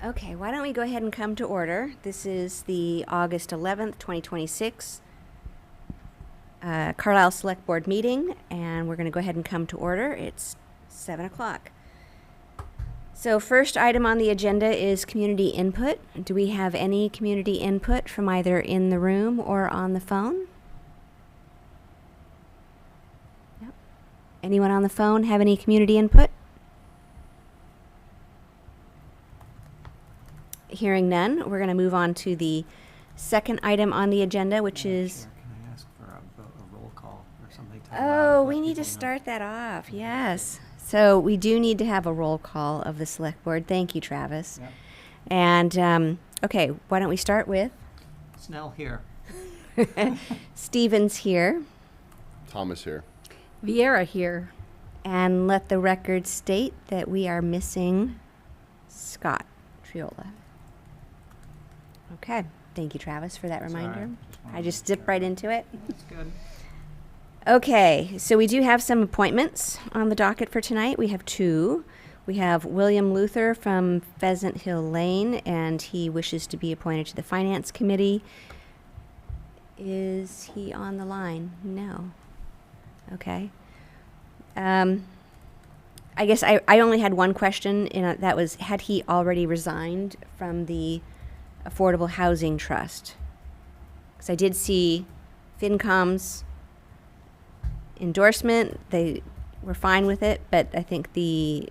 Okay, why don't we go ahead and come to order? This is the August 11th, 2026 Carlisle Select Board meeting, and we're going to go ahead and come to order. It's 7 o'clock. So first item on the agenda is community input. Do we have any community input from either in the room or on the phone? Yep. Anyone on the phone have any community input? Hearing none, we're going to move on to the second item on the agenda, which is... Chair, can I ask for a roll call or something? Oh, we need to start that off, yes. So we do need to have a roll call of the select board. Thank you, Travis. Yep. And, okay, why don't we start with Snell here. Stevens here, Thomas here. Vieira here. and let the record state that we are missing Scott Triola. Okay, thank you, Travis, for that That's all reminder. right. I just zipped right into it. That's good. Okay, so we do have some appointments on the docket for tonight. We have two. We have William Luther from Pheasant Hill Lane, and he wishes to be appointed to the Finance Committee. Is he on the line? No. Okay. I guess I only had one question, and that was, had he already resigned from the Affordable Housing Trust? Because I did see FinCom's endorsement. They were fine with it, but I think I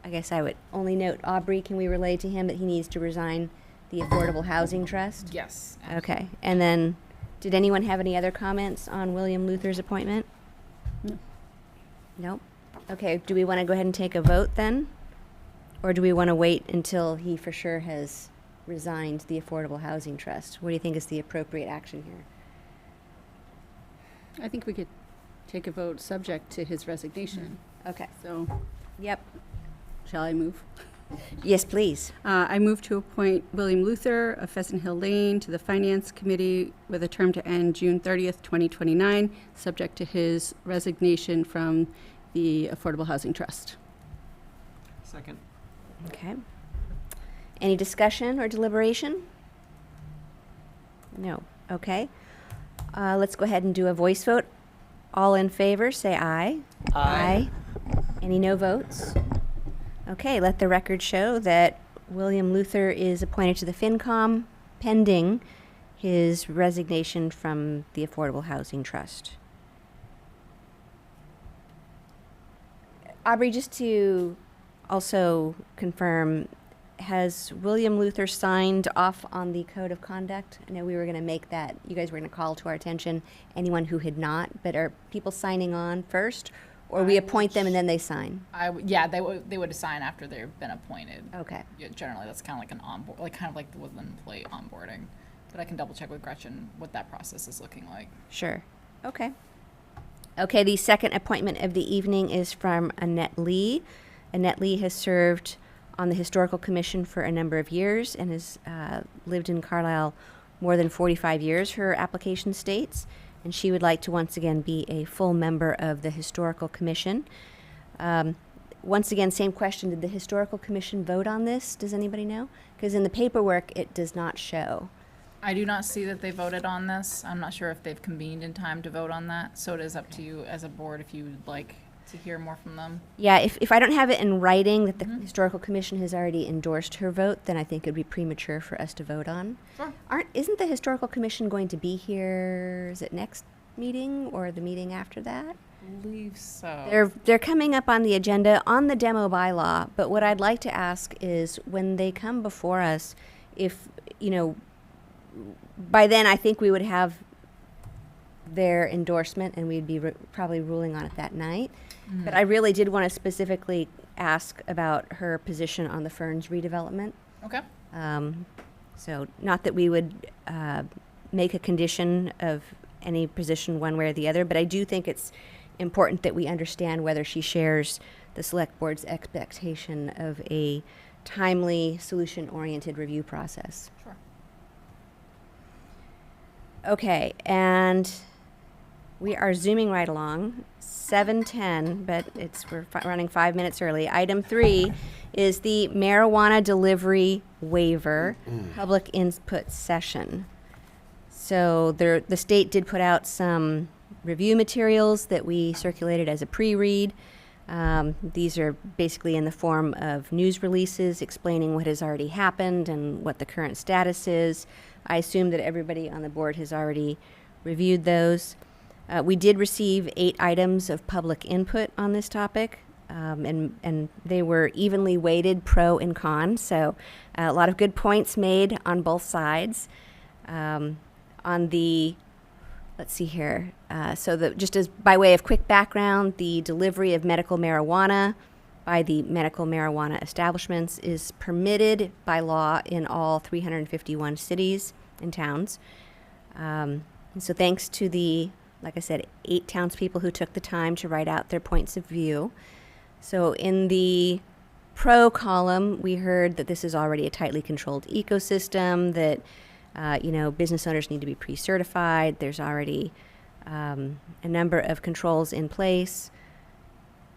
guess I would only note, Aubrey, can we relay to him that he needs to resign the Affordable Housing Trust? Yes. Okay, and then, did anyone have any other comments on William Luther's appointment? No. Nope. Okay, do we want to go ahead and take a vote then? Or do we want to wait until he for sure has resigned the Affordable Housing Trust? What do you think is the appropriate action here? I think we could take a vote subject to his resignation. Okay. So, Yep. shall I move? Yes, please. I move to appoint William Luther of Pheasant Hill Lane to the Finance Committee with a term to end June 30th, 2029, subject to his resignation from the Affordable Housing Trust. Second. Okay. Any discussion or deliberation? No. Okay. Let's go ahead and do a voice vote. All in favor, say aye. Aye. Any no votes? Okay, let the record show that William Luther is appointed to the FinCom pending his resignation from the Affordable Housing Trust. Aubrey, just to also confirm, has William Luther signed off on the code of conduct? I know we were going to make that, you guys were going to call to our attention anyone who had not, but are people signing on first? Or we appoint them and then they sign? Yeah, they would assign after they've been appointed. Okay. Yeah, generally, that's kind of like an onboard, like kind of like with an employee onboarding. But I can double check with Gretchen what that process is looking like. Sure. Okay. Okay, the second appointment of the evening is from Annette Lee. Annette Lee has served on the Historical Commission for a number of years and has lived in Carlisle more than 45 years, her application states, and she would like to once again be a full member of the Historical Commission. Once again, same question, did the Historical Commission vote on this? Does anybody know? Because in the paperwork, it does not show. I do not see that they voted on this. I'm not sure if they've convened in time to vote on that. So it is up to you as a board if you would like to hear more from them. Yeah, if I don't have it in writing that the Historical Commission has already endorsed her vote, then I think it would be premature for us to vote on. Sure. Isn't the Historical Commission going to be here, is it next meeting or the meeting after that? I believe so. They're coming up on the agenda on the demo bylaw, but what I'd like to ask is when they come before us, if, by then I think we would have their endorsement and we'd be probably ruling on it that night. But I really did want to specifically ask about her position on the Ferns redevelopment. Okay. So not that we would make a condition of any position one way or the other, but I do think it's important that we understand whether she shares the Select Board's expectation of a timely, solution-oriented review process. Sure. Okay, and We are zooming right along. 7:10, but we're running 5 minutes early. Item 3 is the marijuana delivery waiver public input session. So the state did put out some review materials that we circulated as a pre-read. These are basically in the form of news releases explaining what has already happened and what the current status is. I assume that everybody on the board has already reviewed those. We did receive 8 items of public input on this topic, and they were evenly weighted pro and con, so a lot of good points made on both sides. On the, let's see here, just as by way of quick background, the delivery of medical marijuana by the medical marijuana establishments is permitted by law in all 351 cities and towns. And so thanks to the, like I said, 8 townspeople who took the time to write out their points of view. So in the pro column, we heard that this is already a tightly controlled ecosystem, that business owners need to be pre-certified. There's already a number of controls in place.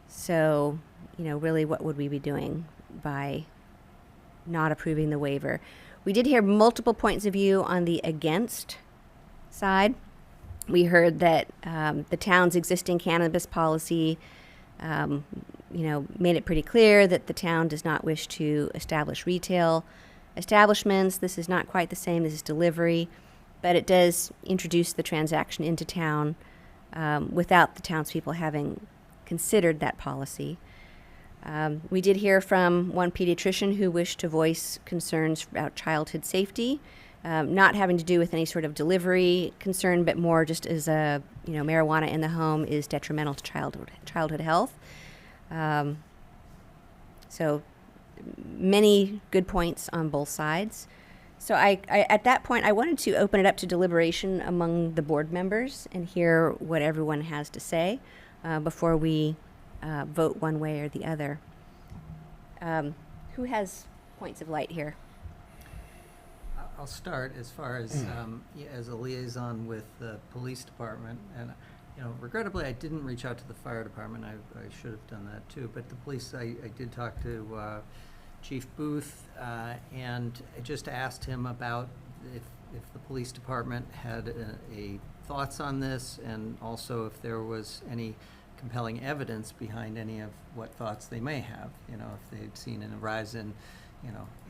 So, really what would we be doing by not approving the waiver? We did hear multiple points of view on the against side. We heard that the town's existing cannabis policy, made it pretty clear that the town does not wish to establish retail establishments. This is not quite the same as delivery, but it does introduce the transaction into town without the townspeople having considered that policy. We did hear from one pediatrician who wished to voice concerns about childhood safety, not having to do with any sort of delivery concern, but more just as marijuana in the home is detrimental to childhood health. So many good points on both sides. So I at that point, I wanted to open it up to deliberation among the board members and hear what everyone has to say before we vote one way or the other. Who has points of light here? I'll start as far as a liaison with the police department, and regrettably I didn't reach out to the fire department. I should have done that too. But the police, I did talk to Chief Booth, and I just asked him about if the police department had a thoughts on this, and also if there was any compelling evidence behind any of what thoughts they may have. If they'd seen a rise in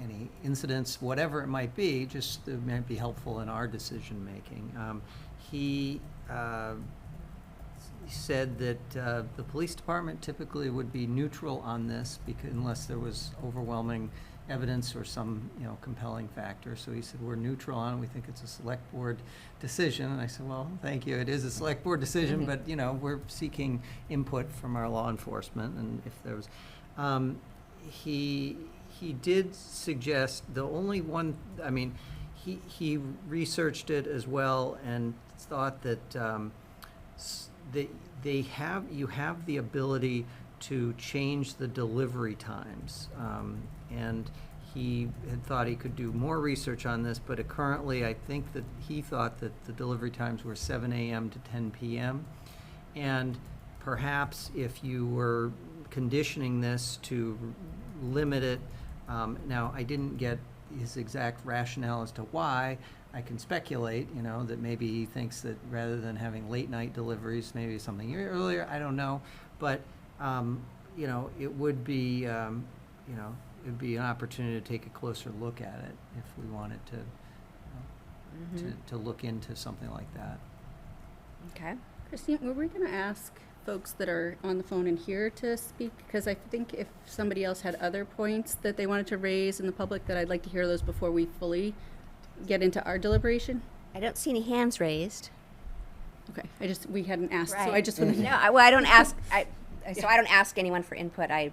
any incidents, whatever it might be, just it might be helpful in our decision making. He said that the police department typically would be neutral on this unless there was overwhelming evidence or some compelling factor. So he said, we're neutral on it. We think it's a select board decision. And I said, well, thank you. It is a select board decision, but we're seeking input from our law enforcement. And if there was, he did suggest the only one. I mean, he researched it as well and thought that you have the ability to change the delivery times, and he had thought he could do more research on this, but currently I think that he thought that the delivery times were 7 a.m. to 10 p.m. and perhaps if you were conditioning this to limit it, now I didn't get his exact rationale as to why. I can speculate, that maybe he thinks that rather than having late night deliveries, maybe something earlier, I don't know. But, it would be, it'd be an opportunity to take a closer look at it if we wanted to look into something like that. Okay. Christine, were we going to ask folks that are on the phone and here to speak? Because I think if somebody else had other points that they wanted to raise in the public, that I'd like to hear those before we fully get into our deliberation. I don't see any hands raised. Okay, we hadn't asked, so I Right. just wanted to. No, I don't ask. I don't ask anyone for input. I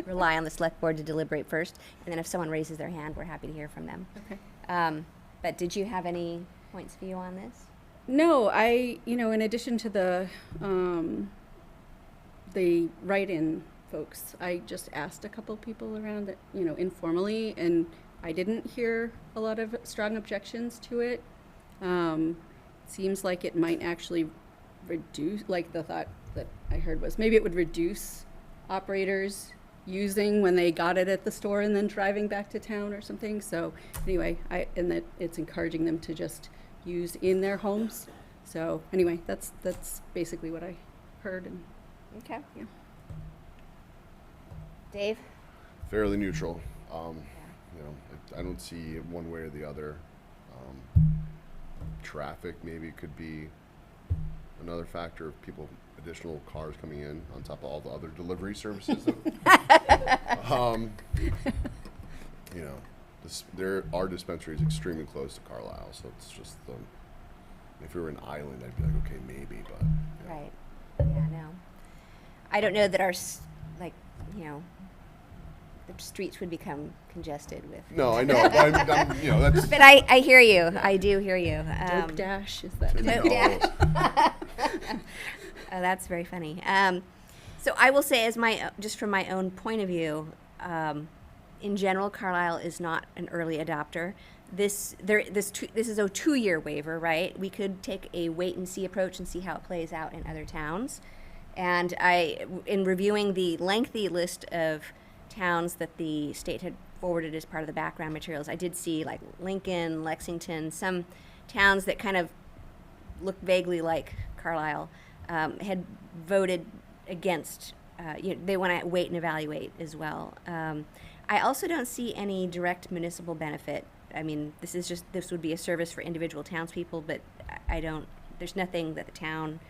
rely on the select board to deliberate first, and then if someone raises their hand, we're happy to hear from them. Okay. But did you have any points of view on this? No, in addition to the write-in folks, I just asked a couple people around that, informally, and I didn't hear a lot of strong objections to it. Seems like it might actually reduce, like the thought that I heard was maybe it would reduce operators using when they got it at the store and then driving back to town or something. So anyway, and that it's encouraging them to just use in their homes. So anyway, that's basically what I heard. And Okay. yeah. Dave? Fairly neutral. You know, I don't see one way or the other. Traffic maybe could be another factor of people, additional cars coming in on top of all the other delivery services. You know, our dispensary is extremely close to Carlisle, so it's just if we were an island, I'd be like, okay, maybe, but yeah. Right. Yeah, no. I don't know that our, the streets would become congested with. No, I know, but I'm you know, that's But I hear you. I do hear you. Dope Dash, is that? Dope No. Dash. Oh, that's very funny. So I will say, just from my own point of view, in general, Carlisle is not an early adopter. This is a 2-year waiver, right? We could take a wait and see approach and see how it plays out in other towns. And in reviewing the lengthy list of towns that the state had forwarded as part of the background materials, I did see like Lincoln, Lexington, some towns that kind of look vaguely like Carlisle had voted against. They want to wait and evaluate as well. I also don't see any direct municipal benefit. I mean, this would be a service for individual townspeople, but there's nothing that the town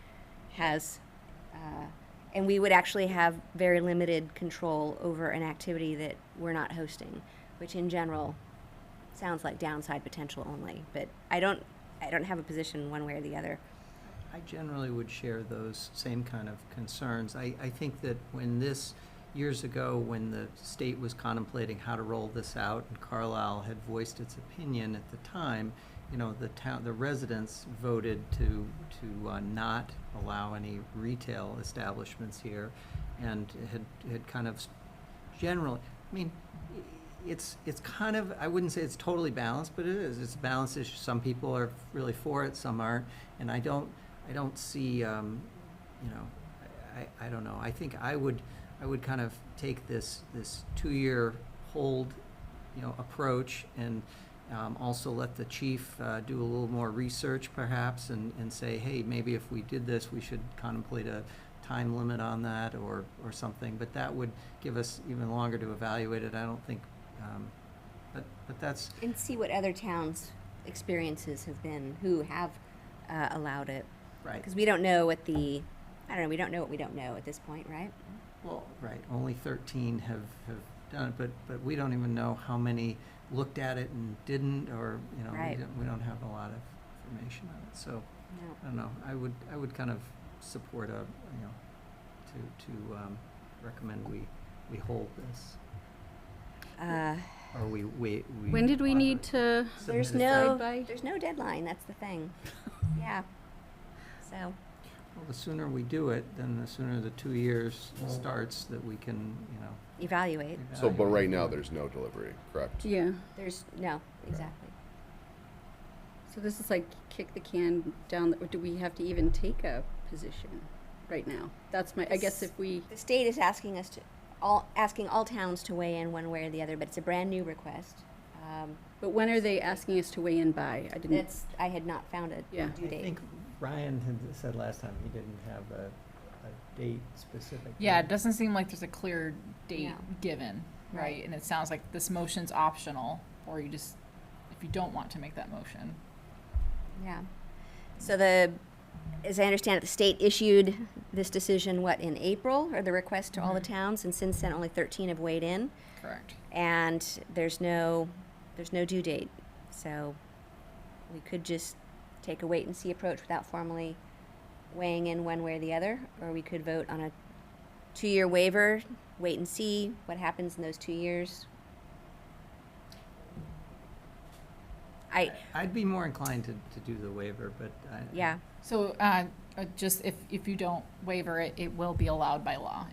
has, and we would actually have very limited control over an activity that we're not hosting, which in general sounds like downside potential only, but I don't have a position one way or the other. I generally would share those same kind of concerns. I think that years ago, when the state was contemplating how to roll this out, and Carlisle had voiced its opinion at the time, the residents voted to not allow any retail establishments here, and had kind of generally, I mean, it's kind of, I wouldn't say it's totally balanced, but it is. It's a balanced issue. Some people are really for it, some aren't, and I don't see, I don't know. I think I would kind of take this 2-year hold, approach, and also let the chief do a little more research perhaps, and say, hey, maybe if we did this, we should contemplate a time limit on that or something. But that would give us even longer to evaluate it. I don't think, but that's. And see what other towns' experiences have been who have allowed it. Right. Because we don't know what we don't know what we don't know at this point, right? Well, right, only 13 have done it, but we don't even know how many looked at it and didn't, or, Right. we don't have a lot of information on it. So, No. I don't know, I would kind of support to recommend we hold this. Or we When did we need to? There's submit it. By? there's no deadline. That's the thing. Yeah. So. Well, the sooner we do it, then the sooner the 2 years starts, that we can, Evaluate. So, but right evaluate. now, there's no delivery, correct? Yeah. There's no, exactly. So this is like kick the can down. Do we have to even take a position right now? That's I guess if we. The state is asking asking all towns to weigh in one way or the other, but it's a brand new request. But when are they asking us to weigh in by? I didn't. I had not found a Yeah. due I date. think Ryan had said last time he didn't have a date specific. Yeah, it doesn't seem like there's a clear date No. given, right? Right. And it sounds like this motion's optional, or if you don't want to make that motion. Yeah. So as I understand it, the state issued this decision, in April, or the request to all the towns, and since then only 13 have weighed in, Correct. and there's no due date. So we could just take a wait and see approach without formally weighing in one way or the other, or we could vote on a 2-year waiver, wait and see what happens in those 2 years. I'd be more inclined to do the waiver, but Yeah. So, just if you don't waiver it, it will be allowed by law.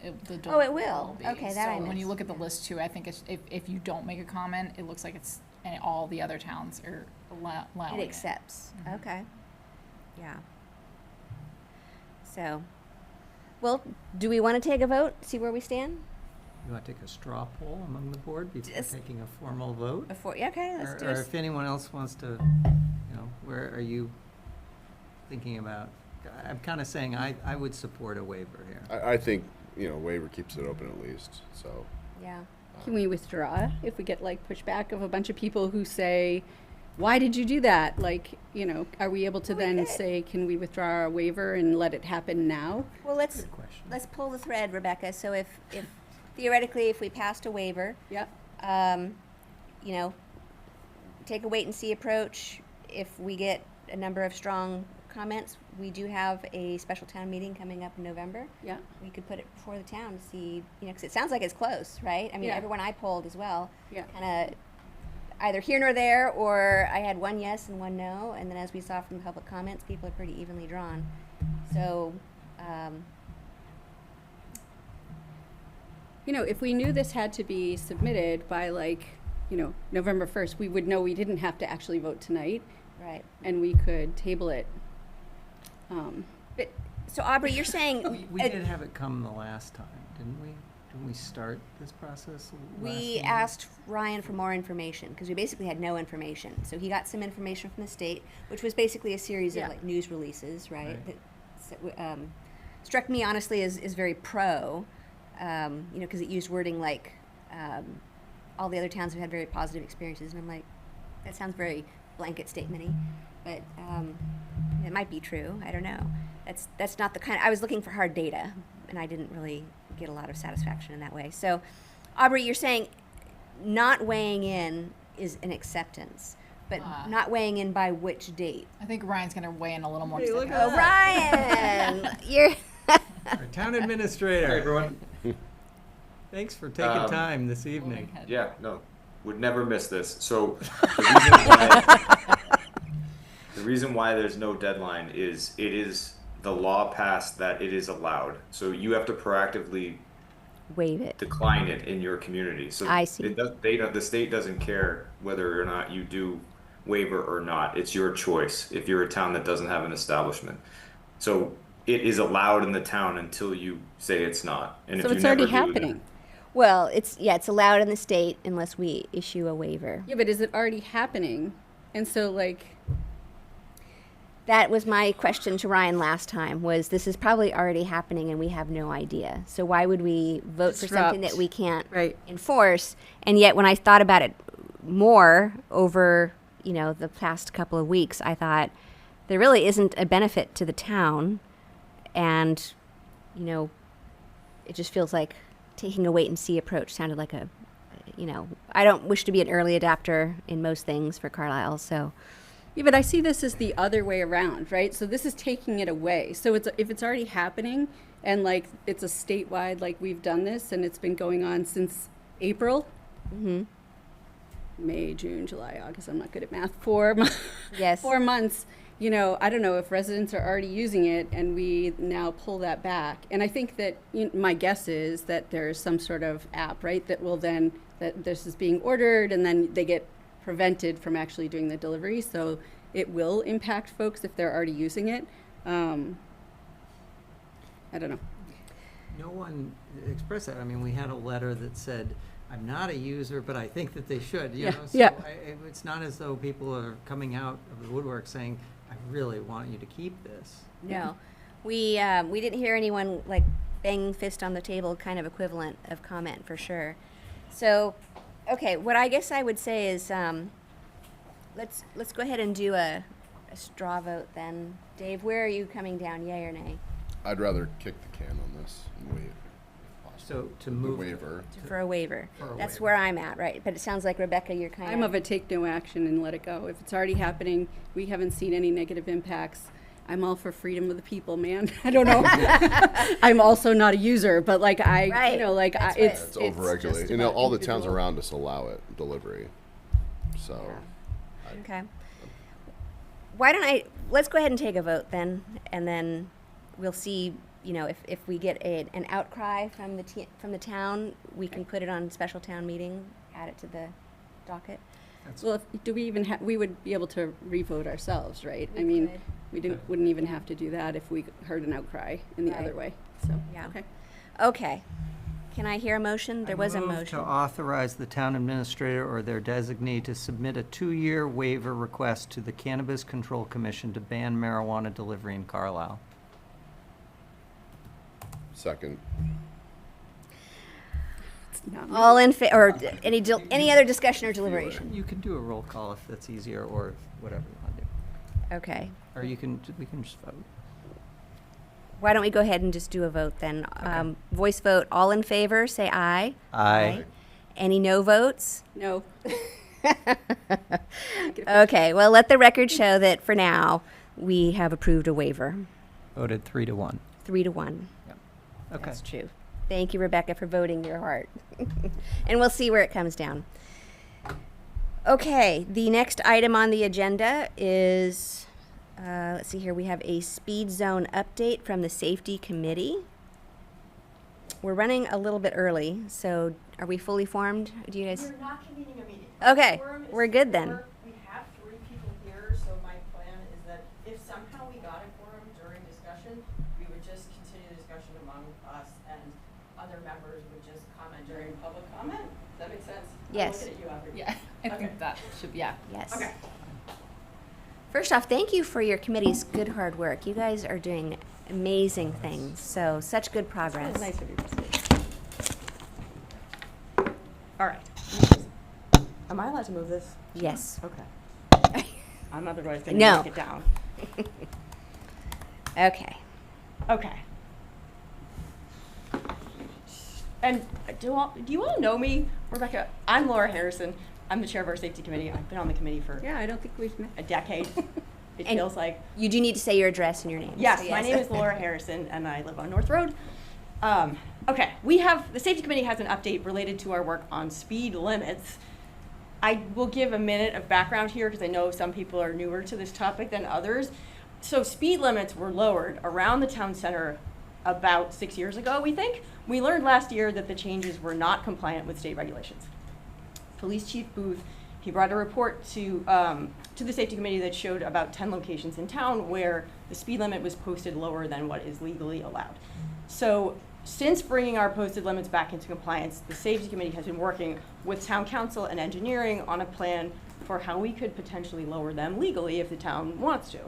Oh, it will? be. Okay, that I So when you missed. look at the list too, I think if you don't make a comment, it looks like and all the other towns are allowing It it. accepts. Mhm. Okay. Yeah. So, well, do we want to take a vote, see where we stand? You want to take a straw poll among the board before Just- taking a formal vote? Before, yeah, okay, let's do Or it. if anyone else wants to, where are you thinking about? I'm kind of saying I would support a waiver here. I think, waiver keeps it open at least, so. Yeah. Can we withdraw if we get like pushback of a bunch of people who say, why did you do that? Like, are we able to We then could. say, can we withdraw our waiver and let it happen now? Well, let's Good question. pull the thread, Rebecca. So if theoretically, if we passed a waiver, Yep. Take a wait and see approach. If we get a number of strong comments, we do have a special town meeting coming up in November. Yeah. We could put it before the town to see, because it sounds like it's close, right? I mean, Yeah. everyone I polled as well. Yeah. Kind of either here nor there, or I had one yes and one no, and then as we saw from public comments, people are pretty evenly drawn. So, If we knew this had to be submitted by November 1st, we would know we didn't have to actually vote tonight right. and we could table it. But, so Aubrey, you're saying We did have it come the last time, didn't we? Didn't we start this process last we meeting? asked Ryan for more information because we basically had no information. So he got some information from the state, which was basically a series Yeah. of like news releases, right? Right. That struck me honestly as very pro, because it used wording like all the other towns have had very positive experiences, and I'm like, that sounds very blanket statementy, but it might be true. I don't know. That's not the kind. I was looking for hard data, and I didn't really get a lot of satisfaction in that way. So, Aubrey, you're saying not weighing in is an acceptance, but not weighing in by which date? I think Ryan's gonna weigh in a little more. Hey, look Oh, at Ryan, you're. Our town administrator. Hey, everyone. Thanks for taking time this evening. Yeah, no, would never miss this. So the reason why there's no deadline is it is the law passed that it is allowed. So you have to proactively Waive it. decline it in your community. So I see. the state doesn't care whether or not you do waiver or not. It's your choice if you're a town that doesn't have an establishment. So it is allowed in the town until you say it's not. And So if you it's never already do, then- happening. Well, it's allowed in the state unless we issue a waiver. Yeah, but is it already happening? And so That was my question to Ryan last time, was this is probably already happening and we have no idea. So why would we vote for something Disrupt. that we can't Right. enforce? And yet when I thought about it more over, the past couple of weeks, I thought there really isn't a benefit to the town. And, it just feels like taking a wait and see approach sounded like I don't wish to be an early adapter in most things for Carlisle, so. Yeah, but I see this as the other way around, right? So this is taking it away. So if it's already happening and it's a statewide, we've done this and it's been going on since April, May, June, July, August, I'm not good at math, 4 months. Yes. 4 months, I don't know if residents are already using it and we now pull that back. And I think that my guess is that there's some sort of app, right, that will then, that this is being ordered and then they get prevented from actually doing the delivery. So it will impact folks if they're already using it. I don't know. No one expressed that. I mean, we had a letter that said, I'm not a user, but I think that they should, Yeah, So yeah. It's not as though people are coming out of the woodwork saying, I really want you to keep this. No, we didn't hear anyone banging fist on the table kind of equivalent of comment for sure. So, okay, what I guess I would say is let's go ahead and do a straw vote then. Dave, where are you coming down, yay or nay? I'd rather kick the can on this and wait. if possible. So to The move. waiver. For a waiver. For a That's waiver. where I'm at, right? But it sounds like Rebecca, you're kind I'm of a take no action and let it go. If it's already happening, we haven't seen any negative impacts. I'm all for freedom of the people, man. I don't know. I'm also not a user, but Right. it's It's overregulated. just You know, about all the towns individual. around us allow it, delivery. So, Okay. Why don't let's go ahead and take a vote then, and then we'll see, if we get an outcry from the town, we can put it on special town meeting, add it to the docket. Well, do we even we would be able to re-vote ourselves, right? We I mean, could. we wouldn't even have to do that if we heard an outcry in the Right. other way, so, Yeah. okay. Okay. Can I hear a motion? There was a I move motion. to authorize the town administrator or their designee to submit a 2-year waiver request to the Cannabis Control Commission to ban marijuana delivery in Carlisle. Second. It's not All in or any other discussion or deliberation? You can do a roll call if that's easier, or whatever you want to do. Okay. Or we can just vote. Why don't we go ahead and just do a vote then? Okay. Voice vote. All in favor, say aye. Aye. Any no votes? No. Okay. Well, let the record show that for now we have approved a waiver, Voted 3-1. 3-1. Okay. That's true. Thank you, Rebecca, for voting your heart. And we'll see where it comes down. Okay, the next item on the agenda is, let's see here, we have a speed zone update from the Safety Committee. We're running a little bit early, so are we fully formed? Do you guys? We're not convening a meeting. Okay, Quorum is we're good then. 4. We have 3 people here, so my plan is that if somehow we got a quorum during discussion, we would just continue the discussion among us, and other members would just comment during public comment. Does that make sense? Yes. I'm looking at you, Audrey. Yeah, I Okay. think that should, yeah. Yes. Okay. First off, thank you for your committee's good hard work. You guys are doing amazing things, so such good progress. That was nice of you, Christine. All right. Am I allowed to move this? Yes. Okay. I'm otherwise going to No. knock it down. Okay. Okay. And do you all know me, Rebecca? I'm Laura Harrison. I'm the chair of our safety committee. I've been on the committee for Yeah, I don't think we've met. a decade. It And feels like. You do need to say your address and your name. Yes, so my name is Laura Harrison, and I live on North Road. Okay, the safety committee has an update related to our work on speed limits. I will give a minute of background here because I know some people are newer to this topic than others. So speed limits were lowered around the town center about 6 years ago, we think. We learned last year that the changes were not compliant with state regulations. Police Chief Booth, he brought a report to the safety committee that showed about 10 locations in town where the speed limit was posted lower than what is legally allowed. So since bringing our posted limits back into compliance, the safety committee has been working with town council and engineering on a plan for how we could potentially lower them legally if the town wants to.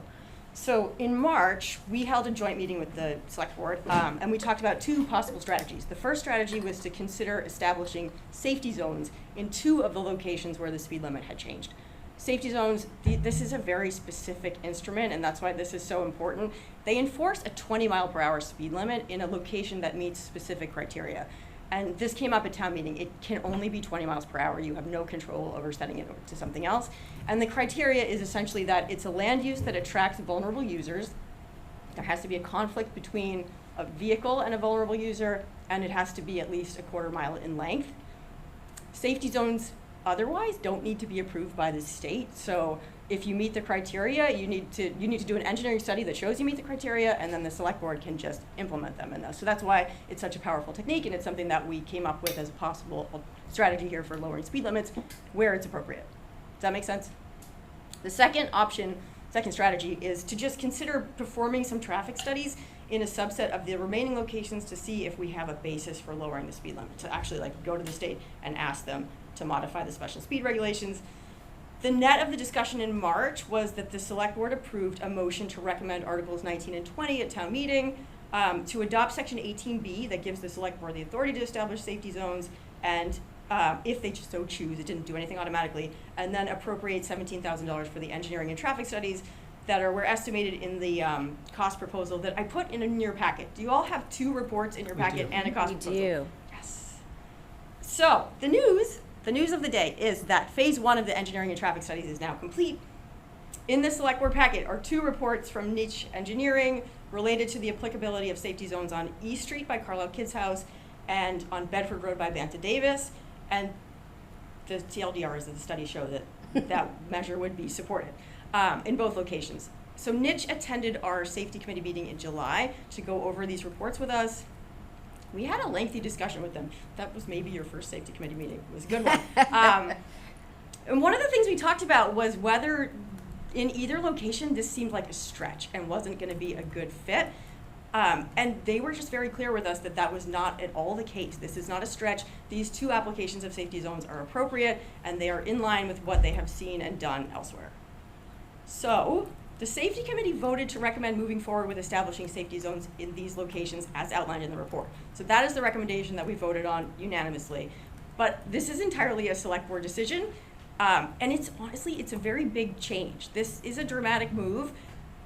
So in March, we held a joint meeting with the select board, and we talked about 2 possible strategies. The first strategy was to consider establishing safety zones in 2 of the locations where the speed limit had changed. Safety zones, this is a very specific instrument, and that's why this is so important. They enforce a 20-mile-per-hour speed limit in a location that meets specific criteria. And this came up at town meeting. It can only be 20 miles per hour. You have no control over setting it to something else. And the criteria is essentially that it's a land use that attracts vulnerable users. There has to be a conflict between a vehicle and a vulnerable user, and it has to be at least a quarter mile in length. Safety zones otherwise don't need to be approved by the state. So if you meet the criteria, you need to do an engineering study that shows you meet the criteria, and then the select board can just implement them in those. So that's why it's such a powerful technique, and it's something that we came up with as a possible strategy here for lowering speed limits where it's appropriate. Does that make sense? The second strategy is to just consider performing some traffic studies in a subset of the remaining locations to see if we have a basis for lowering the speed limit, to actually go to the state and ask them to modify the special speed regulations. The net of the discussion in March was that the select board approved a motion to recommend Articles 19 and 20 at town meeting, to adopt Section 18B that gives the select board the authority to establish safety zones, and if they so choose, it didn't do anything automatically, and then appropriate $17,000 for the engineering and traffic studies that were estimated in the cost proposal that I put in your packet. Do you all have 2 reports in your We packet do. and a cost We proposal? do. Yes. So the news of the day is that phase 1 of the engineering and traffic studies is now complete. In the select board packet are 2 reports from Niche Engineering related to the applicability of safety zones on East Street by Carlisle Kids House and on Bedford Road by Banta Davis. And the TLDRs of the study show that that measure would be supported in both locations. So Niche attended our safety committee meeting in July to go over these reports with us. We had a lengthy discussion with them. That was maybe your first safety committee meeting. It was a good one. And one of the things we talked about was whether in either location this seemed like a stretch and wasn't going to be a good fit. And they were just very clear with us that that was not at all the case. This is not a stretch. These two applications of safety zones are appropriate, and they are in line with what they have seen and done elsewhere. So the safety committee voted to recommend moving forward with establishing safety zones in these locations as outlined in the report. So that is the recommendation that we voted on unanimously. But this is entirely a select board decision. And it's honestly, it's a very big change. This is a dramatic move.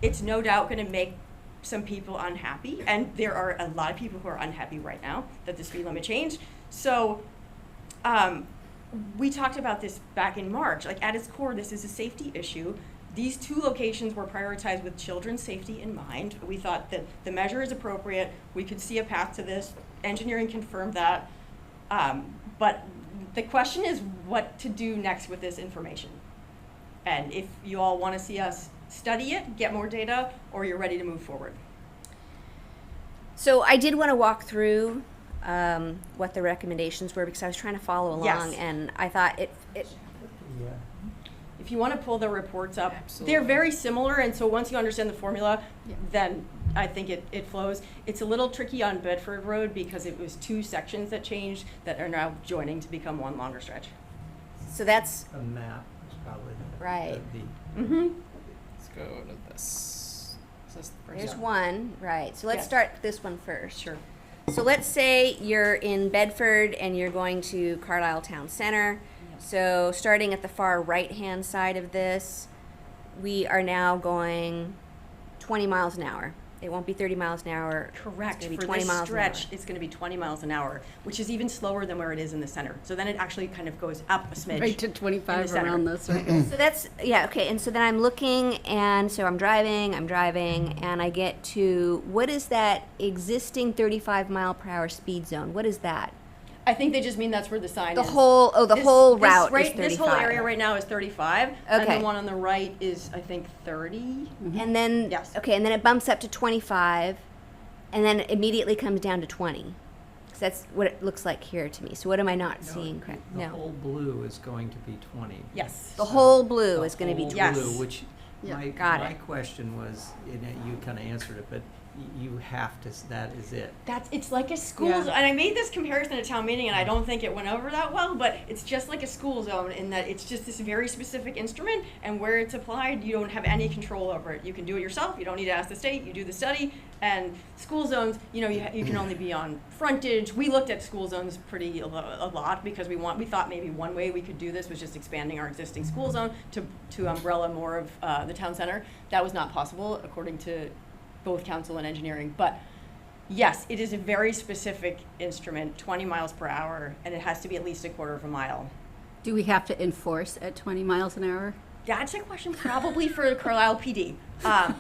It's no doubt going to make some people unhappy, and there are a lot of people who are unhappy right now that the speed limit changed. So we talked about this back in March. Like, at its core, this is a safety issue. These two locations were prioritized with children's safety in mind. We thought that the measure is appropriate. We could see a path to this. Engineering confirmed that. But the question is what to do next with this information. And if you all want to see us study it, get more data, or you're ready to move forward. So I did want to walk through what the recommendations were because I was trying to follow along, Yes. and I thought it Yeah. If you want to pull the reports up, Absolutely. they're very similar, and so once you understand the formula, Yeah. then I think it flows. It's a little tricky on Bedford Road because it was two sections that changed that are now joining to become one longer stretch. so that's A map is probably Right. the Mm-hmm. Let's go to this. Is this the first there's one? one, right? So let's Yes. start this one first. Sure. So let's say you're in Bedford and you're going to Carlisle Town Center. So starting at the far right-hand side of this, we are now going 20 miles an hour. It won't be 30 miles an hour. Correct. It's gonna be For 20 this miles an hour. stretch, it's going to be 20 miles an hour, which is even slower than where it is in the center. So then it actually kind of goes up a smidge. Right to in 25 the center. around the circle. So that's, yeah, okay. And so then I'm looking, and so I'm driving, and I get to, what is that existing 35 mile per hour speed zone? What is that? I think they just mean that's where the sign The is. whole, oh, the This- whole this route right- is 35. This whole area right now is 35, and Okay. the one on the right is, I think, 30. And then, Yes. okay, and then it bumps up to 25, and then it immediately comes down to 20. 'Cause that's what it looks like here to me. So what am I not seeing correct? The No. whole blue is going to be 20. Yes. The whole blue The is going to be whole 20. Yes. blue, which Yeah. my Got it. question was, and you kind of answered it, but you have to. That is it. It's like a school Yeah. zone. And I made this comparison at town meeting, and I don't think it went over that well, but it's just like a school zone in that it's just this very specific instrument, and where it's applied, you don't have any control over it. You can do it yourself. You don't need to ask the state. You do the study. And school zones, you can only be on frontage. We looked at school zones a lot because we thought maybe one way we could do this was just expanding our existing school zone to umbrella more of the town center. That was not possible according to both council and engineering. But yes, it is a very specific instrument, 20 miles per hour, and it has to be at least a quarter of a mile. Do we have to enforce at 20 miles an hour? That's a question probably for the Carlisle PD.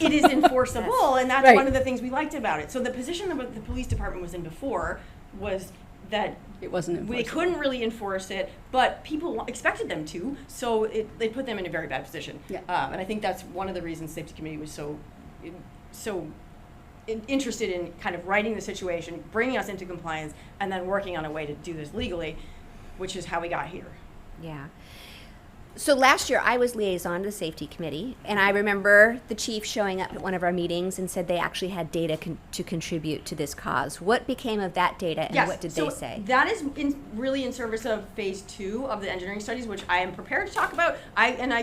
It is enforceable, and that's Right. one of the things we liked about it. So the position that the police department was in before was that It wasn't they enforceable. couldn't really enforce it, but people expected them to, so they put them in a very bad position. Yeah. And I think that's one of the reasons safety committee was so interested in kind of writing the situation, bringing us into compliance, and then working on a way to do this legally, which is how we got here. Yeah. So last year I was liaison to the safety committee, and I remember the chief showing up at one of our meetings and said they actually had data to contribute to this cause. What became of that data, and what did so they say? That is really in service of phase 2 of the engineering studies, which I am prepared to talk about.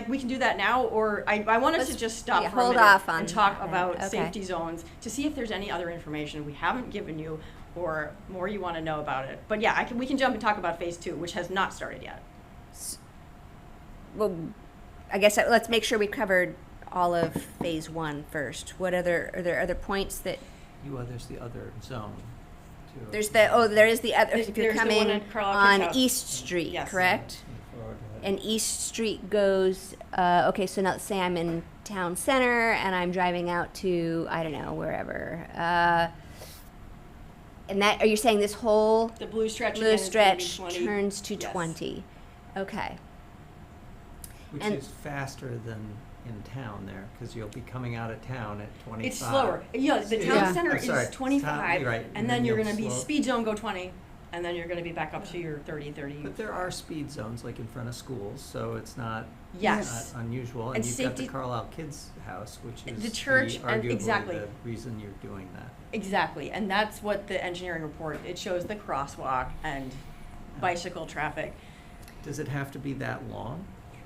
We can do that now, or I want us to Let's- just stop yeah, for a hold minute off on and talk that. about Okay. safety zones to see if there's any other information we haven't given you or more you want to know about it. But yeah, we can jump and talk about phase 2, which has not started yet. Well, I guess let's make sure we covered all of phase 1 first. Are there other points that There's the other zone. Too. there is the other. If you're There's the one coming at Carlisle on Kids House. East Street, Yes. correct? And East Street goes, okay, so now let's say I'm in town center and I'm driving out to, I don't know, wherever. And are you saying this whole The blue stretch blue again is gonna be stretch 20. turns to Yes. 20? Okay. Which and- is faster than in town there, because you'll be coming out of town at 25. It's slower. Yeah, the town Yeah. center I'm sorry, is 25, you're right, and then you're you'll going to be slow- speed zone go 20. and then you're gonna be back up to your 30. But there are speed zones, like in front of schools, so it's not, Yes. not unusual. And And you've got the safety- Carlisle Kids House, which is The church, and arguably exactly. the reason you're doing that. Exactly, and that's what the engineering report, it shows the crosswalk and bicycle traffic. Does it have to be that long?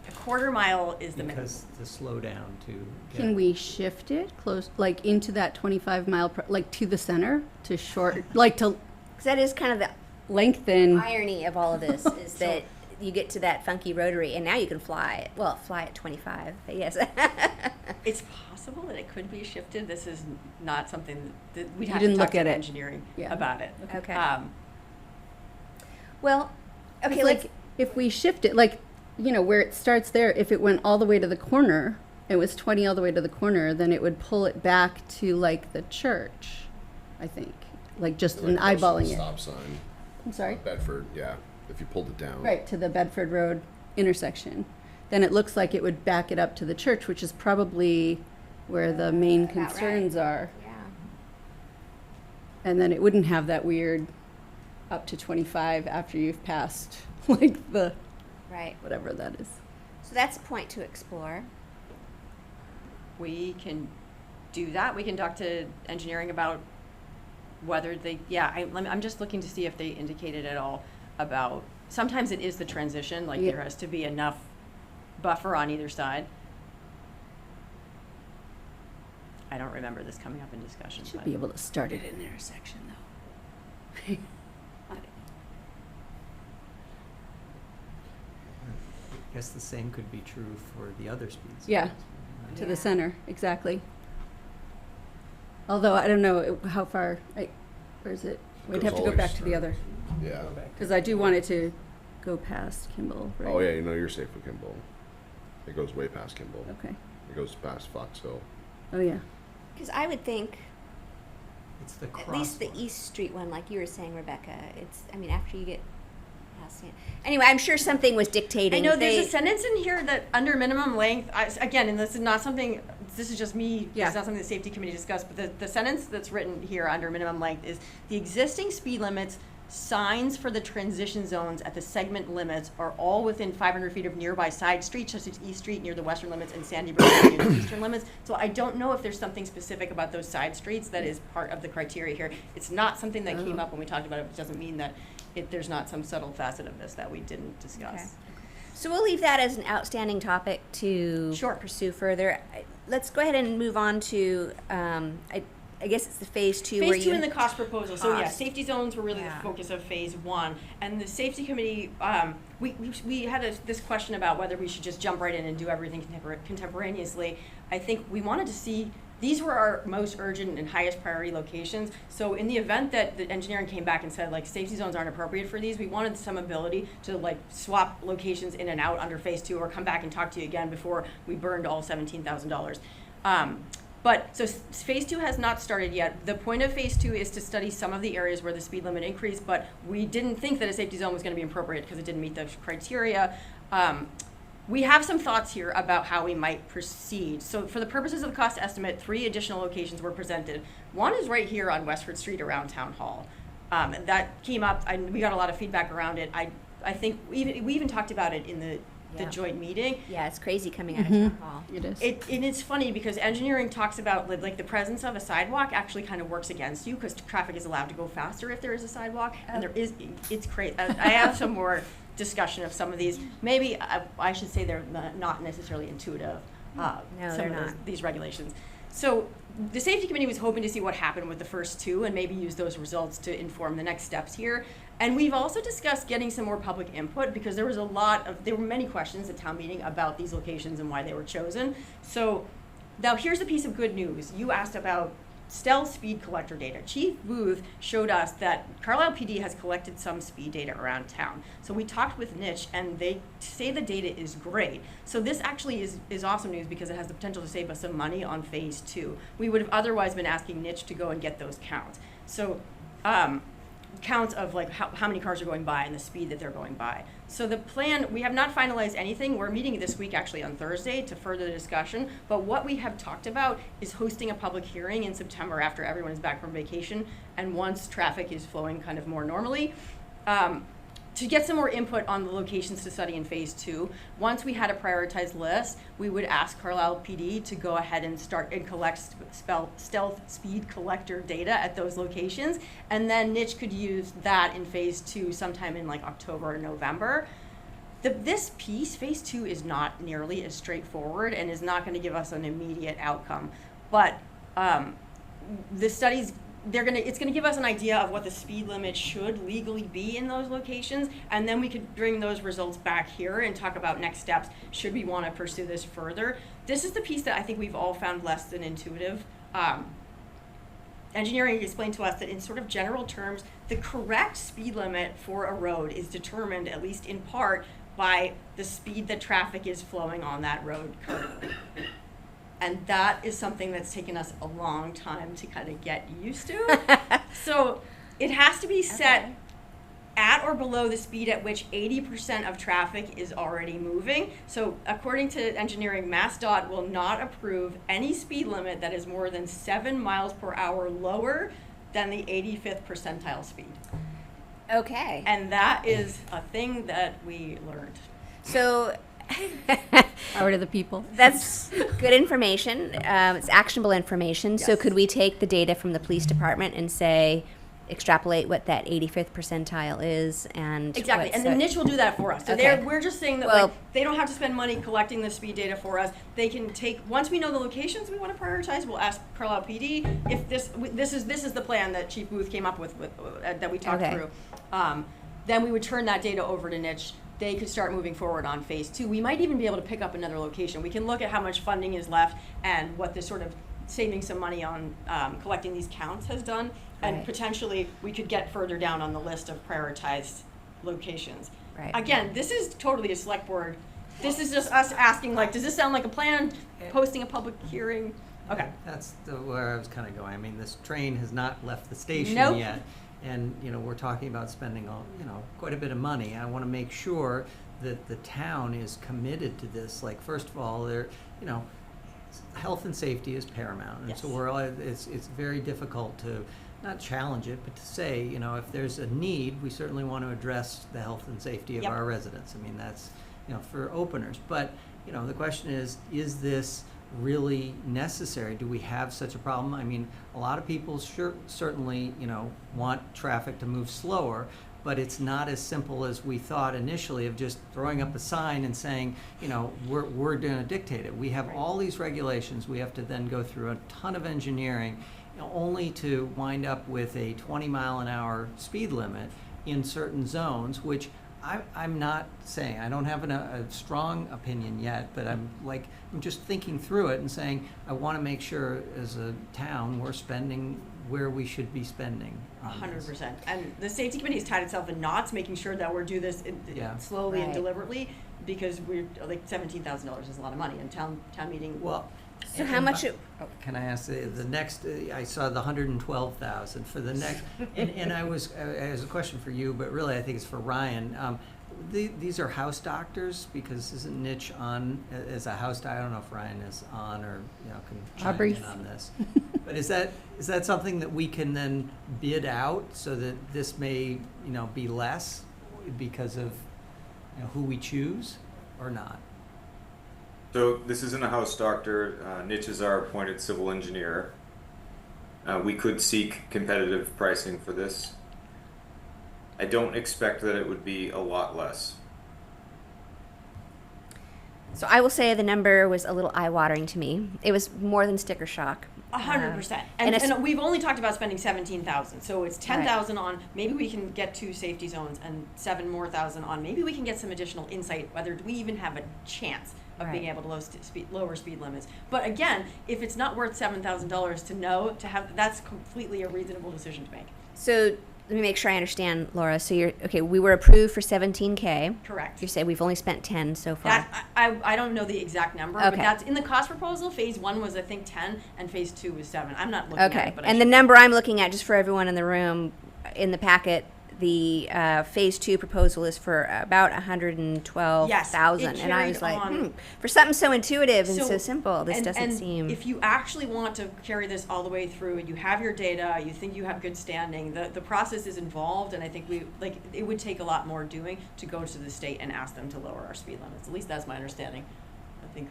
A quarter mile is the minimum. Because to slow down to get. Can we shift it close, like into that 25 mile, like to the center, to short, like to 'Cause that is kind of the lengthen? irony of all of this is that you get to that funky rotary and now you can fly. Well, fly at 25, but yes. It's possible that it could be shifted. This is not something that we'd You have didn't to talk look to at it. engineering Yeah. about it. Okay. Um, Well, okay, It's let's, like, if we shift it, like, where it starts there, if it went all the way to the corner, it was 20 all the way to the corner, then it would pull it back to like the church, I think. Like just Like an close to the eyeballing it. Stop sign, I'm sorry? Bedford, yeah, if you pulled it down. Right, to the Bedford Road intersection. Then it looks like it would back it up to the church, which is probably where the main About right. concerns are. yeah. And then it wouldn't have that weird up to 25 after you've passed like the, Right. whatever that is. So that's a point to explore. we can do that. We can talk to engineering about whether they, I'm just looking to see if they indicated at all about, sometimes it is the transition, like Yeah. there has to be enough buffer on either side. I don't remember this coming up in discussion, Should but be able to start at an intersection though. I guess the same could be true for the other speeds. Yeah. To Yeah. the center, exactly. Although I don't know how far, where is it? We'd Goes have to go always back to the through. other, Yeah. because I do want it to go past Kimball, right? Oh, yeah, you're safe with Kimball. It goes way past Kimball. Okay. It goes past Fox Hill. Oh, yeah. Because I would think It's the at least the crosswalk. East Street one, like you were saying, Rebecca, it's, I mean, after you get past it. Anyway, I'm sure something was dictating. I know there's They- a sentence in here that under minimum length, again, and this is not something, this is just me, Yeah. it's not something the safety committee discussed, but the sentence that's written here under minimum length is, the existing speed limits, signs for the transition zones at the segment limits are all within 500 feet of nearby side streets, such as East Street near the western limits and Sandy Brook near the eastern limits. So I don't know if there's something specific about those side streets that is part of the criteria here. It's not something that came Oh. up when we talked about it, which doesn't mean that there's not some subtle facet of this that we didn't discuss. Okay. So we'll leave that as an outstanding topic to Sure. pursue further. Let's go ahead and move on to, I guess it's the phase 2 where Phase 2 you. in the cost proposal. So yeah, Cost. safety zones were really Yeah. the focus of phase 1. And the safety committee, we had this question about whether we should just jump right in and do everything contemporaneously. I think we wanted to see, these were our most urgent and highest priority locations. So in the event that the engineering came back and said like safety zones aren't appropriate for these, we wanted some ability to like swap locations in and out under phase 2 or come back and talk to you again before we burned all $17,000. But, so phase 2 has not started yet. The point of phase 2 is to study some of the areas where the speed limit increased, but we didn't think that a safety zone was gonna be appropriate because it didn't meet those criteria. We have some thoughts here about how we might proceed. So for the purposes of the cost estimate, 3 additional locations were presented. One is right here on Westford Street around Town Hall. That came up, we got a lot of feedback around it. I think we even talked about it in the Yeah. joint meeting. Yeah, it's crazy coming out of Mhm. town hall. It is. And it's funny because engineering talks about like the presence of a sidewalk actually kind of works against you because traffic is allowed to go faster if there is a sidewalk, and there is, it's crazy. I have some more discussion of some of these. Maybe I should say they're not necessarily intuitive. No, some they're of not. these regulations. So the safety committee was hoping to see what happened with the first 2 and maybe use those results to inform the next steps here. And we've also discussed getting some more public input because there were many questions at town meeting about these locations and why they were chosen. So now here's a piece of good news. You asked about Stell speed collector data. Chief Booth showed us that Carlisle PD has collected some speed data around town. So we talked with Niche and they say the data is great. So this actually is awesome news because it has the potential to save us some money on phase 2. We would have otherwise been asking Niche to go and get those counts. So counts of like how many cars are going by and the speed that they're going by. So the plan, we have not finalized anything. We're meeting this week actually on Thursday to further the discussion. But what we have talked about is hosting a public hearing in September after everyone is back from vacation and once traffic is flowing kind of more normally. to get some more input on the locations to study in phase 2, once we had a prioritized list, we would ask Carlisle PD to go ahead and start and collect stealth speed collector data at those locations. And then Niche could use that in phase 2 sometime in like October or November. This piece, phase 2, is not nearly as straightforward and is not going to give us an immediate outcome. But the studies, it's going to give us an idea of what the speed limit should legally be in those locations, and then we could bring those results back here and talk about next steps should we want to pursue this further. This is the piece that I think we've all found less than intuitive. Engineering explained to us that in sort of general terms, the correct speed limit for a road is determined, at least in part, by the speed that traffic is flowing on that road currently. And that is something that's taken us a long time to kind of get used to. So it has to be set at or below the speed at which 80% of traffic is already moving. So according to engineering, MassDOT will not approve any speed limit that is more than 7 miles per hour lower than the 85th percentile speed. Okay. And that is a thing that we learned. So Power to the people. that's good information. It's actionable information. So Yes. could we take the data from the police department and say, extrapolate what that 85th percentile is and Exactly, what's and the niche will do that for us. So Okay. we're just saying that Well- like they don't have to spend money collecting the speed data for us. They can take, once we know the locations we want to prioritize, we'll ask Carlisle PD if this is the plan that Chief Booth came up with that we talked Okay. through. Then we would turn that data over to Niche. They could start moving forward on phase 2. We might even be able to pick up another location. We can look at how much funding is left and what this sort of saving some money on collecting these counts has done. And Right. potentially we could get further down on the list of prioritized locations. Right. Again, this is totally a select board. This is just us asking, like, does this sound like a plan? Posting a public hearing? Okay. That's where I was kind of going. I mean, this train has not left the station Nope. yet. And, we're talking about spending, quite a bit of money. I want to make sure that the town is committed to this. Like, first of all, health and safety is paramount. And so Yes. it's very difficult to not challenge it, but to say, if there's a need, we certainly want to address the health and safety of Yep. our residents. I mean, that's, for openers. But, the question is this really necessary? Do we have such a problem? I mean, a lot of people certainly, want traffic to move slower, but it's not as simple as we thought initially of just throwing up a sign and saying, we're going to dictate it. We have all these regulations. We have to then go through a ton of engineering, only to wind up with a 20-mile-an-hour speed limit in certain zones, which I'm not saying, I don't have a strong opinion yet, but I'm just thinking through it and saying, I want to make sure as a town we're spending where we should be spending. on this. 100%. And the safety committee has tied itself in knots, making sure that we're do this Yeah. slowly and Right. deliberately, because we're like $17,000 is a lot of money, and town meeting. Well, So how much? Can I ask the next? I saw the 112,000 for the next, and I was a question for you, but really I think it's for Ryan. These are house doctors, because isn't Niche on as a house doctor? I don't know if Ryan is on or can chime Aubrey. in on this. But is that something that we can then bid out so that this may be less because of who we choose or not? So this isn't a house doctor. Niche is our appointed civil engineer. We could seek competitive pricing for this. I don't expect that it would be a lot less. So I will say the number was a little eye-watering to me. It was more than sticker shock. 100%. and And, it's- we've only talked about spending 17,000. So it's 10,000 on maybe we can get 2 safety zones and 7 more thousand on maybe we can get some additional insight whether we even have a chance of being Right. able to lower speed limits. But again, if it's not worth $7,000 to know to have, that's completely a reasonable decision to make. So let me make sure I understand, Laura. So we were approved for 17K. Correct. You say we've only spent 10 so far. That I don't know the exact number, but Okay. that's in the cost proposal. Phase 1 was I think 10, and phase 2 was 7. I'm not looking at Okay. it, but And the number I'm looking at, just for everyone in the room, in the packet, the phase 2 proposal is for about 112,000, Yes, and I it was like, carried for something so intuitive and so So- simple, this doesn't and seem. If you actually want to carry this all the way through, and you have your data, you think you have good standing, the process is involved, and I think it would take a lot more doing to go to the state and ask them to lower our speed limits. At least that's my understanding. I think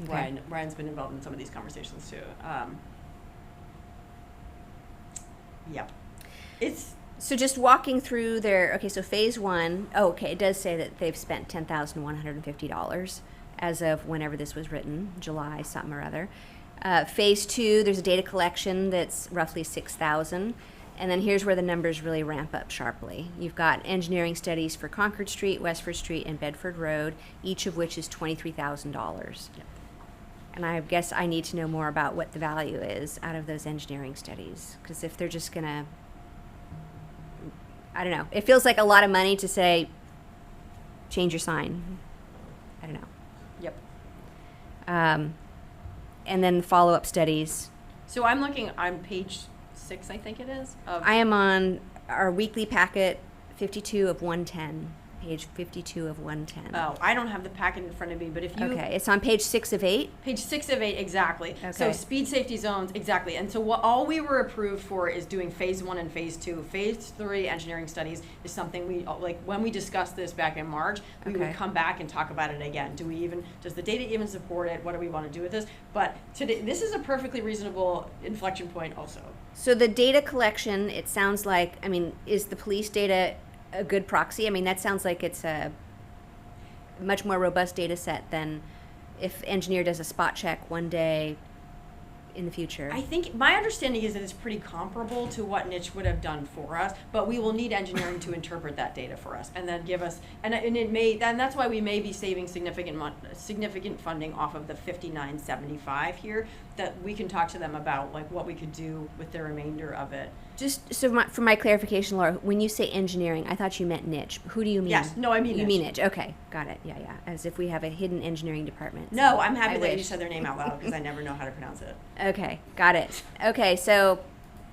Okay. Ryan's been involved in some of these conversations too. Yep. It's So just walking through their, okay, so phase 1, it does say that they've spent $10,150 as of whenever this was written, July something or other. Phase 2, there's a data collection that's roughly 6,000. And then here's where the numbers really ramp up sharply. You've got engineering studies for Concord Street, Westford Street, and Bedford Road, each of which is $23,000. Yep. And I guess I need to know more about what the value is out of those engineering studies. Because if they're just going to, I don't know. It feels like a lot of money to say, change your sign. I don't know. Yep. And then follow-up studies. So I'm looking on page 6, I think it is. I am on our weekly packet, 52 of 110. Page 52 of 110. Oh, I don't have the packet in front of me, but if you Okay, it's on page 6 of 8. Page 6 of 8, exactly. So Okay. speed safety zones, exactly. And so all we were approved for is doing phase 1 and phase 2. Phase 3 engineering studies is something we, like, when we discussed this back in March, we Okay. would come back and talk about it again. Does the data even support it? What do we want to do with this? But today, this is a perfectly reasonable inflection point also. So the data collection, it sounds like, I mean, is the police data a good proxy? I mean, that sounds like it's a much more robust data set than if engineer does a spot check one day in the future. I think my understanding is that it's pretty comparable to what Niche would have done for us, but we will need engineering to interpret that data for us and then give us, and it may, and that's why we may be saving significant funding off of the 5975 here, that we can talk to them about, like, what we could do with the remainder of it. Just so for my clarification, Laura, when you say engineering, I thought you meant niche. Who do you mean? Yes, no, I mean You niche. mean niche. Okay, got it. Yeah, yeah. As if we have a hidden engineering department. No, I'm happy I that you wish. said their name out loud because I never know how to pronounce it. Okay, got it. Okay, so,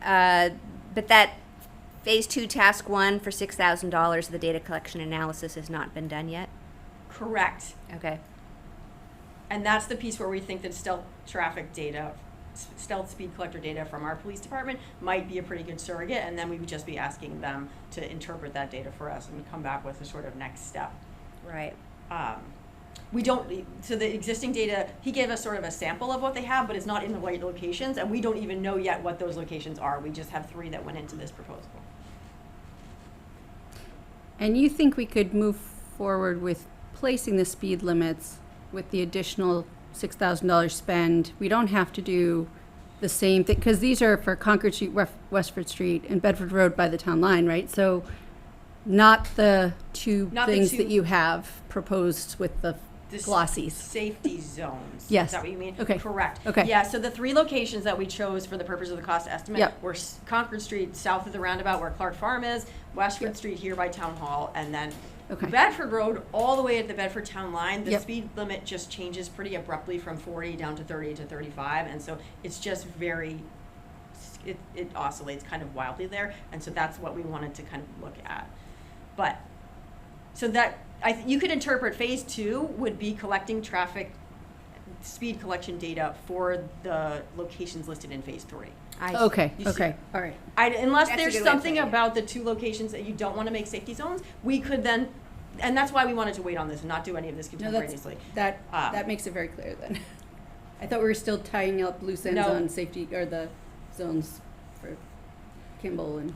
but that phase 2 task 1 for $6,000, the data collection analysis has not been done yet? Correct. Okay. And that's the piece where we think that stealth traffic data, stealth speed collector data from our police department might be a pretty good surrogate, and then we would just be asking them to interpret that data for us and come back with a sort of next step. Right. We don't, so the existing data, he gave us sort of a sample of what they have, but it's not in the right locations, and we don't even know yet what those locations are. We just have 3 that went into this proposal. And you think we could move forward with placing the speed limits with the additional $6,000 spend? We don't have to do the same thing, because these are for Concord Street, Westford Street, and Bedford Road by the town line, right? So not the two Not the things two- that you have proposed with the This glossies. Safety zones. Yes. Is that what you mean? Okay. Correct. Okay. Yeah, so the 3 locations that we chose for the purpose of the cost estimate Yep. were Concord Street, south of the roundabout where Clark Farm is, Westford Yep. Street here by Town Hall, and then Okay. Bedford Road, all the way at the Bedford Town line. The Yep. speed limit just changes pretty abruptly from 40 down to 30 to 35, and so it's just very, it oscillates kind of wildly there, and so that's what we wanted to kind of look at. But, so that, you could interpret phase 2 would be collecting traffic, speed collection data for the locations listed in phase 3. Okay, You see- okay, all right. Unless That's a there's good way of something putting it. about the 2 locations that you don't want to make safety zones, we could then, and that's why we wanted to wait on this and not do any of this No, that's, contemporaneously. that makes it very clear then. I thought we were still tying up loose ends No. on safety, or the zones for Kimball and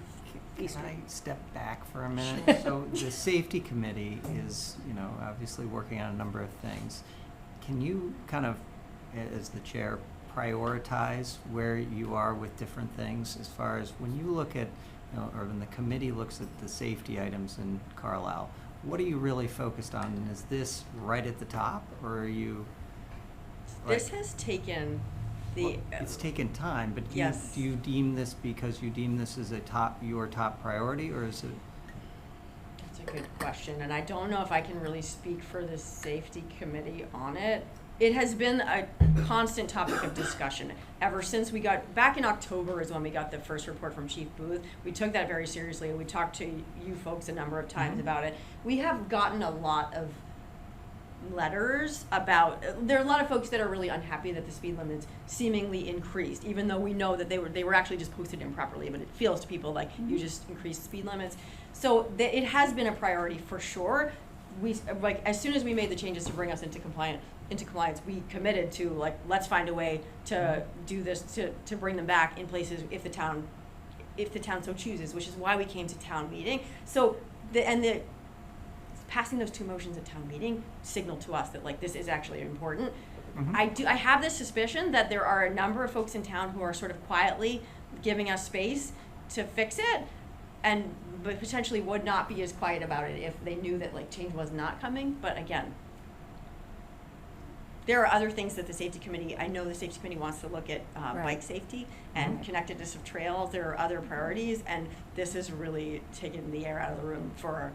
Eastern. Can I step back for a minute? So the safety committee is, obviously working on a number of things. Can you kind of, as the chair, prioritize where you are with different things as far as when you look at, or when the committee looks at the safety items in Carlisle, what are you really focused on? And is this right at the top, or are you? This has taken Well, it's taken time, but Yes. do you deem this because you deem this as your top priority, or is it? That's a good question, and I don't know if I can really speak for the safety committee on it. it has been a constant topic of discussion ever since we got, back in October is when we got the first report from Chief Booth. We took that very seriously, and we talked to you folks a number of times about it. We have gotten a lot of letters about, there are a lot of folks that are really unhappy that the speed limits seemingly increased, even though we know that they were actually just posted improperly, but it feels to people like you just increased speed limits. So it has been a priority for sure. We, like, as soon as we made the changes to bring us into compliance, we committed to, like, let's find a way to do this, to bring them back in places if the town so chooses, which is why we came to town meeting. So passing those two motions at town meeting signaled to us that, like, this is actually important. I have this suspicion that there are a number of folks in town who are sort of quietly giving us space to fix it, but potentially would not be as quiet about it if they knew that, like, change was not coming. But again, there are other things that the safety committee, I know the safety committee wants to look at bike safety and connectedness of trails. There are other priorities, and this has really taken the air out of the room for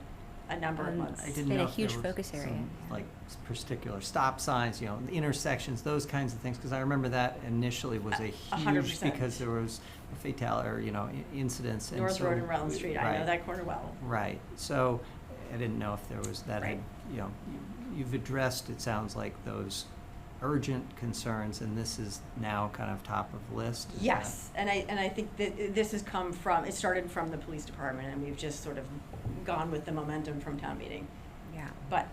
a number of months. I didn't been know a if there huge was focus area. some, like, particular stop signs, you know, intersections, those kinds of things, because I remember that initially was a huge, 100%. because there was a fatality, or, you know, incidents. And North so Road and Rutland Street, I know right. that corner well. Right, so I didn't know if there was that, Right. you know, you've addressed, it sounds like, those urgent concerns, and this is now kind of top of the list? Is Yes, and I think that this has come from, it started from the police department, and we've just sort of gone with the momentum from town meeting. Yeah. But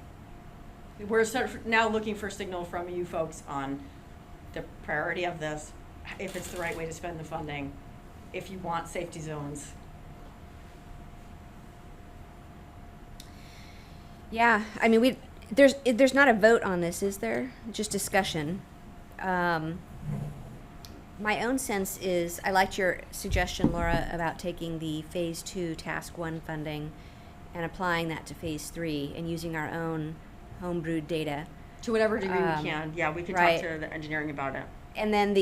we're sort of now looking for signal from you folks on the priority of this, if it's the right way to spend the funding, if you want safety zones. Yeah, I mean, there's not a vote on this, is there? Just discussion. My own sense is, I liked your suggestion, Laura, about taking the Phase 2 Task 1 funding and applying that to Phase 3 and using our own homebrewed data. To whatever degree Um, we can, yeah, we could right. talk to the engineering about it. And then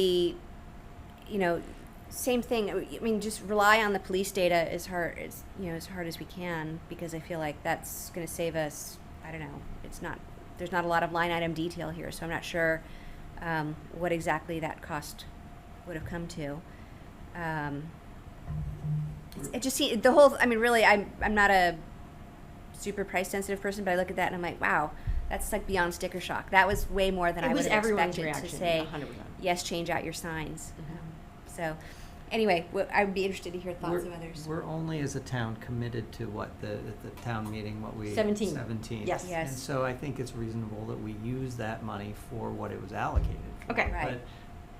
same thing. I mean, just rely on the police data as hard as we can, because I feel like that's going to save us. I don't know. There's not a lot of line item detail here, so I'm not sure what exactly that cost would have come to. It just seems the whole. I mean, really, I'm not a super price sensitive person, but I look at that and I'm like, wow, that's like beyond sticker shock. That was way more than I would have everyone's expected reaction, to say. 100%. Yes, change out your signs. So, anyway, I would be interested to hear thoughts We're- of others. We're only, as a town, committed to what the town meeting, what we. 17. 17. Yes. Yes. And so I think it's reasonable that we use that money for what it was allocated for. Okay. Right.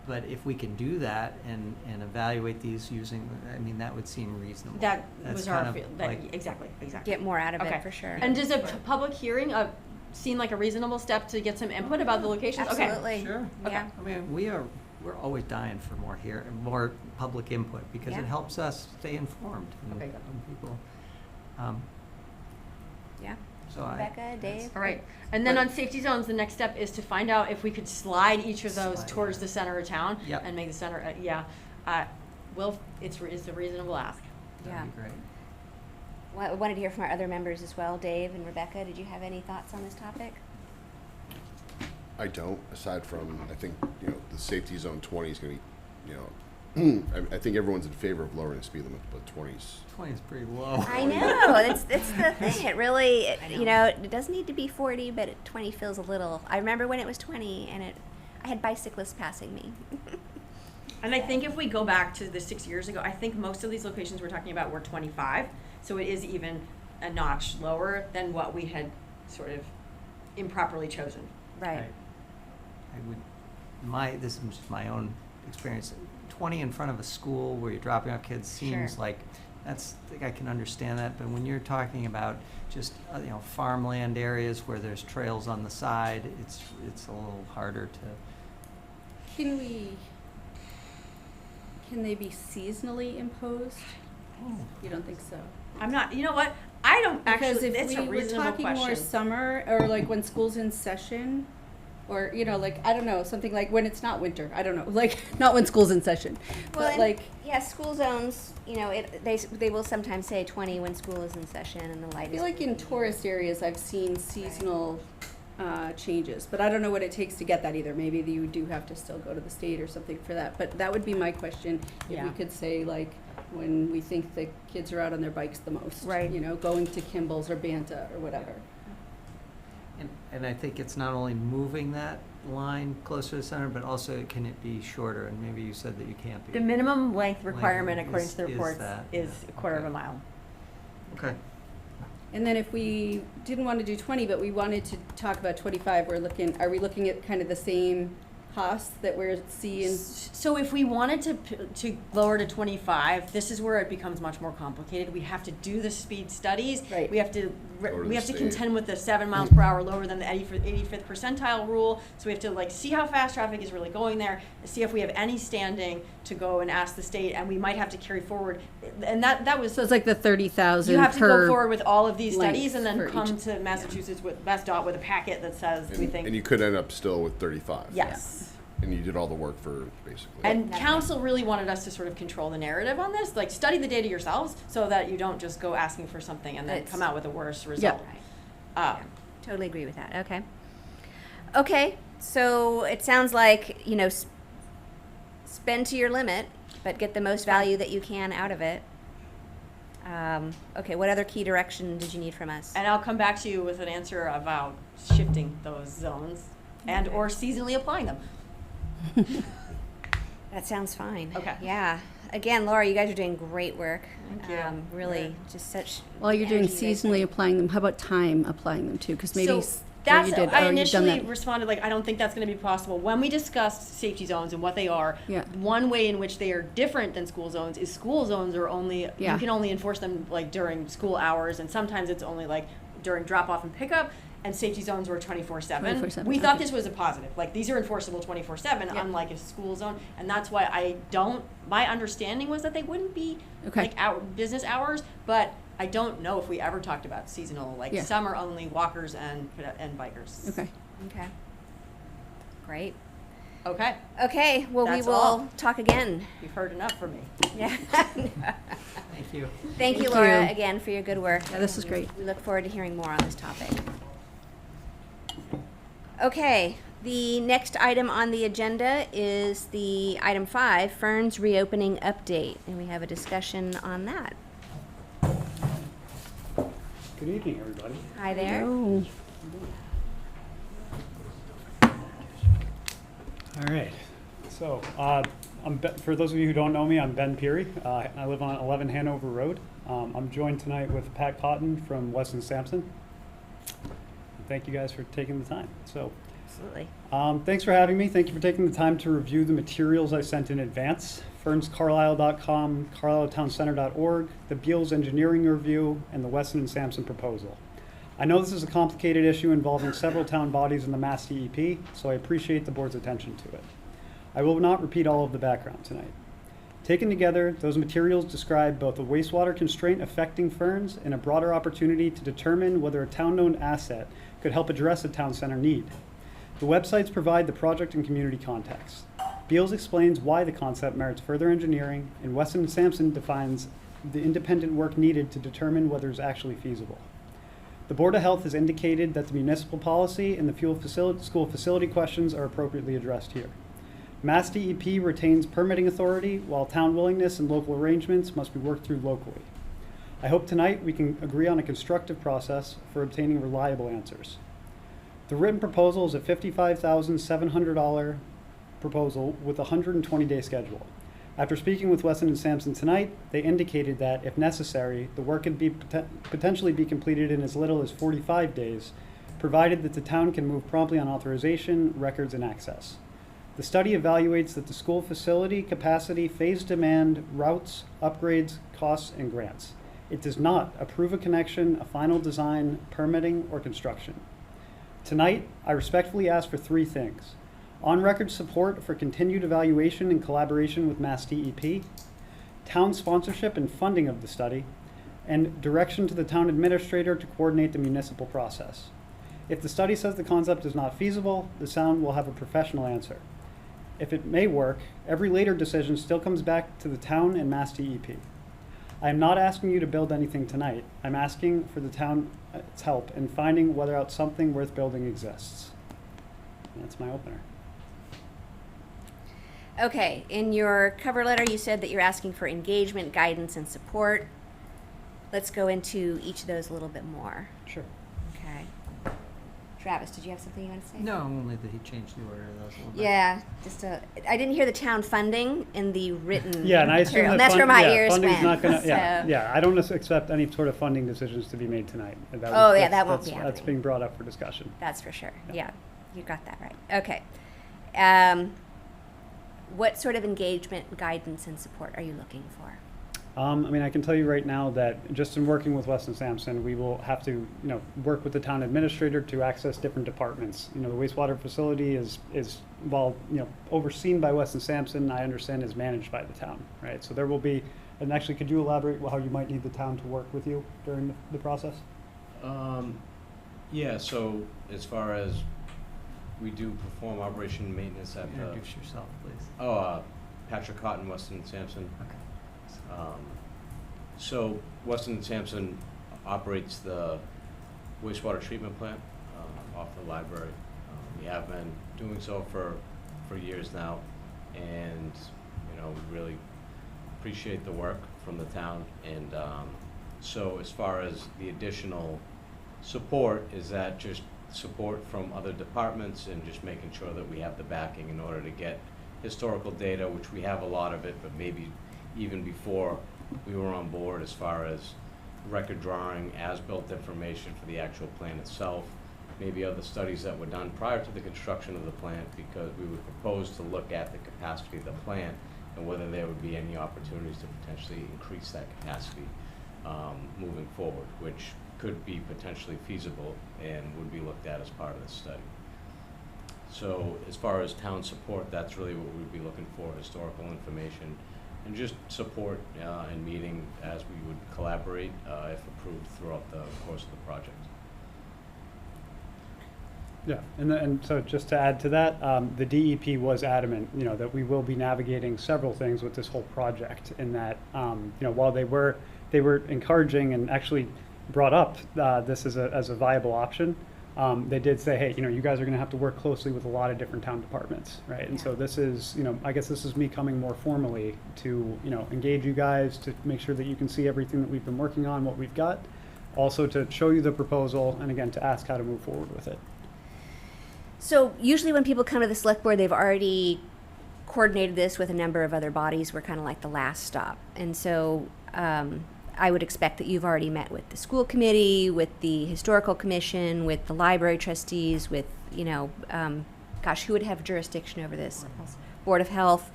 But if we can do that and evaluate these using, I mean, that would seem reasonable. That That's was kind our, of that, exactly. Get more out of Okay. it for sure. And does a public hearing seem like a reasonable step to get some input about the locations? Okay. Absolutely. Sure. Yeah. I mean, we're always dying for more public input, because Yeah. it helps us stay informed. Okay, good. And people. Yeah. So Rebecca, Dave. All right. And then But- on safety zones, the next step is to find out if we could slide each of those Slide, towards yeah. the center of town Yep. and make the center, it's a reasonable ask. Yeah. That'd be great. I wanted to hear from our other members as well. Dave and Rebecca, did you have any thoughts on this topic? I don't, aside from, I think, the safety zone 20 is going to be, I think everyone's in favor of lowering the speed limit, but 20's, 20 is pretty low. I know. It's the thing. It really, I know. it does need to be 40, but 20 feels a little. I remember when it was 20, and I had bicyclists passing me. And I think if we go back to the 6 years ago, I think most of these locations we're talking about were 25. So it is even a notch lower than what we had sort of improperly chosen. Right. This is just my own experience. 20 in front of a school where you're dropping off kids seems Sure. like I think I can understand that. But when you're talking about just farmland areas where there's trails on the side, it's a little harder to. Can they be seasonally imposed? You don't think so? I'm not, you know what? I don't Because actually, if it's a we were reasonable talking more question. summer, or like when school's in session, or, I don't know, something like when it's not winter, I don't know, like, not when school's in session, but like, school zones. They will sometimes say 20 when school is in session and the light I feel like in tourist areas, I've seen seasonal changes. But I don't know what it takes to get that either. Maybe you do have to still go to the state or something for that. But that would be my question. If Yeah. we could say, like, when we think the kids are out on their bikes the most. Right. You know, going to Kimball's or Banta or whatever. And I think it's not only moving that line closer to the center, but also can it be shorter? And maybe you said that you can't be. The minimum length requirement, Length according is- to the is reports, that, is yeah. a quarter of a Okay. mile. Okay. And then if we didn't want to do 20, but we wanted to talk about 25, are we looking at kind of the same costs that we're seeing? So if we wanted to lower to 25, this is where it becomes much more complicated. We have to do the speed studies. Right. We have to Go to we the have to state. contend with the 7 miles per hour lower than the 85th percentile rule. So we have to like see how fast traffic is really going there, see if we have any standing to go and ask the state, and we might have to carry forward. And that was So it's like the 30,000 you have to per go forward with all of these length studies and then for come each- to Massachusetts with MassDOT with a packet that says we think And you could end up still with 35. yes. And you did all the work for basically. And council really wanted us to sort of control the narrative on this, like study the data yourselves so that you don't just go asking for something and then It's- come out with a worse result. Right. Uh, Yeah, totally agree with that. Okay. Okay, so it sounds like, you know, spend to your limit, but get the most value that you can out of it. Okay, what other key direction did you need from us? And I'll come back to you with an answer about shifting those zones and or seasonally applying them. That sounds fine. Okay. Yeah. Again, Laura, you guys are doing great work. Thank you. Really, just such. While you're doing energy you guys seasonally bring. applying them, how about time applying them too? Because maybe So that's that's, you did. I you've done initially that. responded like, I don't think that's gonna be possible. When we discussed safety zones and what they are, Yeah. one way in which they are different than school zones is school zones are only, Yeah. you can only enforce them like during school hours, and sometimes it's only like during drop-off and pickup, and safety zones were 24/7. 24/7, We thought okay. this was a positive, like, these are enforceable 24/7, Yeah. unlike a school zone, and that's why my understanding was that they wouldn't be Okay. like business hours, but I don't know if we ever talked about seasonal, like Yeah. summer only walkers and bikers. Okay. Okay. Great. Okay, Okay, well, we That's will all. talk again. you've heard enough from me. Yeah. Thank you. Thank you, Thank Laura, you. again, for your good work. Yeah, this is great. We look forward to hearing more on this topic. Okay, the next item on the agenda is the item 5, Fern's reopening update, and we have a discussion on that. Good evening, everybody. Hi there. Oh, All right. So, for those of you who don't know me, I'm Ben Peary. I live on 11 Hanover Road. I'm joined tonight with Pat Cotton from Weston Sampson. Thank you guys for taking the time. So, Absolutely. thanks for having me. Thank you for taking the time to review the materials I sent in advance. FernsCarlisle.com, CarlisleTownCenter.org, the Beals Engineering Review, and the Weston and Sampson proposal. I know this is a complicated issue involving several town bodies in the Mass DEP, so I appreciate the board's attention to it. I will not repeat all of the background tonight. Taken together, those materials describe both a wastewater constraint affecting Ferns and a broader opportunity to determine whether a town-owned asset could help address a town center need. The websites provide the project and community context. Beals explains why the concept merits further engineering, and Weston and Sampson defines the independent work needed to determine whether it's actually feasible. The Board of Health has indicated that the municipal policy and the school facility questions are appropriately addressed here. Mass DEP retains permitting authority, while town willingness and local arrangements must be worked through locally. I hope tonight we can agree on a constructive process for obtaining reliable answers. The written proposal is a $55,700 proposal with a 120-day schedule. After speaking with Weston and Sampson tonight, they indicated that, if necessary, the work could be potentially be completed in as little as 45 days, provided that the town can move promptly on authorization, records, and access. The study evaluates that the school facility capacity, phase demand, routes, upgrades, costs, and grants. It does not approve a connection, a final design, permitting, or construction. Tonight, I respectfully ask for 3 things: on-record support for continued evaluation and collaboration with Mass DEP, town sponsorship and funding of the study, and direction to the town administrator to coordinate the municipal process. If the study says the concept is not feasible, the town will have a professional answer. If it may work, every later decision still comes back to the town and Mass DEP. I'm not asking you to build anything tonight. I'm asking for the town's help in finding whether out something worth building exists. And that's my opener. Okay, in your cover letter, you said that you're asking for engagement, guidance, and support. Let's go into each of those a little bit more. Sure. Okay. Travis, did you have something you want to say? No, only that he changed the order of those a little bit. Yeah, I didn't hear the town funding in the written Yeah, and I assume material. that That's where my yeah, ears funding's went. not gonna, yeah, so- yeah, I don't expect any sort of funding decisions to be made tonight. Oh, yeah, that won't be That's happening. being brought up for discussion. That's for sure. Yeah. Yeah, you got that right. Okay. What sort of engagement, guidance, and support are you looking for? I mean, I can tell you right now that just in working with Weston Sampson, we will have to, work with the town administrator to access different departments. The wastewater facility is while, overseen by Weston Sampson, I understand is managed by the town, right? So there will be, and actually, could you elaborate how you might need the town to work with you during the process? Yeah, so as far as we do perform operation and maintenance at the, Introduce yourself, please. Patrick Cotton, Weston and Sampson. Okay. So Weston and Sampson operates the wastewater treatment plant off the library. We have been doing so for years now, and we really appreciate the work from the town. And so as far as the additional support, is that just support from other departments and just making sure that we have the backing in order to get historical data, which we have a lot of it, but maybe even before we were on board, as far as record drawing, as-built information for the actual plant itself, maybe other studies that were done prior to the construction of the plant, because we would propose to look at the capacity of the plant and whether there would be any opportunities to potentially increase that capacity moving forward, which could be potentially feasible and would be looked at as part of the study. So as far as town support, that's really what we'd be looking for, historical information, and just support and meeting as we would collaborate, if approved, throughout the course of the project. Yeah, and so just to add to that, the DEP was adamant, that we will be navigating several things with this whole project. In that, while they were encouraging and actually brought up this as a viable option, they did say, hey, you guys are going to have to work closely with a lot of different town departments, right? And so this is, I guess this is me coming more formally to, engage you guys to make sure that you can see everything that we've been working on, what we've got, also to show you the proposal, and again, to ask how to move forward with it. So usually when people come to the select board, they've already coordinated this with a number of other bodies. We're kind of like the last stop. And so I would expect that you've already met with the school committee, with the historical commission, with the library trustees, with, who would have jurisdiction over this? Board of Health.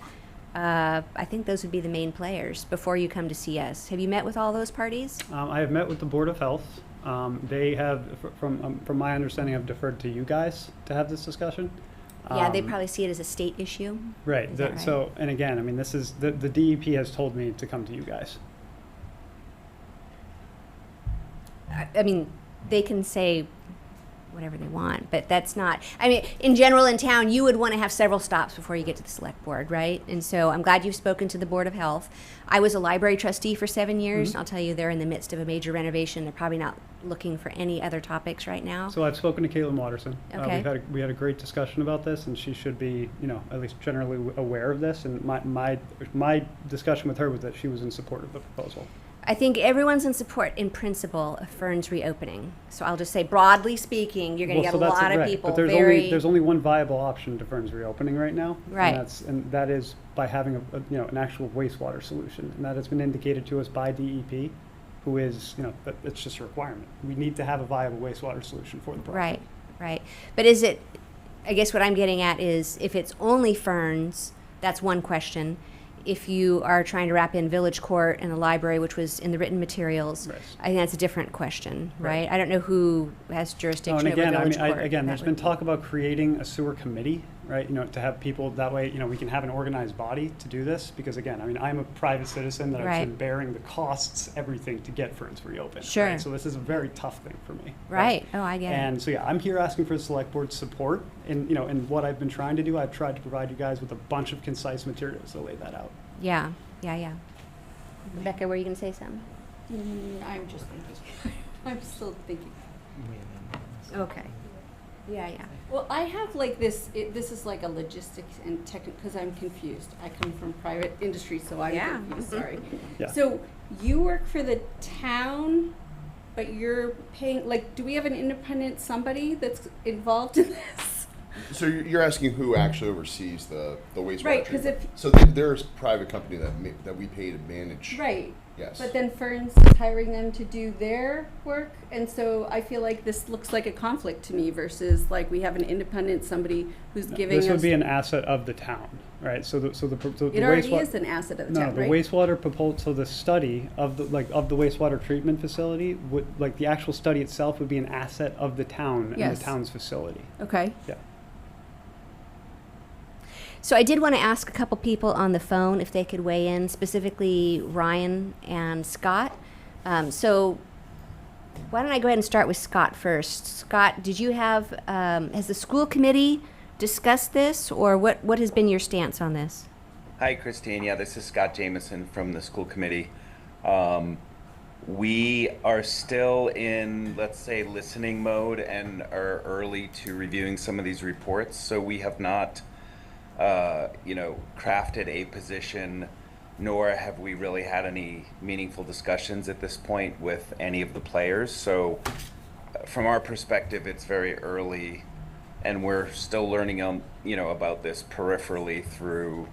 I think those would be the main players before you come to see us. Have you met with all those parties? I have met with the Board of Health. They have, from my understanding, have deferred to you guys to have this discussion. Yeah, they probably see it as a state issue. Right. Is that right? So, and again, I mean, this is, the DEP has told me to come to you guys. I mean, they can say whatever they want, but that's not, I mean, in general in town, you would want to have several stops before you get to the select board, right? And so I'm glad you've spoken to the Board of Health. I was a library trustee for 7 years. Mm-hmm. I'll tell you, they're in the midst of a major renovation. They're probably not looking for any other topics right now. So I've spoken to Caitlin Watterson. Okay. We had a great discussion about this, and she should be, at least generally aware of this. And my discussion with her was that she was in support of the proposal. I think everyone's in support, in principle, of Fern's reopening. So I'll just say, broadly speaking, you're going to get so a that's lot of right. people But there's only one viable option to Fern's reopening right now. Right. And that is by having an actual wastewater solution, and that has been indicated to us by DEP, who is, that it's just a requirement. We need to have a viable wastewater solution for the project. Right. But is it, I guess what I'm getting at is, if it's only Fern's, that's one question. If you are trying to wrap in Village Court and the library, which was in the written materials, Right. I think that's a different question, right? Right. I don't know who has jurisdiction over Village Court. Again, That there's would been be- talk about creating a sewer committee, right? To have people, that way, we can have an organized body to do this. Because again, I'm a private citizen that Right. I've been bearing the costs, everything to get Fern's reopened. Sure. Right? So this is a very tough thing for me. Right. Oh, I get it. And so, yeah, I'm here asking for the select board's support. And, and what I've been trying to do, I've tried to provide you guys with a bunch of concise materials to lay that out. Yeah. Rebecca, were you going to say something? I'm just thinking. I'm still thinking. Okay. Yeah, yeah. Well, I have like this, this is like a logistics and technical, because I'm confused. I come from private industry, so I'm Yeah. confused, sorry. Yeah. So you work for the town, but you're paying, like, do we have an independent somebody that's involved in this? So you're asking who actually oversees the wastewater Right, 'cause treatment? if- So there's a private company that we pay to manage. Right. Yes. But then Fern's is hiring them to do their work, and so I feel like this looks like a conflict to me versus like we have an independent, somebody who's giving This us. would be an asset of the town, right? So the It already wastewater. is an asset of the No, town, the right? wastewater proposal, so the study of the wastewater treatment facility would, like, the actual study itself would be an asset of the town and Yes. the town's facility. Okay. Yeah. So I did want to ask a couple people on the phone if they could weigh in, specifically Ryan and Scott. So why don't I go ahead and start with Scott first? Scott, did you have, has the school committee discussed this, or what has been your stance on this? Hi, Christine. Yeah, this is Scott Jameson from the school committee. We are still in, let's say, listening mode and are early to reviewing some of these reports. So we have not, crafted a position, nor have we really had any meaningful discussions at this point with any of the players. So from our perspective, it's very early, and we're still learning about this peripherally through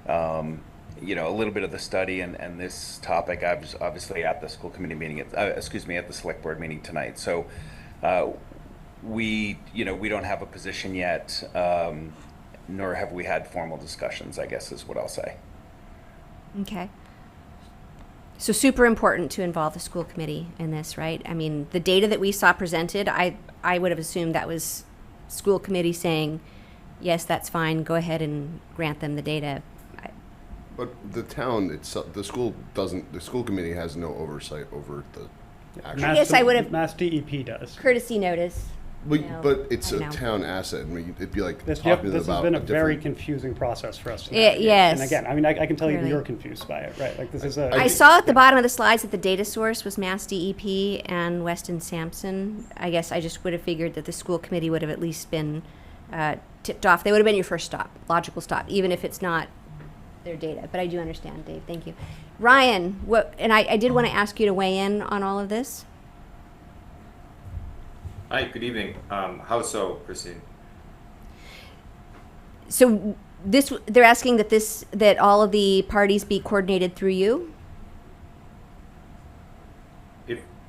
a little bit of the study and this topic. I was obviously at the school committee meeting, at the select board meeting tonight. So we don't have a position yet, nor have we had formal discussions, I guess is what I'll say. Okay. So super important to involve the school committee in this, right? I mean, the data that we saw presented, I would have assumed that was school committee saying, yes, that's fine, go ahead and grant them the data. But the town itself, the school committee has no oversight over the actual. I guess I would have- Mass DEP does. Courtesy notice. But it's I a know. town asset. I mean, it'd be like This talking has about been a a very different. confusing process for us to Yeah, navigate. yes. And again, I mean, I can tell you that Clearly. you're confused by it, right? Like, this is a. I saw at the bottom of the slides that the data source was Mass DEP and Weston Sampson. I guess I just would have figured that the school committee would have at least been tipped off. They would have been your first stop, logical stop, even if it's not their data. But I do understand, Dave. Thank you. Ryan, I did want to ask you to weigh in on all of this. Hi, good evening. How so, Christine? So they're asking that all of the parties be coordinated through you?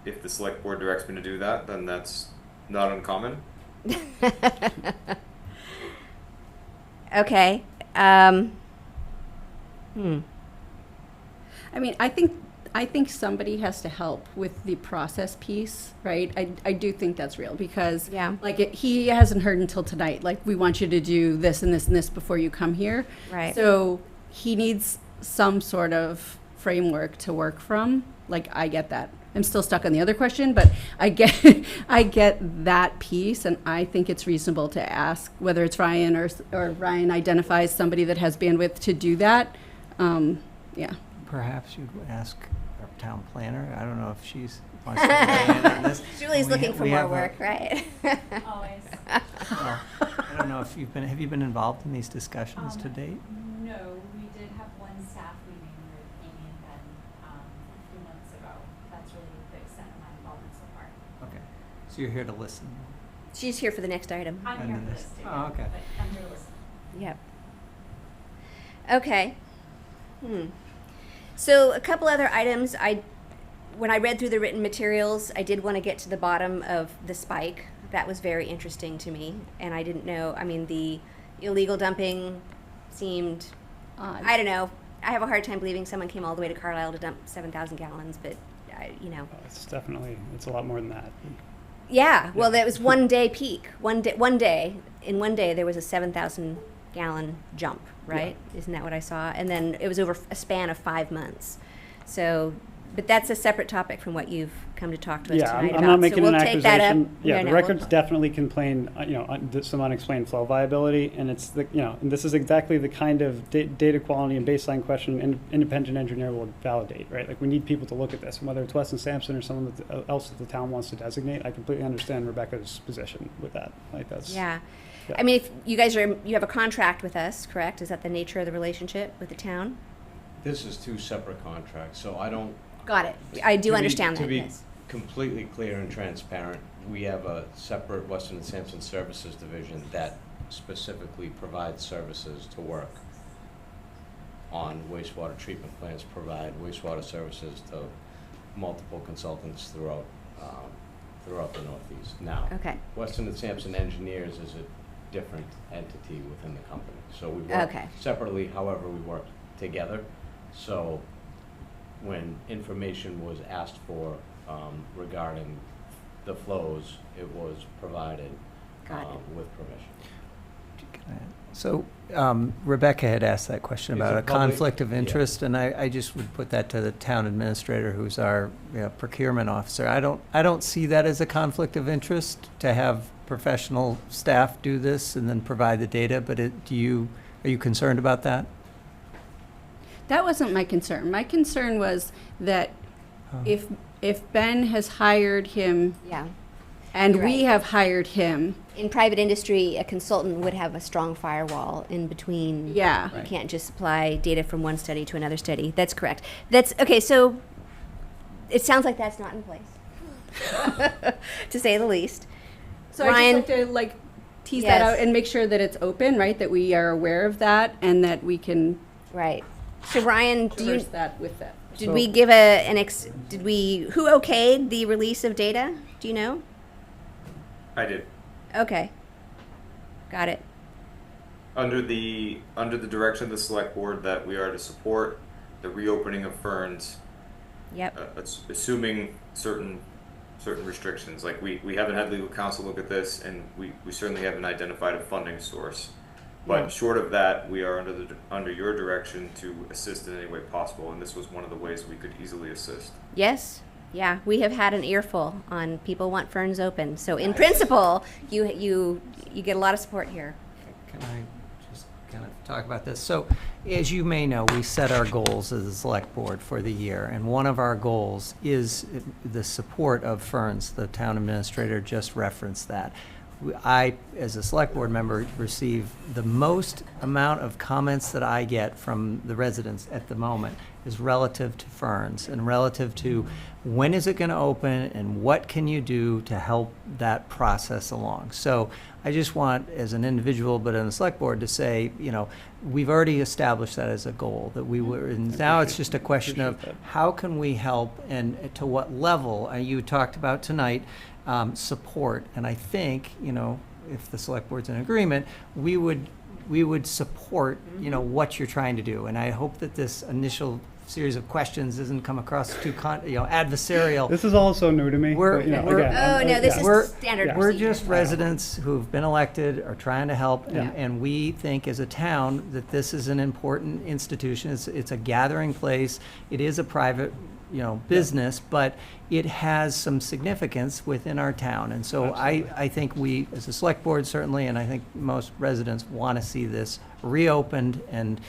If the select board directs me to do that, then that's not uncommon. Okay. I mean, I think somebody has to help with the process piece, right? I do think that's real because Yeah. like he hasn't heard until tonight, like we want you to do this and this and this before you come here. Right. So he needs some sort of framework to work from. Like I get that. I'm still stuck on the other question, but I get that piece, and I think it's reasonable to ask whether it's Ryan or Ryan identifies somebody that has bandwidth to do that. Yeah. Perhaps you'd ask our town planner. I don't know if she's wants to weigh in on this. Julie's We looking ha- for we more have a- work, right? Always. well, I don't know if have you been involved in these discussions to date? No, we did have one staff meeting with Amy and Ben a few months ago. That's really the extent of my involvement so far. Okay, so you're here to listen. She's here for the next item. I'm And here then for this- this too, oh, okay. but I'm here to listen. Yep. Okay. So a couple other items. When I read through the written materials, I did want to get to the bottom of the spike. That was very interesting to me, and I didn't know. I mean, the illegal dumping seemed. I don't know. I have a hard time believing someone came all the way to Carlisle to dump 7,000 gallons, but It's a lot more than that. Yeah, well, that was one day peak. One day there was a 7,000 gallon jump, right? Isn't that what I saw? And then it was over a span of 5 months. So But that's a separate topic from what you've come to talk to us Yeah, tonight about. I'm not making so an we'll take that up. accusation. Yeah, the we'll- records definitely contain, some unexplained flow viability, and it's and this is exactly the kind of data quality and baseline question an independent engineer will validate, right? Like, we need people to look at this, and whether it's Weston Sampson or someone else that the town wants to designate, I completely understand Rebecca's position with that. Like, that's. Yeah. Yeah. I mean, if you guys you have a contract with us, correct? Is that the nature of the relationship with the town? This is two separate contracts, so I don't. Got it. I do To be- understand that, To be yes. completely clear and transparent, we have a separate Weston and Sampson Services Division that specifically provides services to work on wastewater treatment plants, provide wastewater services to multiple consultants throughout the Northeast. Now, Okay. Weston and Sampson Engineers is a different entity within the company. So we work Okay. separately, however, we work together. So when information was asked for regarding the flows, it was provided Got it. with permission. So Rebecca had asked that question It's about a a public- conflict of yeah. interest, and I just would put that to the town administrator, who's our procurement officer. I don't see that as a conflict of interest to have professional staff do this and then provide the data, but are you concerned about that? That wasn't my concern. My concern was that Oh. if Ben has hired him Yeah. and You're we right. have hired him, In private industry, a consultant would have a strong firewall in between. yeah. You can't just supply data from one study to another study. That's correct. That's okay. So it sounds like that's not in place, to say the least. So Ryan? I just like to tease that Yes. out and make sure that it's open, right? That we are aware of that and that we can Right. So Ryan, traverse that with that. did we give who okayed the release of data? Do you know? I did. Okay. Got it. Under the direction of the select board that we are to support the reopening of Ferns, Yep. assuming certain restrictions. Like we haven't had legal counsel look at this, and we certainly haven't identified a funding source. But Yeah. short of that, we are under your direction to assist in any way possible, and this was one of the ways we could easily assist. Yes. Yeah. We have had an earful on people want ferns open. So in principle, you get a lot of support here. Can I just kind of talk about this? So, as you may know, we set our goals as a select board for the year, and one of our goals is the support of Ferns. The town administrator just referenced that. I, as a select board member, receive the most amount of comments that I get from the residents at the moment is relative to Ferns and relative to when is it going to open and what can you do to help that process along. So I just want, as an individual, but in the select board, to say, we've already established that as a goal, that we were, and now it's just a question of how can we help and to what level, you talked about tonight, support. And I think, if the select board's in agreement, we would support, what you're trying to do. And I hope that this initial series of questions doesn't come across too adversarial. This is all so new to me. We're- but, we're- again, Oh, no, this We're- is standard yeah. We're procedure. just residents who've been elected, are trying to help, Yeah. and we think as a town that this is an important institution. It's a gathering place. It is a private, business, but it has some significance within our town. And so I think we, as a select board certainly, and I think most residents want to see this reopened and,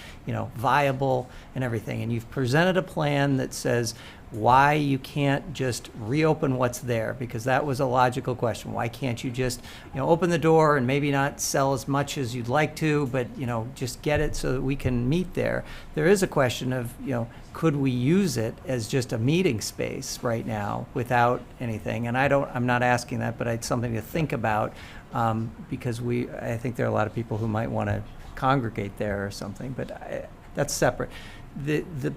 viable and everything. And you've presented a plan that says why you can't just reopen what's there, because that was a logical question. Why can't you just, open the door and maybe not sell as much as you'd like to, but, just get it so that we can meet there? There is a question of, could we use it as just a meeting space right now without anything? And I'm not asking that, but it's something to think about, because I think there are a lot of people who might want to congregate there or something, but that's separate.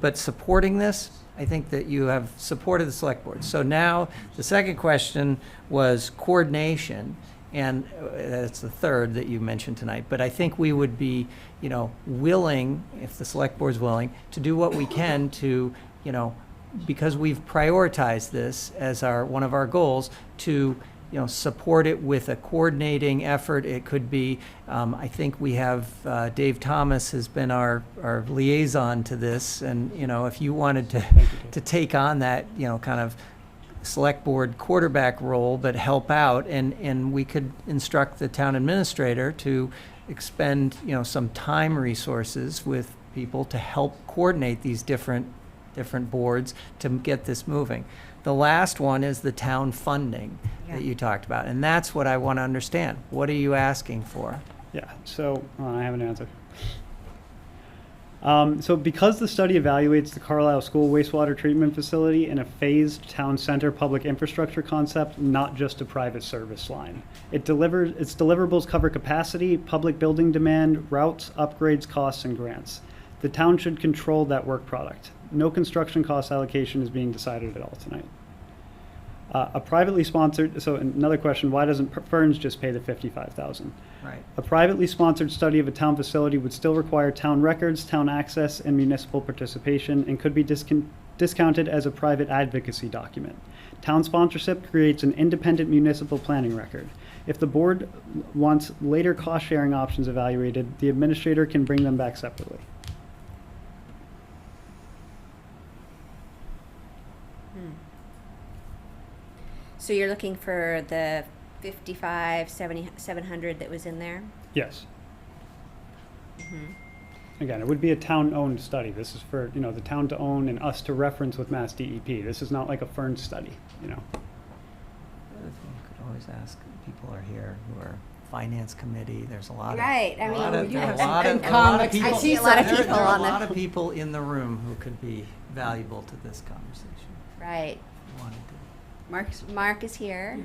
But supporting this, I think that you have supported the select board. So now the second question was coordination, and that's the third that you mentioned tonight. But I think we would be, willing, if the select board's willing, to do what we can to, because we've prioritized this as one of our goals, to support it with a coordinating effort. It could be, I think we have, Dave Thomas has been our liaison to this, and, if you wanted to take on that, kind of select board quarterback role, but help out, and we could instruct the town administrator to expend, some time resources with people to help coordinate these different boards to get this moving. The last one is the town funding that you talked about, and that's what I want to understand. What are you asking for? Yeah, so I have an answer. So because the study evaluates the Carlisle School wastewater treatment facility in a phased town center public infrastructure concept, not just a private service line. Its deliverables cover capacity, public building demand, routes, upgrades, costs, and grants. The town should control that work product. No construction cost allocation is being decided at all tonight. A privately sponsored, so another question, why doesn't Ferns just pay the $55,000? Right. A privately sponsored study of a town facility would still require town records, town access, and municipal participation, and could be discounted as a private advocacy document. Town sponsorship creates an independent municipal planning record. If the board wants later cost-sharing options evaluated, the administrator can bring them back separately. So you're looking for the 700 that was in there? Yes. Mm-hmm. Again, it would be a town-owned study. This is for, the town to own and us to reference with Mass DEP. This is not like a Ferns study, The other thing you could always ask, people are here who are finance committee, there's a lot of. Right, I mean, there are you a have lot of- some a lot of comics. I people- see a lot of there- people there are on a the. lot of people in the room who could be valuable to this conversation. Right. If you wanted to. Mark is here.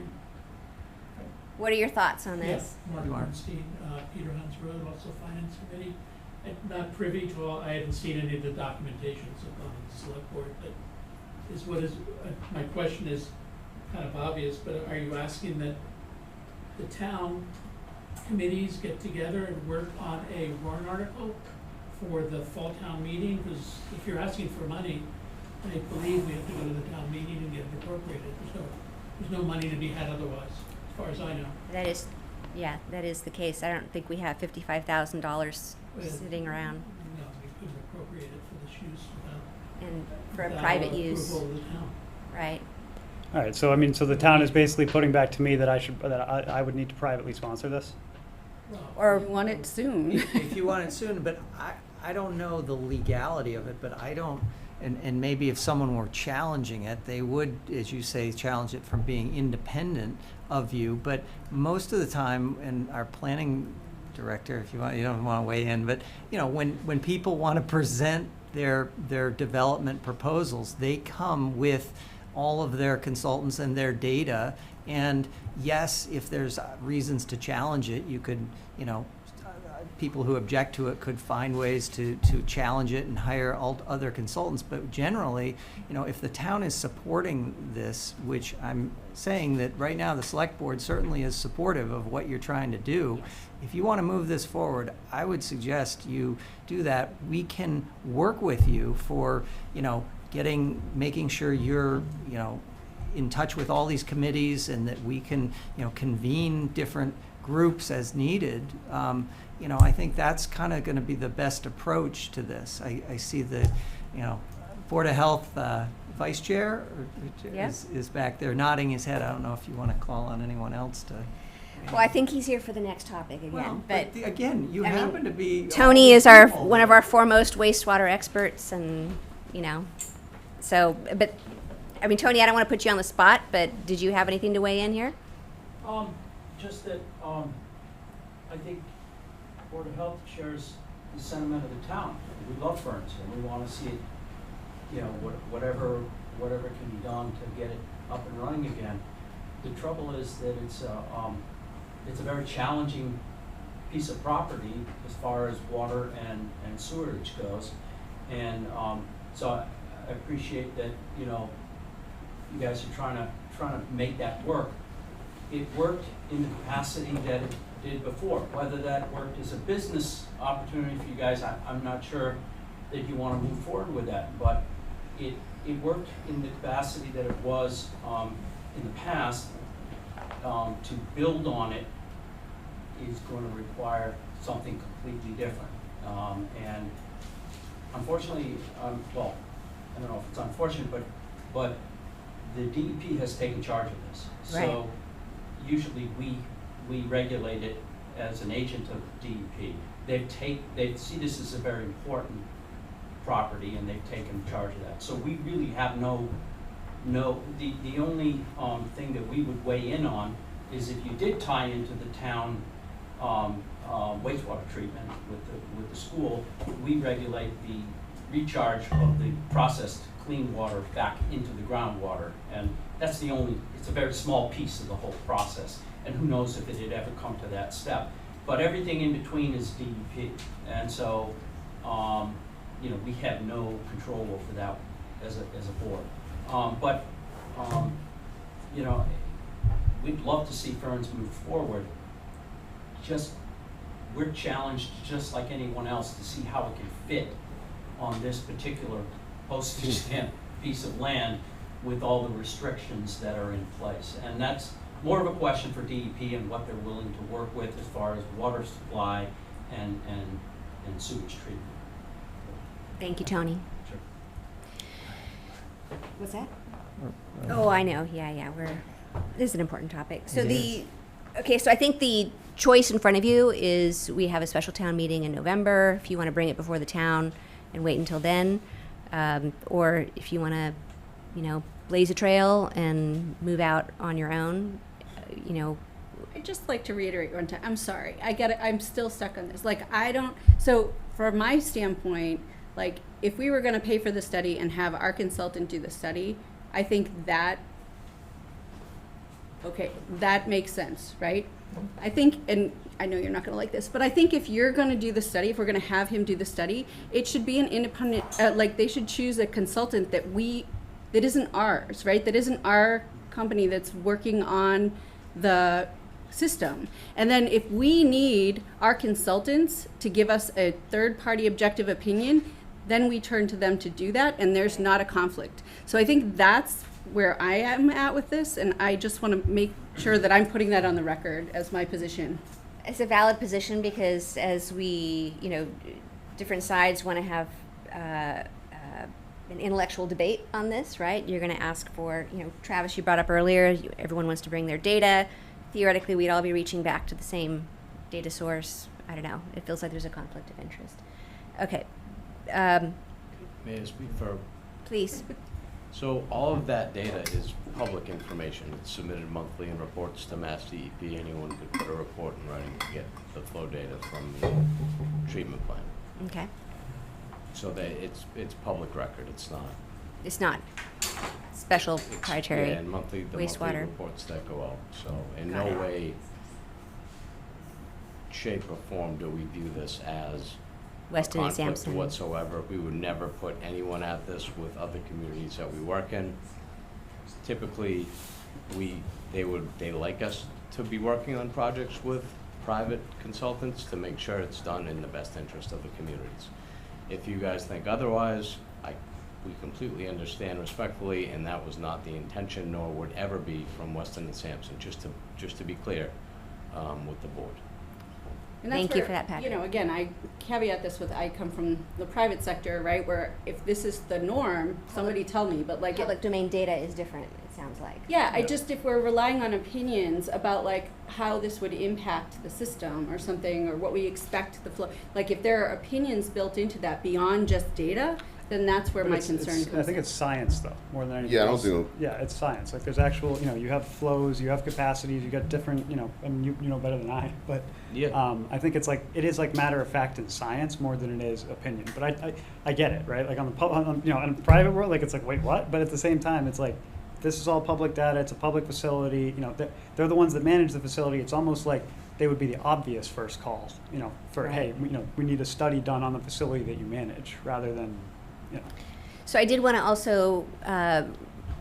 What are your thoughts on this? Mark Bernstein, Peter Hunts Road, also Finance Committee. I'm not privy to all, I haven't seen any of the documentation, so on the select board, but my question is kind of obvious, but are you asking that the town committees get together and work on a warrant article for the fall town meeting? Because if you're asking for money, I believe we have to go to the town meeting and get it appropriated. There's no money to be had otherwise, as far as I know. That is the case. I don't think we have $55,000 sitting around. No, we couldn't appropriate it for this use And for a without private use, approval of the town. right? All right, so the town is basically putting back to me that I would need to privately sponsor this? Well, Or We want it soon. If you want it soon, but I don't know the legality of it, but I don't, and maybe if someone were challenging it, they would, as you say, challenge it from being independent of you. But most of the time, and our planning director, if you want, you don't want to weigh in, but when people want to present their development proposals, they come with all of their consultants and their data. And yes, if there's reasons to challenge it, you could, people who object to it could find ways to challenge it and hire other consultants. But generally, if the town is supporting this, which I'm saying that right now the select board certainly is supportive of what you're trying to do, if you want to move this forward, I would suggest you do that. We can work with you for, making sure you're, in touch with all these committees, and that we can, convene different groups as needed. I think that's kind of going to be the best approach to this. I see the, Board of Health Vice Chair is back there nodding his head. I don't know if you want to call on anyone else to. Well, I think he's here for the next topic again. Well, but again, you I mean, happen to be. Tony is one of our foremost wastewater experts, and so. But I mean, Tony, I don't want to put you on the spot, but did you have anything to weigh in here? Just that I think Board of Health shares the sentiment of the town. We love Ferns, and we want to see it, whatever can be done to get it up and running again. The trouble is that it's a very challenging piece of property as far as water and sewerage goes, and so I appreciate that you guys are trying to make that work. It worked in the capacity that it did before. Whether that worked as a business opportunity for you guys, I'm not sure that you want to move forward with that, but it worked in the capacity that it was in the past. to build on it is going to require something completely different. And unfortunately, well, I don't know if it's unfortunate, but the DEP has taken charge of this. Right. So usually we regulate it as an agent of DEP. They see this as a very important property, and they've taken charge of that. So we really have the only thing that we would weigh in on is if you did tie into the town wastewater treatment with the school, we regulate the recharge of the processed clean water back into the groundwater, and that's it's a very small piece of the whole process, and who knows if it had ever come to that step. But everything in between is DEP, and so we have no control over that as a board. But we'd love to see Ferns move forward. We're challenged just like anyone else to see how it can fit on this particular postage stamp piece of land with all the restrictions that are in place. And that's more of a question for DEP and what they're willing to work with as far as water supply and sewage treatment. Thank you, Tony. Sure. What's that? Oh, I know. Yeah. This is an important topic. So so I think the choice in front of you is we have a special town meeting in November. If you want to bring it before the town and wait until then, or if you want to, blaze a trail and move out on your own, I'd just like to reiterate one time, I'm sorry, I get it, I'm still stuck on this. So from my standpoint, if we were gonna pay for the study and have our consultant do the study, I think that makes sense, right? I think, and I know you're not gonna like this, but I think if you're gonna do the study, if we're gonna have him do the study, it should be an independent, they should choose a consultant that isn't ours, right? That isn't our company that's working on the system. And then if we need our consultants to give us a third-party objective opinion, then we turn to them to do that, and there's not a conflict. So I think that's where I am at with this, and I just want to make sure that I'm putting that on the record as my position. It's a valid position because as we, different sides want to have an intellectual debate on this, right? You're going to ask for, Travis, you brought up earlier, everyone wants to bring their data. Theoretically, we'd all be reaching back to the same data source. I don't know. It feels like there's a conflict of interest. Okay. May I speak for? Please. So all of that data is public information. It's submitted monthly in reports to Mass DEP. Anyone could put a report in writing to get the flow data from the treatment plant. Okay. So that it's public record. It's not special proprietary and the monthly wastewater reports that go out. So in Got no it. way, shape, or form do we view this as Weston and conflict Sampson. whatsoever. We would never put anyone at this with other communities that we work in. Typically, they like us to be working on projects with private consultants to make sure it's done in the best interest of the communities. If you guys think otherwise, we completely understand respectfully, and that was not the intention, nor would ever be from Weston and Sampson, just to be clear with the board. And that's Thank you where, for that, Patrick. Again, I caveat this with, I come from the private sector, right, where if this is the norm, somebody tell me, but Public domain data is different, it sounds like. yeah, if we're relying on opinions about how this would impact the system or something, or what we expect the flow, if there are opinions built into that beyond just data, then that's where But my it's- concern it's- comes in. I think it's science, though, more than anything Yeah, I don't else. think- Yeah, it's science. There's actual, you have flows, you have capacities, you got different, and you know better than I, but Yeah. I think it is matter of fact in science more than it is opinion. But I get it, right? On the private world, it's wait, what? But at the same time, it's this is all public data. It's a public facility. They're the ones that manage the facility. It's almost like they would be the obvious first call, for hey, we need a study done on the facility that you manage, rather than, So I did want to also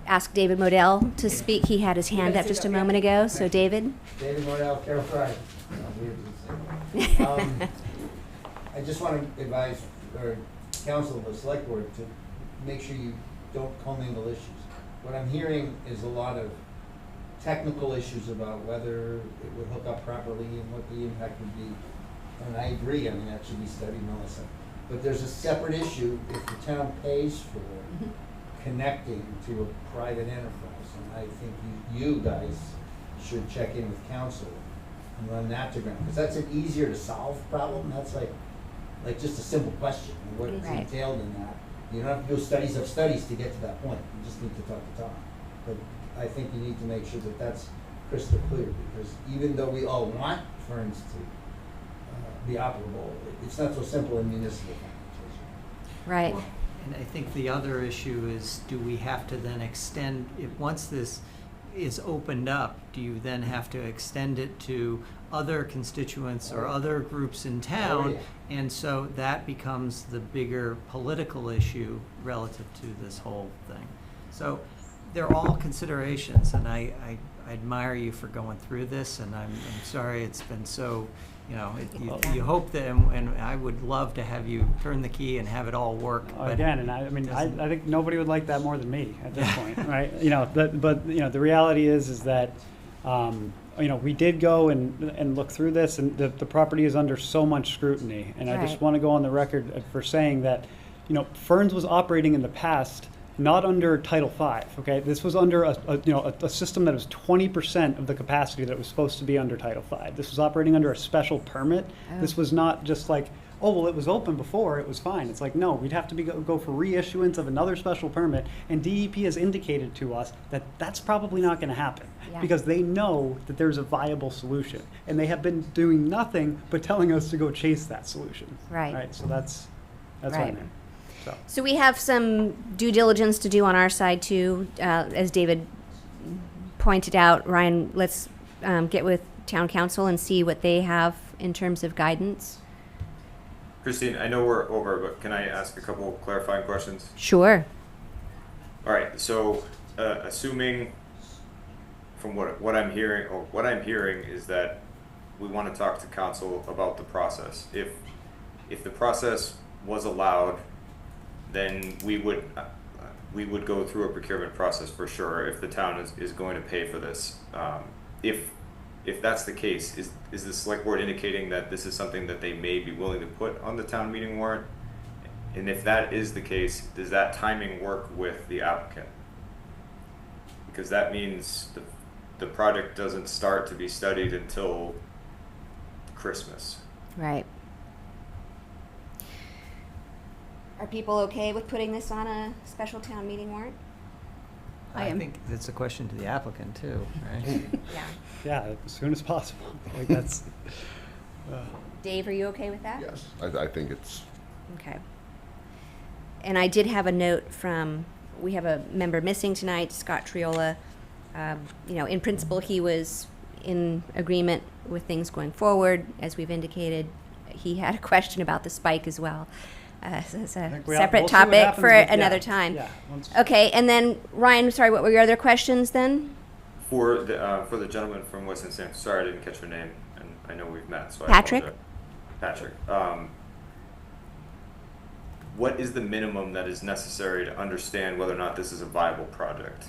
ask David Modell to speak. He had his hand up just a moment ago. So David? David Morel, Carroll Drive. I just want to advise or counsel the select board to make sure you don't commingle issues. What I'm hearing is a lot of technical issues about whether it would hook up properly and what the impact would be. And I agree, I mean, that should be studied and all that stuff. But there's a separate issue if the town pays for connecting to a private enterprise. And I think you guys should check in with council and run that to ground. Because that's an easier to solve problem. That's like just a simple question. And what is Right. entailed in that. You don't have to do studies of studies to get to that point. You just need to talk to Tom. But I think you need to make sure that that's crystal clear, because even though we all want Ferns to be operable, it's not so simple in municipal finance. Right. And I think the other issue is, do we have to then extend, once this is opened up, do you then have to extend it to other constituents or other groups in town? yeah. And so that becomes the bigger political issue relative to this whole thing. So they're all considerations, and I admire you for going through this, and I'm sorry it's been so, you hope that, and I would love to have you turn the key and have it all work. But Again, and I mean, I doesn't- think nobody would like that more than me at this point, right? The reality is that, we did go and look through this, and the property is under so much scrutiny. And I just Right. want to go on the record for saying that, Ferns was operating in the past not under Title V, okay? This was under a system that was 20% of the capacity that was supposed to be under Title V. This was operating under a special permit. Oh. This was not just like, oh, well, it was open before, it was fine. It's like, no, we'd have to go for reissuance of another special permit, and DEP has indicated to us that that's probably not going to happen, Yeah. because they know that there's a viable solution, and they have been doing nothing but telling us to go chase that solution. Right. Right, so that's what I Right. mean. So we have some due diligence to do on our side too. As David pointed out, Ryan, let's get with town council and see what they have in terms of guidance. Christine, I know we're over, but can I ask a couple clarifying questions? Sure. All right, so assuming from what I'm hearing is that we want to talk to council about the process. If the process was allowed, then we would go through a procurement process for sure if the town is going to pay for this. If that's the case, is the select board indicating that this is something that they may be willing to put on the town meeting warrant? And if that is the case, does that timing work with the applicant? Because that means the project doesn't start to be studied until Christmas. Right. Are people okay with putting this on a special town meeting warrant? I am. think that's a question to the applicant too, right? Yeah. Yeah, as soon as possible. Like that's. Dave, are you okay with that? Yes, I think it's, Okay. And I did have a note we have a member missing tonight, Scott Triola. In principle, he was in agreement with things going forward. As we've indicated, he had a question about the spike as well. So it's I a think we'll separate see what topic happens for with- another yeah, time. Yeah. once- Okay, and then Ryan, sorry, what were your other questions then? For the gentleman from West End Sam, sorry I didn't catch your name, and I know we've met, so Patrick? I apologize. Patrick. What is the minimum that is necessary to understand whether or not this is a viable project?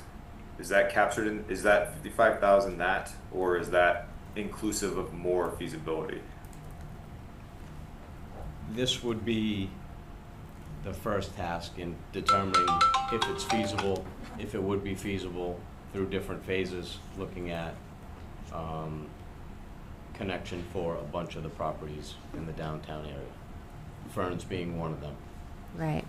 Is that captured in, is that 55,000 that, or is that inclusive of more feasibility? This would be the first task in determining if it's feasible, if it would be feasible through different phases, looking at connection for a bunch of the properties in the downtown area, Ferns being one of them. Right.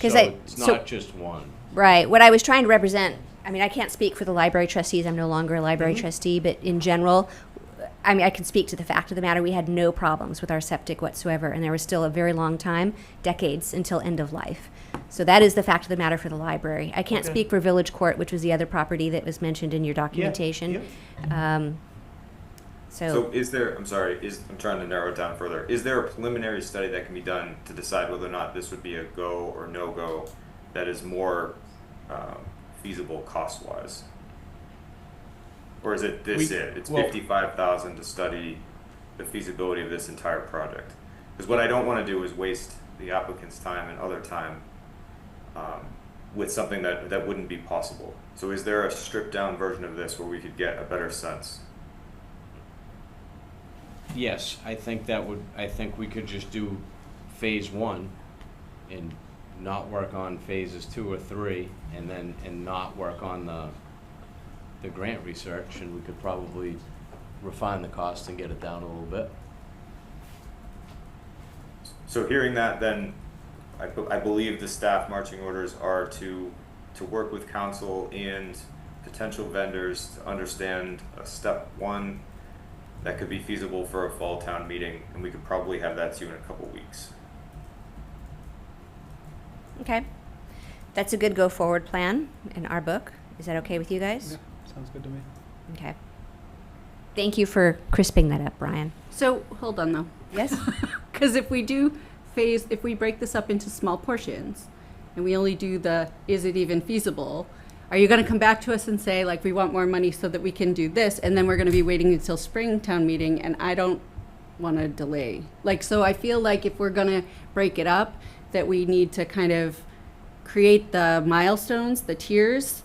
So it's not just one. Right. What I was trying to represent, I mean, I can't speak for the library trustees. I'm no longer a library trustee, but in general, I mean, I can speak to the fact of the matter. We had no problems with our septic whatsoever, and there was still a very long time, decades, until end of life. So that is the fact of the matter for the library. I can't Okay. speak for Village Court, which was the other property that was mentioned in your documentation. So is there, I'm trying to narrow it down further. Is there a preliminary study that can be done to decide whether or not this would be a go or no-go that is more feasible cost-wise? Or is it It's 55,000 to study the feasibility of this entire project? Because what I don't want to do is waste the applicant's time and other time with something that wouldn't be possible. So is there a stripped down version of this where we could get a better sense? Yes, I think we could just do phase 1 and not work on phases 2 or 3, and not work on the grant research, and we could probably refine the cost and get it down a little bit. So hearing that, then I believe the staff marching orders are to work with council and potential vendors to understand a step 1 that could be feasible for a fall town meeting, and we could probably have that to you in a couple weeks. Okay. That's a good go-forward plan in our book. Is that okay with you guys? Yeah, sounds good to me. Okay. Thank you for crisping that up, Brian. So, hold on though. Yes? Because if we break this up into small portions, and we only do is it even feasible, are you going to come back to us and say, like, we want more money so that we can do this, and then we're going to be waiting until spring town meeting, and I don't want to delay. Like, so I feel like if we're going to break it up, that we need to kind of create the milestones, the tiers,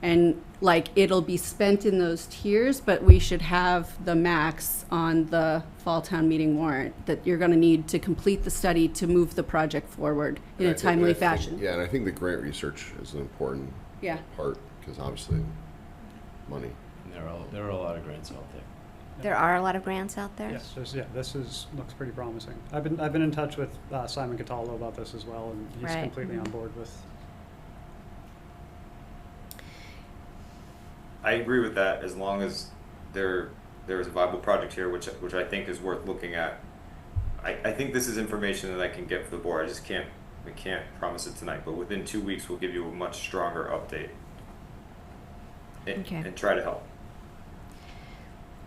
and like it'll be spent in those tiers, but we should have the max on the fall town meeting warrant that you're going to need to complete the study to move the project forward in And a I think- timely I think- fashion. Yeah, and I think the grant research is an important Yeah. part, because obviously, money. And there are a lot of grants out there. There are a lot of grants out there? Yes, looks pretty promising. I've been in touch with Simon Cataldo about this as well, and he's Right. completely on board with. I agree with that, as long as there is a viable project here, which I think is worth looking at. I think this is information that I can get for the board. We can't promise it tonight, but within 2 weeks we'll give you a much stronger update. Okay. And try to help.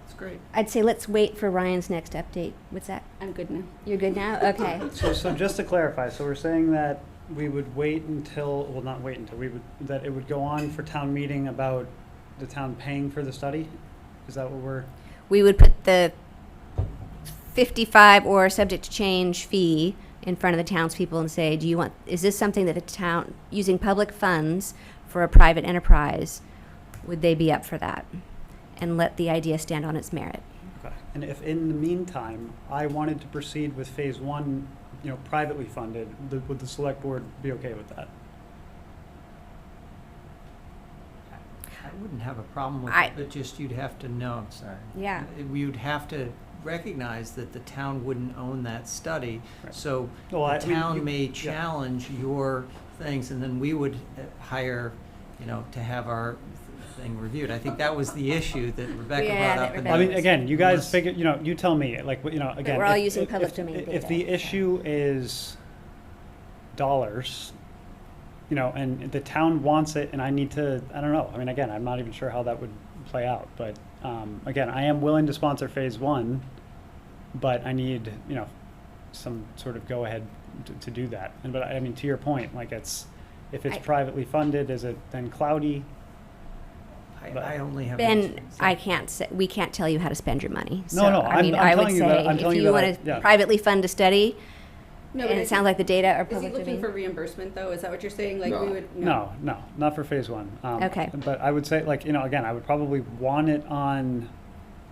That's great. I'd say let's wait for Ryan's next update. What's that? I'm good now. You're good now? Okay. So just to clarify, so we're saying that we would wait until, well, not wait until, that it would go on for town meeting about the town paying for the study? Is that what we're? We would put the 55 or subject to change fee in front of the townspeople and say, is this something that the town, using public funds for a private enterprise, would they be up for that? And let the idea stand on its merit. Okay. And if in the meantime, I wanted to proceed with phase 1, privately funded, would the select board be okay with that? I wouldn't have a problem with I- it, but just you'd have to know, I'm sorry. Yeah. You'd have to recognize that the town wouldn't own that study. Right. So Well, the I mean, town you- may yeah. challenge your things, and then we would hire, to have our thing reviewed. I think that was the issue that Rebecca Yeah, brought that up. in Rebecca the- I mean, again, you guys unless- figure, you tell me, like, again. we're all if- using if- public if- domain If data, the so. issue is dollars, and the town wants it, and I need to, I don't know. I mean, again, I'm not even sure how that would play out, but, again, I am willing to sponsor phase 1, but I need, some sort of go-ahead to do that. But, I mean, to your point, like, if it's I- privately funded, is it then cloudy? I only have. Ben, we can't tell you how to spend your money. No, So, no, I mean, I would telling you that- say I'm if telling you you that want to yeah. privately fund a study, No, and it sounds like the data are Is he public looking domain. for reimbursement though? Is that what you're saying? Like No. we would? No, not for phase 1. Okay. But I would say, like, again, I would probably want it on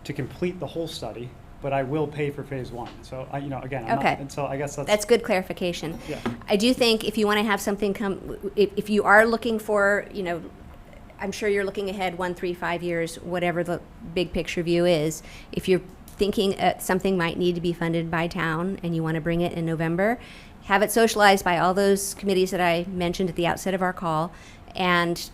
to complete the whole study, but I will pay for phase 1. So, again, I'm Okay. not, and so I guess That's good clarification. Yeah. I do think if you want to have something if you are looking for, I'm sure you're looking ahead 1, 3, 5 years, whatever the big picture view is. If you're thinking something might need to be funded by town and you want to bring it in November, have it socialized by all those committees that I mentioned at the outset of our call, and,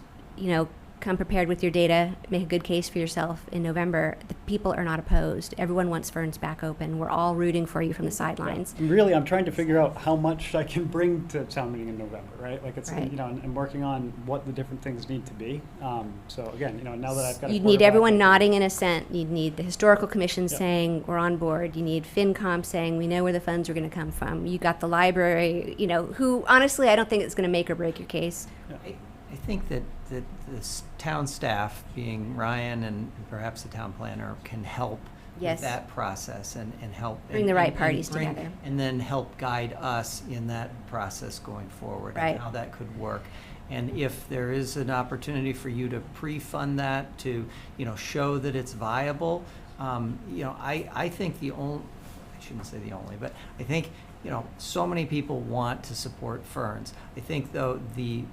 come prepared with your data, make a good case for yourself in November. The people are not opposed. Everyone wants Ferns back open. We're all rooting for you from the sidelines. Really, I'm trying to figure out how much I can bring to town meeting in November, right? Like, it's, Right. and working on what the different things need to be. So again, now that I've got a You'd need quarterback- everyone nodding in assent. You'd need the historical commission Yeah. saying we're on board. You need FinCom saying we know where the funds are going to come from. You got the library, who honestly I don't think it's going to make or break your case. I think that the town staff, being Ryan and perhaps the town planner, can help Yes. with that process and help. Bring the right parties together. And then help guide us in that process going forward. Right. And how that could work. And if there is an opportunity for you to pre-fund that, to, show that it's viable, I think I shouldn't say the only, but I think, so many people want to support ferns. I think, though, the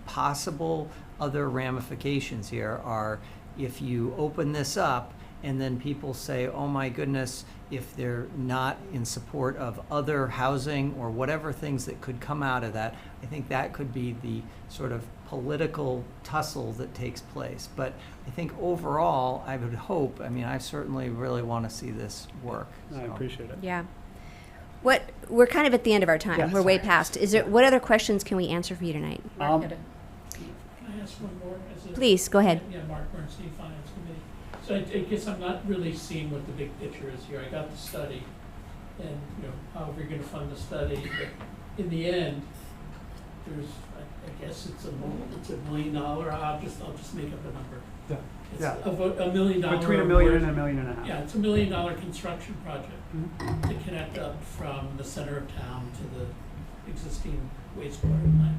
possible other ramifications here are if you open this up and then people say, oh my goodness, if they're not in support of other housing or whatever things that could come out of that, I think that could be the sort of political tussle that takes place. But I think overall, I would hope, I certainly really want to see this work. I appreciate it. Yeah. We're kind of at the end of our time. Yes. We're way past. What other questions can we answer for you tonight? Can I ask one more? Please, go ahead. Yeah, Mark Bernstein, Finance Committee. So I guess I'm not really seeing what the big picture is here. I got the study, and, however you're gonna fund the study, but in the end, there's, I guess it's $1 million. I'll just make up a number. Yeah. It's Yeah. $1 million. Between or $1 million more. and $1.5 million. Yeah, it's $1 million construction project Mhm. to connect up from the center of town to the existing wastewater plant.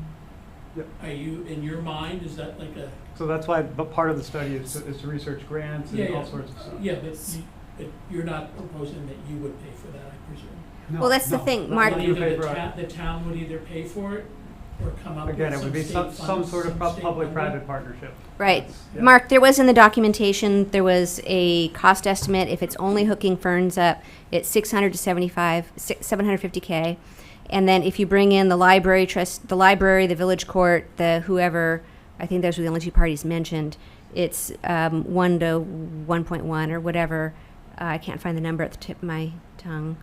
Yep. Are you, in your mind, is that like a? So that's why, but part of the study is to research grants and Yeah, all yeah. sorts of stuff. Yeah, but you're not proposing that you would pay for that, I presume? No, Well, that's the no, thing, not Mark- what Well, you either pay for it. the town would either pay for it or come up with Again, it would be some funds, sort of some state funding. public-private partnership. Right. That's- yeah. Mark, there was in the documentation, there was a cost estimate. If it's only hooking ferns up, it's 750K. And then if you bring in the library trust, the village court, the whoever, I think those were the only two parties mentioned, it's 1 to 1.1 or whatever. I can't find the number at the tip of my tongue.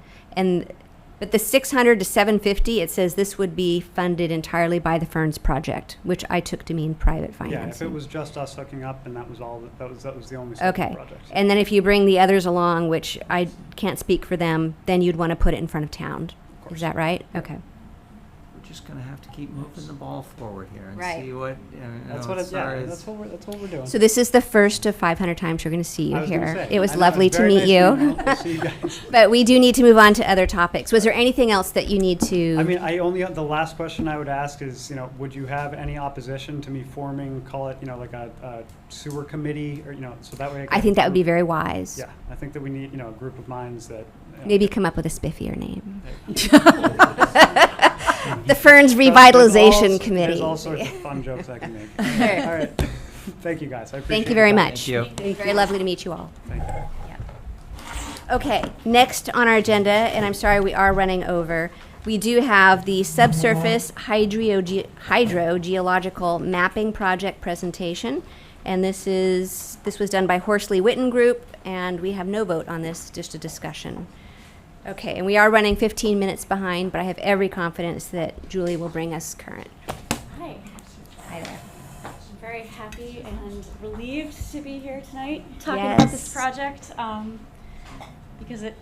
But the 600 to 750, it says this would be funded entirely by the Ferns project, which I took to mean private Yeah, financing. if it was just us hooking up and that was all, that was the only Okay. project. And then if you bring the others along, which I can't speak for them, then you'd want to put it in front of town. course. Is that right? Okay. We're just gonna have to keep moving the ball forward here and Right. see what, That's know, what as far as- that's what we're doing. So this is the first of 500 times we're going to see you I was gonna here. say, It was I know, lovely it's to very meet nice you. meeting We'll see you guys. But we do need to move on to other topics. Was there anything else that you need to? I mean, the last question I would ask is, would you have any opposition to me forming, call it, like a sewer committee, or, so that way. I think that would be very wise. Yeah, I think that we need, a group of minds that. Maybe come up with a spiffier name. The There's Ferns all- Revitalization Committee. There's all sorts of fun jokes I can make. right. All right. Thank you, guys. I appreciate Thank you very your time. much. Thank you. Very lovely to meet you all. Thank you. Okay, next on our agenda, and I'm sorry we are running over, we do have the subsurface hydrogeological mapping project presentation. And this was done by Horsley Witten Group, and we have no vote on this, just a discussion. Okay, and we are running 15 minutes behind, but I have every confidence that Julie will bring us current. Hi. Hi there. I'm very happy and relieved to be here tonight talking about this Yes. project because it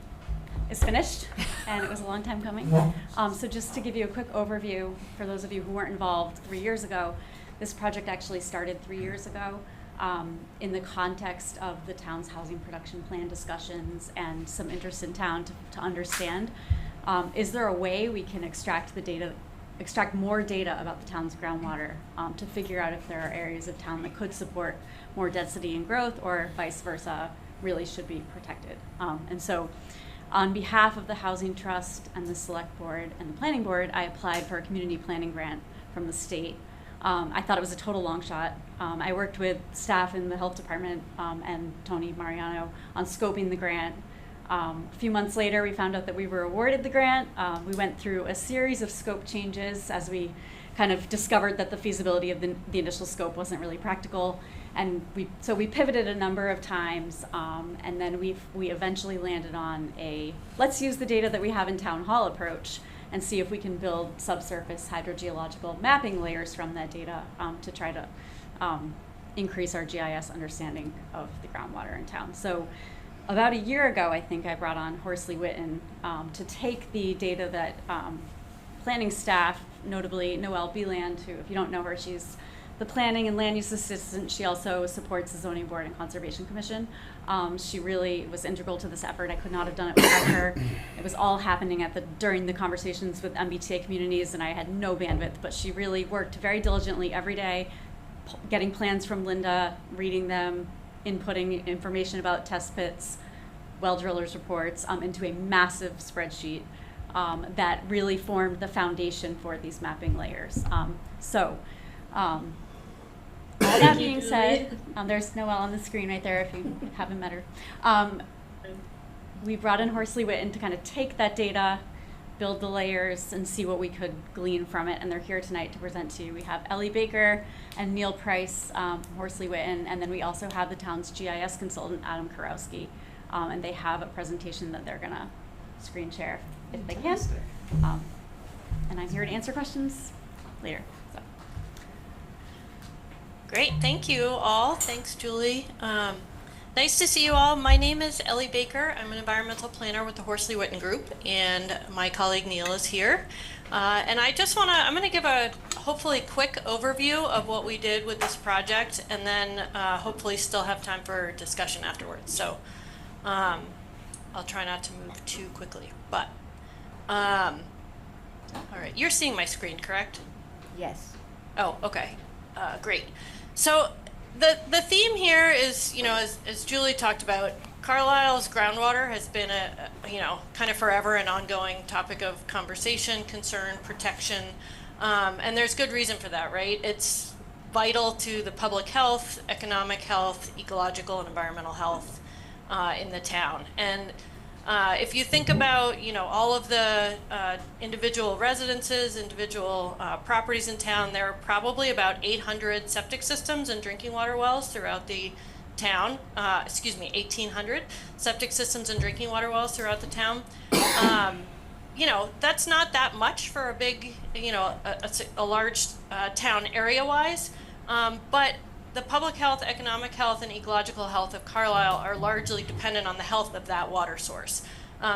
is finished and it was a long time coming. So just to give you a quick overview for those of you who weren't involved 3 years ago, this project actually started 3 years ago in the context of the town's housing production plan discussions and some interest in town to understand, is there a way we can extract more data about the town's groundwater to figure out if there are areas of town that could support more density and growth, or vice versa, really should be protected. And so on behalf of the Housing Trust and the Select Board and the Planning Board, I applied for a community planning grant from the state. I thought it was a total long shot. I worked with staff in the health department and Tony Mariano on scoping the grant. A few months later, we found out that we were awarded the grant. We went through a series of scope changes as we kind of discovered that the feasibility of the initial scope wasn't really practical. And so we pivoted a number of times, and then we eventually landed on let's use the data that we have in Town Hall approach and see if we can build subsurface hydrogeological mapping layers from that data to try to increase our GIS understanding of the groundwater in town. So about a year ago, I think I brought on Horsley Witten to take the data that planning staff, notably Noelle Beland, who, if you don't know her, she's the planning and land use assistant. She also supports the zoning board and conservation commission. She really was integral to this effort. I could not have done it without her. It was all happening during the conversations with MBTA communities, and I had no bandwidth, but she really worked very diligently every day, getting plans from Linda, reading them, inputting information about test pits, well drillers reports, into a massive spreadsheet that really formed the foundation for these mapping layers. All that being said, there's Noelle on the screen right there if you haven't met her. We brought in Horsley Witten to kind of take that data, build the layers, and see what we could glean from it. And they're here tonight to present to you. We have Ellie Baker and Neil Price, Horsley Witten, and then we also have the town's GIS consultant, Adam Karowski. And they have a presentation that they're gonna screen share if they can. And I'm here to answer questions later. So. Great, thank you all. Thanks, Julie. Nice to see you all. My name is Ellie Baker. I'm an environmental planner with the Horsley Witten Group, and my colleague Neil is here. And I just I'm gonna give a hopefully quick overview of what we did with this project, and then hopefully still have time for discussion afterwards. So I'll try not to move too quickly, but all right, you're seeing my screen, correct? Yes. Oh, okay, great. So the theme here is, as Julie talked about, Carlisle's groundwater has been kind of forever an ongoing topic of conversation, concern, protection, and there's good reason for that, right? It's vital to the public health, economic health, ecological and environmental health in the town. And if you think about, all of the individual residences, individual properties in town, there are probably about 800 septic systems and drinking water wells throughout the town. 1,800 septic systems and drinking water wells throughout the town. That's not that much for a big, a large town area-wise, but the public health, economic health, and ecological health of Carlisle are largely dependent on the health of that water source.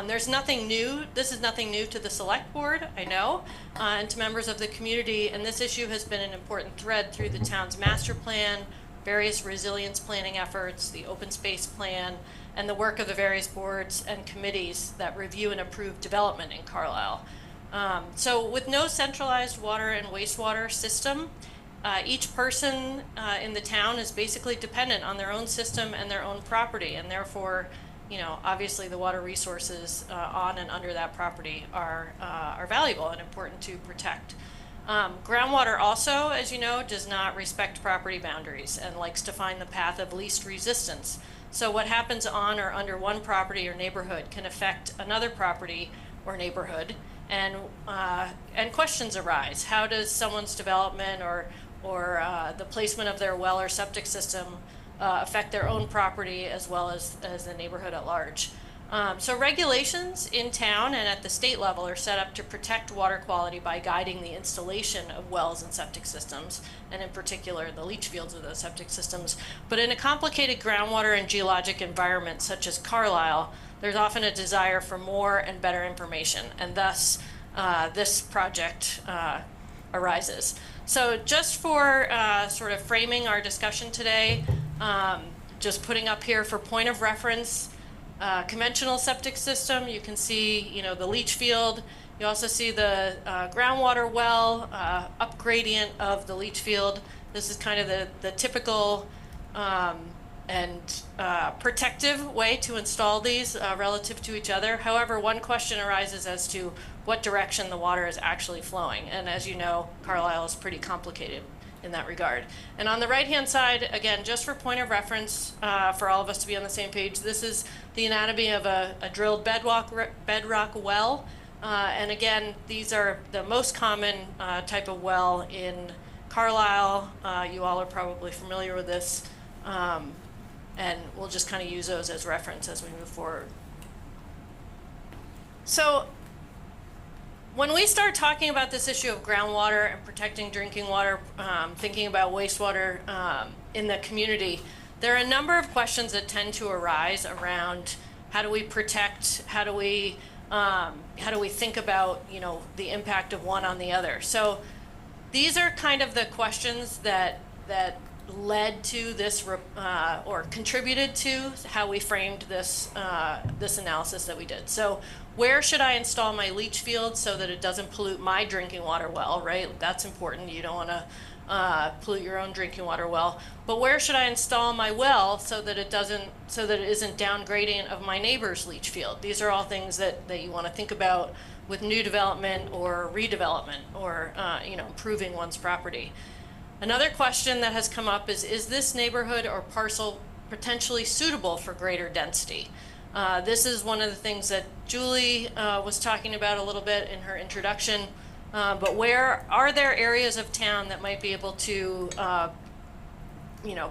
There's nothing new. This is nothing new to the select board, I know, and to members of the community, and this issue has been an important thread through the town's master plan, various resilience planning efforts, the open space plan, and the work of the various boards and committees that review and approve development in Carlisle. So with no centralized water and wastewater system, each person in the town is basically dependent on their own system and their own property, and therefore, obviously the water resources on and under that property are valuable and important to protect. Groundwater also, as you know, does not respect property boundaries and likes to find the path of least resistance. So what happens on or under one property or neighborhood can affect another property or neighborhood, and questions arise. How does someone's development or the placement of their well or septic system affect their own property as well as the neighborhood at large? So regulations in town and at the state level are set up to protect water quality by guiding the installation of wells and septic systems, and in particular the leach fields of those septic systems. But in a complicated groundwater and geologic environment such as Carlisle, there's often a desire for more and better information, and thus this project arises. So just for sort of framing our discussion today, just putting up here for point of reference, conventional septic system, you can see, the leach field. You also see the groundwater well, up gradient of the leach field. This is kind of the typical and protective way to install these relative to each other. However, one question arises as to what direction the water is actually flowing. And as you know, Carlisle is pretty complicated in that regard. And on the right-hand side, again, just for point of reference, for all of us to be on the same page, this is the anatomy of a drilled bedrock well. And again, these are the most common type of well in Carlisle. You all are probably familiar with this. And we'll just kind of use those as reference as we move forward. So when we start talking about this issue of groundwater and protecting drinking water, thinking about wastewater in the community, there are a number of questions that tend to arise around how do we protect, how do we think about, the impact of one on the other. So these are kind of the questions that that led to this or contributed to how we framed this this analysis that we did. So where should I install my leach field so that it doesn't pollute my drinking water well, right? That's important. You don't want to pollute your own drinking water well. But where should I install my well so that it isn't downgrading of my neighbor's leach field? These are all things that you want to think about with new development or redevelopment or improving one's property. Another question that has come up is this neighborhood or parcel potentially suitable for greater density? This is one of the things that Julie was talking about a little bit in her introduction. But where are there areas of town that might be able to,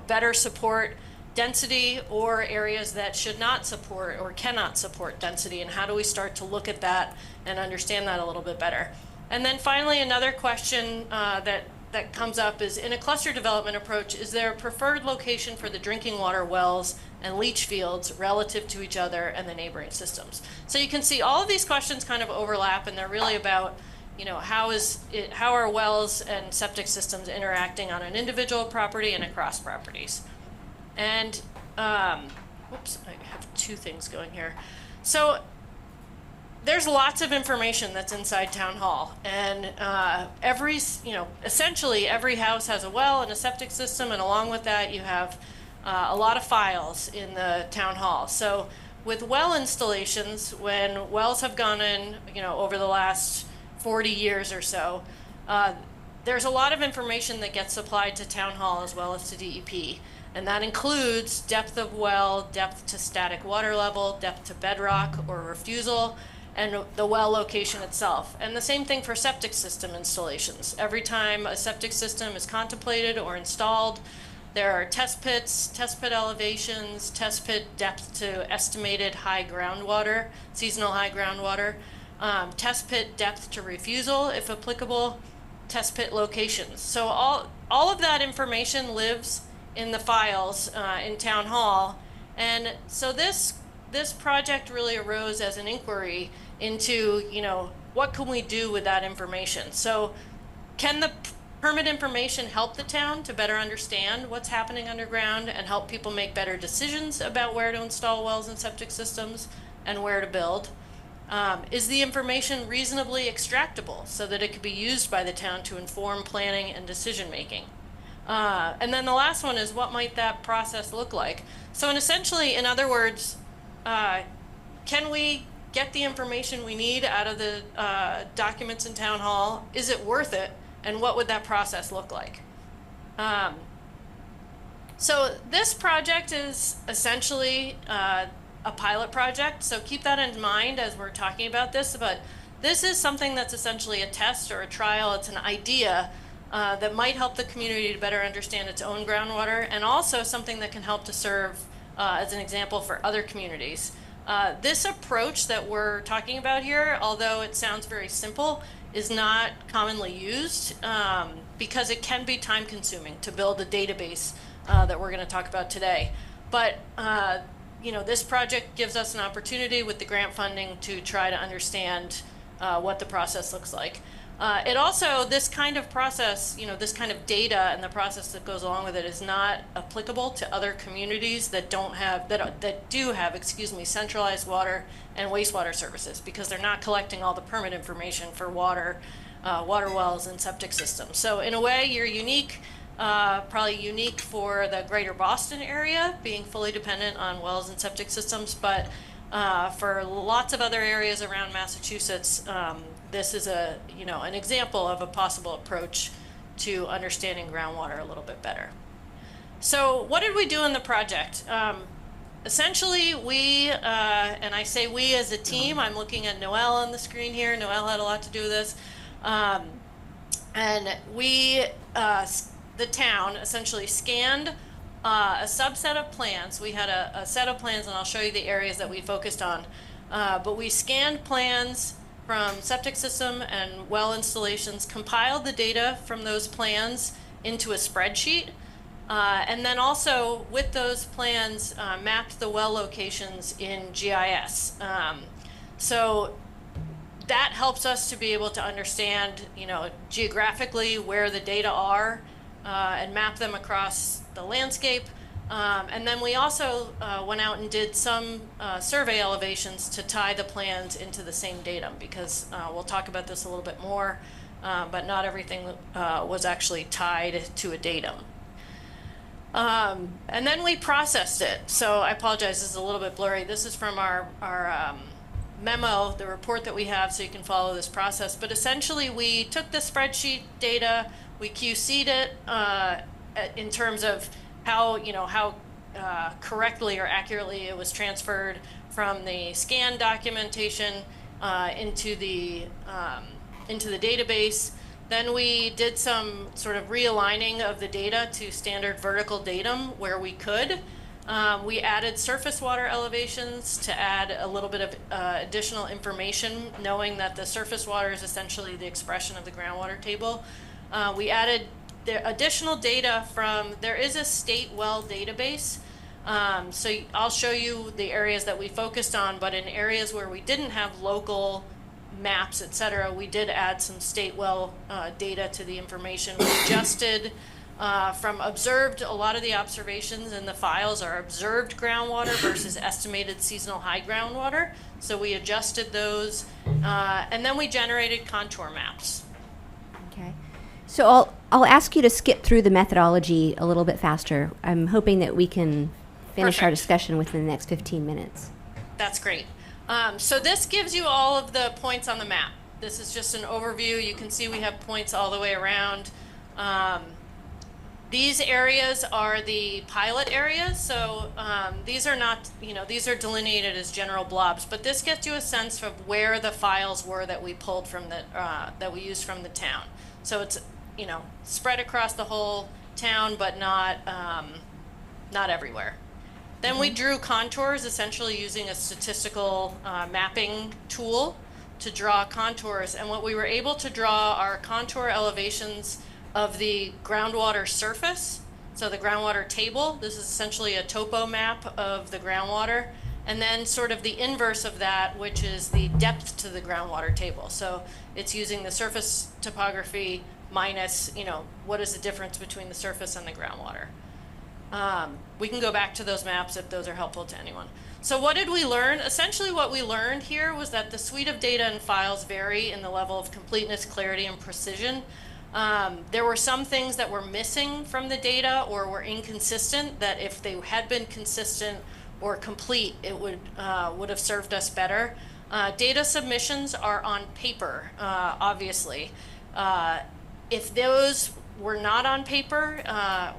better support density, or areas that should not support or cannot support density? And how do we start to look at that and understand that a little bit better? And then finally, another question that comes up is, in a cluster development approach, is there a preferred location for the drinking water wells and leach fields relative to each other and the neighboring systems? So you can see all of these questions kind of overlap, and they're really about, how are wells and septic systems interacting on an individual property and across properties? And, whoops, I have two things going here. So there's lots of information that's inside town hall, and essentially every house has a well and a septic system, and along with that you have a lot of files in the town hall. So with well installations, when wells have gone in, over the last 40 years or so, there's a lot of information that gets supplied to town hall as well as to DEP. And that includes depth of well, depth to static water level, depth to bedrock or refusal, and the well location itself. And the same thing for septic system installations. Every time a septic system is contemplated or installed, there are test pits, test pit elevations, test pit depth to estimated high groundwater, seasonal high groundwater, test pit depth to refusal, if applicable, test pit locations. So all of that information lives in the files in town hall. And so this project really arose as an inquiry into, what can we do with that information? So can the permit information help the town to better understand what's happening underground and help people make better decisions about where to install wells and septic systems and where to build? Is the information reasonably extractable so that it could be used by the town to inform planning and decision making? And then the last one is, what might that process look like? So in other words, can we get the information we need out of the documents in town hall? Is it worth it? And what would that process look like? So this project is essentially a pilot project. So keep that in mind as we're talking about this. But this is something that's essentially a test or a trial. It's an idea that might help the community to better understand its own groundwater, and also something that can help to serve as an example for other communities. This approach that we're talking about here, although it sounds very simple, is not commonly used because it can be time consuming to build a database that we're going to talk about today. But this project gives us an opportunity with the grant funding to try to understand what the process looks like. It also, this kind of process, this kind of data and the process that goes along with it is not applicable to other communities that do have centralized water and wastewater services, because they're not collecting all the permit information for water wells and septic systems. So in a way, you're unique, probably unique for the greater Boston area, being fully dependent on wells and septic systems, but for lots of other areas around Massachusetts, this is an example of a possible approach to understanding groundwater a little bit better. So what did we do in the project? Essentially, we, and I say we as a team, I'm looking at Noelle on the screen here. Noelle had a lot to do with this. And we, the town, essentially scanned a subset of plans. We had a set of plans, and I'll show you the areas that we focused on. But we scanned plans from septic system and well installations, compiled the data from those plans into a spreadsheet, and then also with those plans mapped the well locations in GIS. So that helps us to be able to understand, geographically where the data are, and map them across the landscape. And then we also went out and did some survey elevations to tie the plans into the same datum, because we'll talk about this a little bit more, but not everything was actually tied to a datum. And then we processed it. So I apologize, this is a little bit blurry. This is from our memo, the report that we have, so you can follow this process. But essentially, we took the spreadsheet data, we QC'd it in terms of how correctly or accurately it was transferred from the scan documentation into the database. Then we did some sort of realigning of the data to standard vertical datum where we could. We added surface water elevations to add a little bit of additional information, knowing that the surface water is essentially the expression of the groundwater table. We added the additional data from, there is a state well database. So I'll show you the areas that we focused on, but in areas where we didn't have local maps, etc., we did add some state well data to the information. We adjusted from observed, a lot of the observations in the files are observed groundwater versus estimated seasonal high groundwater. So we adjusted those, and then we generated contour maps. Okay. So I'll ask you to skip through the methodology a little bit faster. I'm hoping that we can finish our Perfect. discussion within the next 15 minutes. That's great. So this gives you all of the points on the map. This is just an overview. You can see we have points all the way around. These areas are the pilot areas. So these are not, these are delineated as general blobs, but this gets you a sense of where the files were that we pulled from that we used from the town. So it's, spread across the whole town, but not everywhere. Then we drew contours, essentially using a statistical mapping tool to draw contours. And what we were able to draw are contour elevations of the groundwater surface. So the groundwater table, this is essentially a topo map of the groundwater. And then sort of the inverse of that, which is the depth to the groundwater table. So it's using the surface topography minus, what is the difference between the surface and the groundwater. We can go back to those maps if those are helpful to anyone. So what did we learn? Essentially what we learned here was that the suite of data and files vary in the level of completeness, clarity, and precision. There were some things that were missing from the data or were inconsistent that if they had been consistent or complete, it would have served us better. Data submissions are on paper, obviously. If those were not on paper,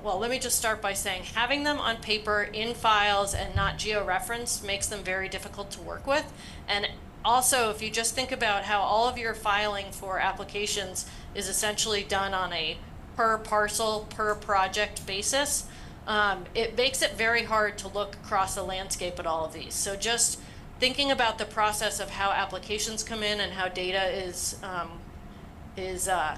well, let me just start by saying having them on paper in files and not geo-referenced makes them very difficult to work with. And also, if you just think about how all of your filing for applications is essentially done on a per parcel, per project basis, it makes it very hard to look across the landscape at all of these. So just thinking about the process of how applications come in and how data is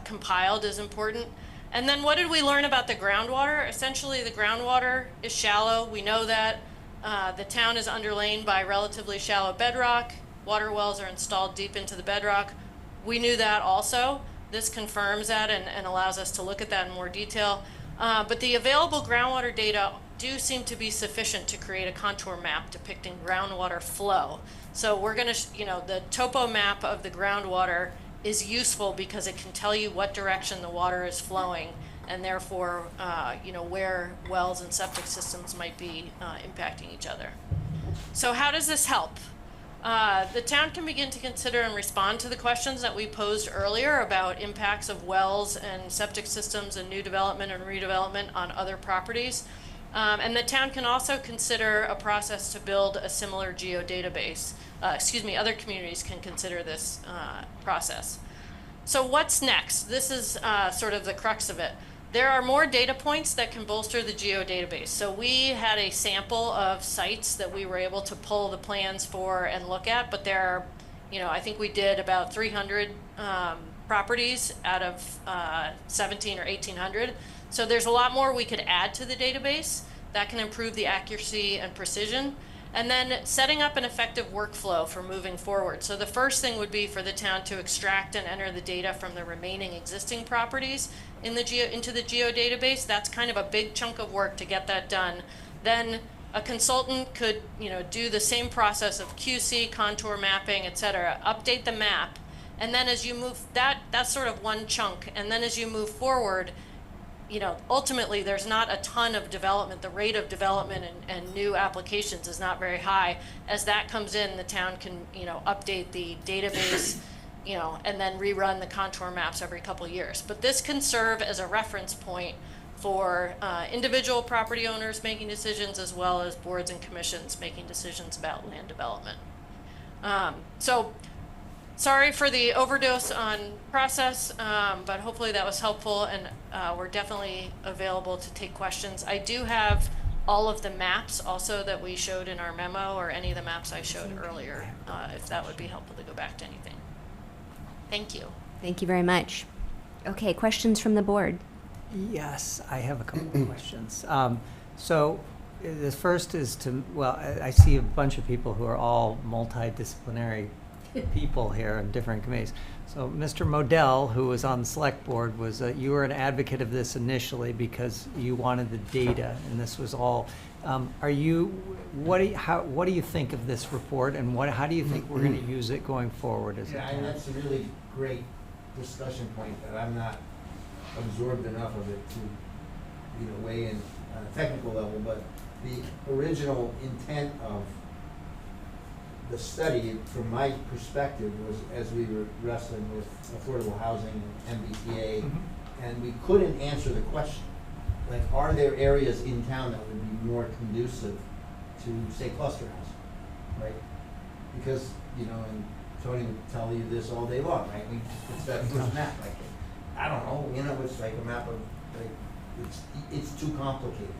compiled is important. And then what did we learn about the groundwater? Essentially, the groundwater is shallow. We know that the town is underlain by relatively shallow bedrock. Water wells are installed deep into the bedrock. We knew that also. This confirms that and allows us to look at that in more detail. But the available groundwater data do seem to be sufficient to create a contour map depicting groundwater flow. So we're going to, the topo map of the groundwater is useful because it can tell you what direction the water is flowing and therefore, where wells and septic systems might be impacting each other. So how does this help? The town can begin to consider and respond to the questions that we posed earlier about impacts of wells and septic systems and new development and redevelopment on other properties. And the town can also consider a process to build a similar geodatabase. Other communities can consider this process. So what's next? This is sort of the crux of it. There are more data points that can bolster the geodatabase. So we had a sample of sites that we were able to pull the plans for and look at, but there are, I think we did about 300 properties out of 17 or 1,800. So there's a lot more we could add to the database that can improve the accuracy and precision. And then setting up an effective workflow for moving forward. So the first thing would be for the town to extract and enter the data from the remaining existing properties in the into the geodatabase. That's kind of a big chunk of work to get that done. Then a consultant could, do the same process of QC, contour mapping, et cetera, update the map. And then as you move, that's sort of one chunk. And then as you move forward, ultimately there's not a ton of development. The rate of development and new applications is not very high. As that comes in, the town can, update the database, and then rerun the contour maps every couple of years. But this can serve as a reference point for individual property owners making decisions, as well as boards and commissions making decisions about land development. So sorry for the overdose on process, but hopefully that was helpful, and we're definitely available to take questions. I do have all of the maps also that we showed in our memo, or any of the maps I showed earlier, if that would be helpful to go back to anything. Thank you. Thank you very much. Okay, questions from the board? Yes, I have a couple of questions. So the first is I see a bunch of people who are all multidisciplinary people here in different committees. So Mr. Modell, who was on the select board, you were an advocate of this initially because you wanted the data, and this was all. What do you think of this report, and how do you think we're going to use it going forward? And that's a really great discussion point that I'm not absorbed enough of it to, weigh in on a technical level. But the original intent of the study, from my perspective, was as we were wrestling with affordable housing and MBTA, and we couldn't answer the question, like, are there areas in town that would be more conducive to, say, cluster housing, right? Because, and Tony would tell you this all day long, right? It's that first map, like, I don't know, it's like a map of, like, it's too complicated.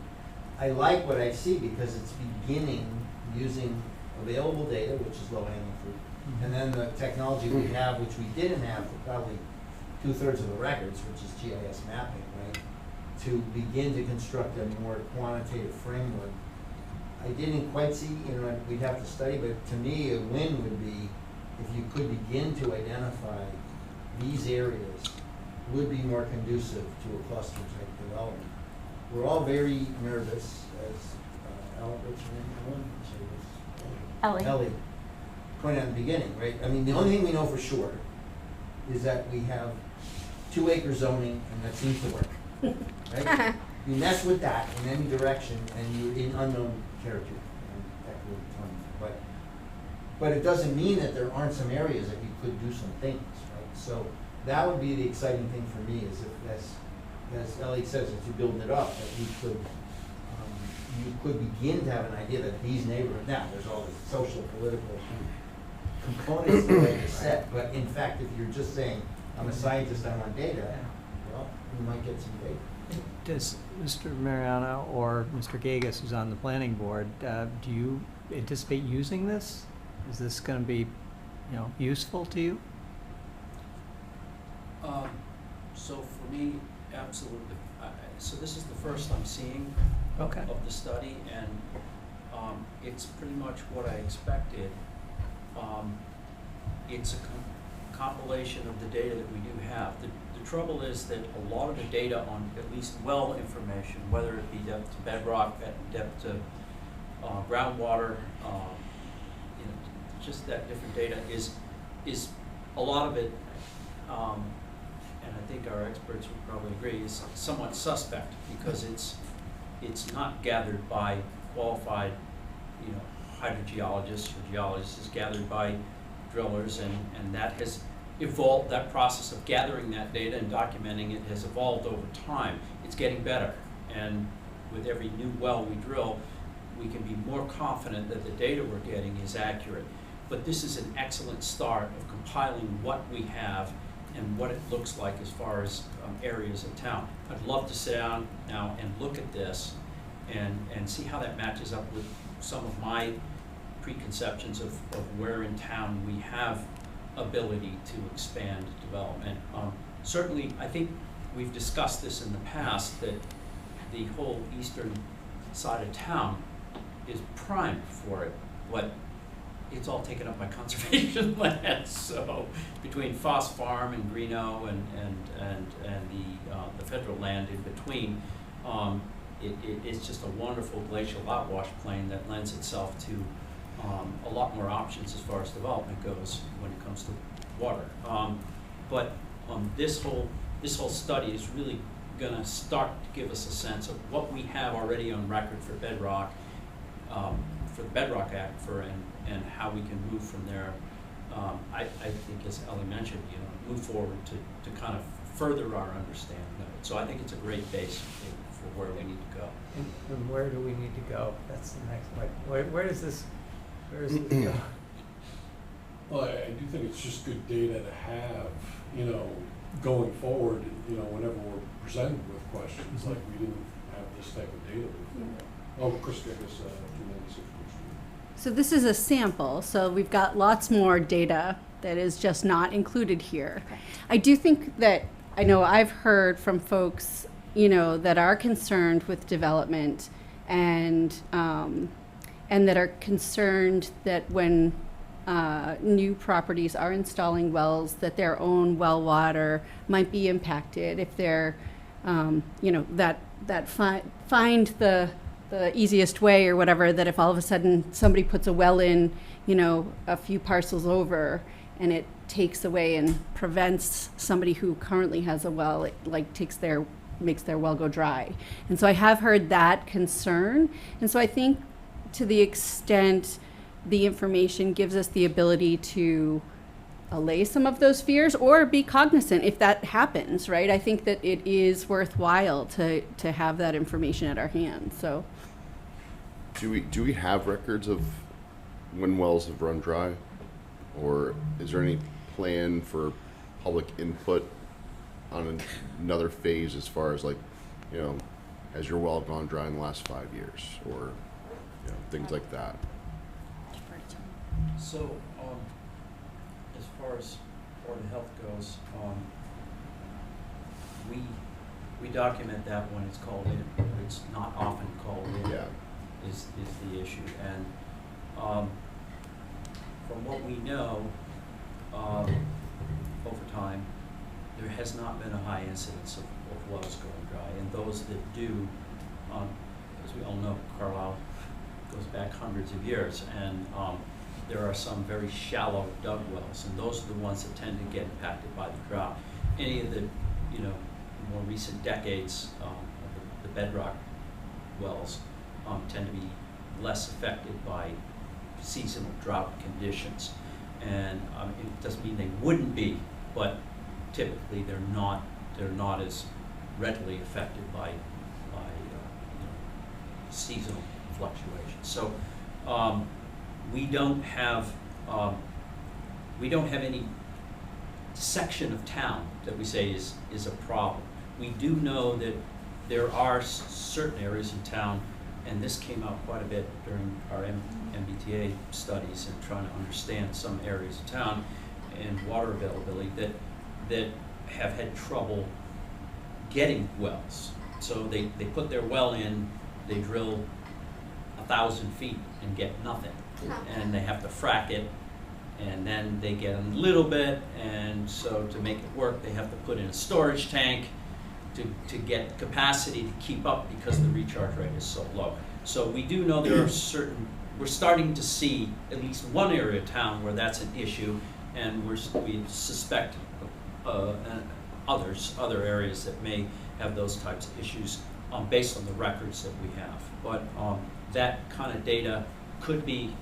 I like what I see because it's beginning using available data, which is low-hanging fruit, and then the technology we have, which we didn't have for probably 2/3 of the records, which is GIS mapping, right, to begin to construct a more quantitative framework. I didn't quite see, we'd have to study, but to me, a win would be if you could begin to identify these areas would be more conducive to a cluster-type development. We're all very nervous, as Ellie pointed out in the beginning, right? I mean, the only thing we know for sure is that we have 2-acre zoning, and that seems to work, right? You mess with that in any direction, and you're in unknown territory. But it doesn't mean that there aren't some areas that you could do some things, right? So that would be the exciting thing for me, is if, as Ellie says, as you build it up, that you could begin to have an idea that these neighborhoods, now there's all the social, political components the way it's set, but in fact, if you're just saying, I'm a scientist, I want data, well, you might get some data. Does Mr. Mariano or Mr. Gagas, who's on the planning board, do you anticipate using this? Is this going to be, useful to you? So for me, absolutely. So this is the first I'm seeing of the study, and it's pretty much what I expected. It's a compilation of the data that we do have. The trouble is that a lot of the data on at least well information, whether it be depth to bedrock, depth to groundwater, just that different data is a lot of it, and I think our experts would probably agree, is somewhat suspect because it's not gathered by qualified, hydrogeologists or geologists. It's gathered by drillers, and that has evolved. That process of gathering that data and documenting it has evolved over time. It's getting better, and with every new well we drill, we can be more confident that the data we're getting is accurate. But this is an excellent start of compiling what we have and what it looks like as far as areas in town. I'd love to sit down now and look at this and see how that matches up with some of my preconceptions of where in town we have ability to expand development. Certainly, I think we've discussed this in the past, that the whole eastern side of town is primed for it. but it's all taken up by conservation land. So between Foss Farm and Greeno and the federal land in between, it's just a wonderful glacial outwash plain that lends itself to a lot more options as far as development goes when it comes to water. But this whole study is really going to start to give us a sense of what we have already on record for bedrock, for the Bedrock Aquifer, and how we can move from there. I think, as Ellie mentioned, move forward to kind of further our understanding of it. So I think it's a great base for where we need to go. And where do we need to go? That's the next, where does this go? Well, I do think it's just good data to have, going forward, whenever we're presented with questions, like we didn't have this type of data before. Oh, Chris gave us tremendous information. So this is a sample, so we've got lots more data that is just not included here. Okay. I do think that, I know I've heard from folks, that are concerned with development and that are concerned that when new properties are installing wells, that their own well water might be impacted if they're, find the easiest way or whatever, that if all of a sudden somebody puts a well in, a few parcels over, and it takes away and prevents somebody who currently has a well, it makes their well go dry. And so I have heard that concern. And so I think to the extent the information gives us the ability to allay some of those fears or be cognizant if that happens, right? I think that it is worthwhile to have that information at our hands. So Do we have records of when wells have run dry? Or is there any plan for public input on another phase as far as has your well gone dry in the last 5 years or things like that? So, as far as Board of Health goes, we document that when it's called in. It's not often called in. Yeah. Is the issue. And from what we know, over time, there has not been a high incidence of wells going dry. And those that do, as we all know, Carlisle goes back hundreds of years, and there are some very shallow dug wells, and those are the ones that tend to get impacted by the drought. Any of the more recent decades, the bedrock wells tend to be less affected by seasonal drought conditions. And it doesn't mean they wouldn't be, but typically they're not as readily affected by seasonal fluctuations. So we don't have any section of town that we say is a problem. We do know that there are certain areas in town, and this came out quite a bit during our MBTA studies and trying to understand some areas of town and water availability that have had trouble getting wells. So they put their well in, they drill 1,000 feet and get nothing. And they have to frack it, and then they get a little bit, and so to make it work, they have to put in a storage tank to get capacity to keep up because the recharge rate is so low. So we do know there are we're starting to see at least one area of town where that's an issue, and we suspect other areas that may have those types of issues based on the records that we have. But that kind of data could be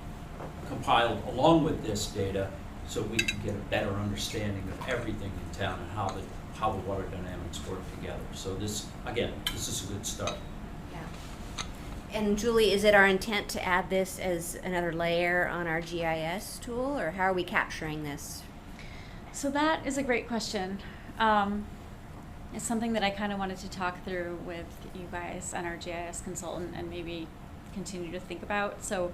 compiled along with this data so we can get a better understanding of everything in town and how the water dynamics work together. So this is a good start. Yeah. And Julie, is it our intent to add this as another layer on our GIS tool, or how are we capturing this? So that is a great question. It's something that I kind of wanted to talk through with you guys and our GIS consultant and maybe continue to think about. So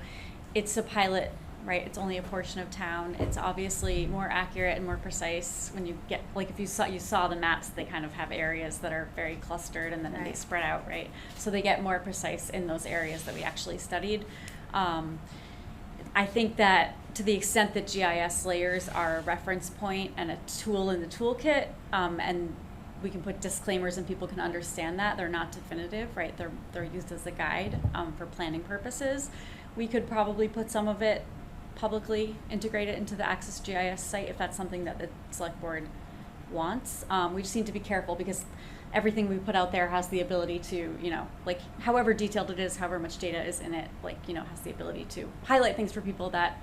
it's a pilot, right? It's only a portion of town. It's obviously more accurate and more precise when you get, like if you saw the maps, they kind of have areas that are very clustered and then they spread out, right? So they get more precise in those areas that we actually studied. I think that to the extent that GIS layers are a reference point and a tool in the toolkit, and we can put disclaimers and people can understand that they're not definitive, right? They're used as a guide for planning purposes. We could probably put some of it publicly integrated into the Access GIS site if that's something that the select board wants. We just need to be careful because everything we put out there has the ability to, like however detailed it is, however much data is in it, has the ability to highlight things for people that,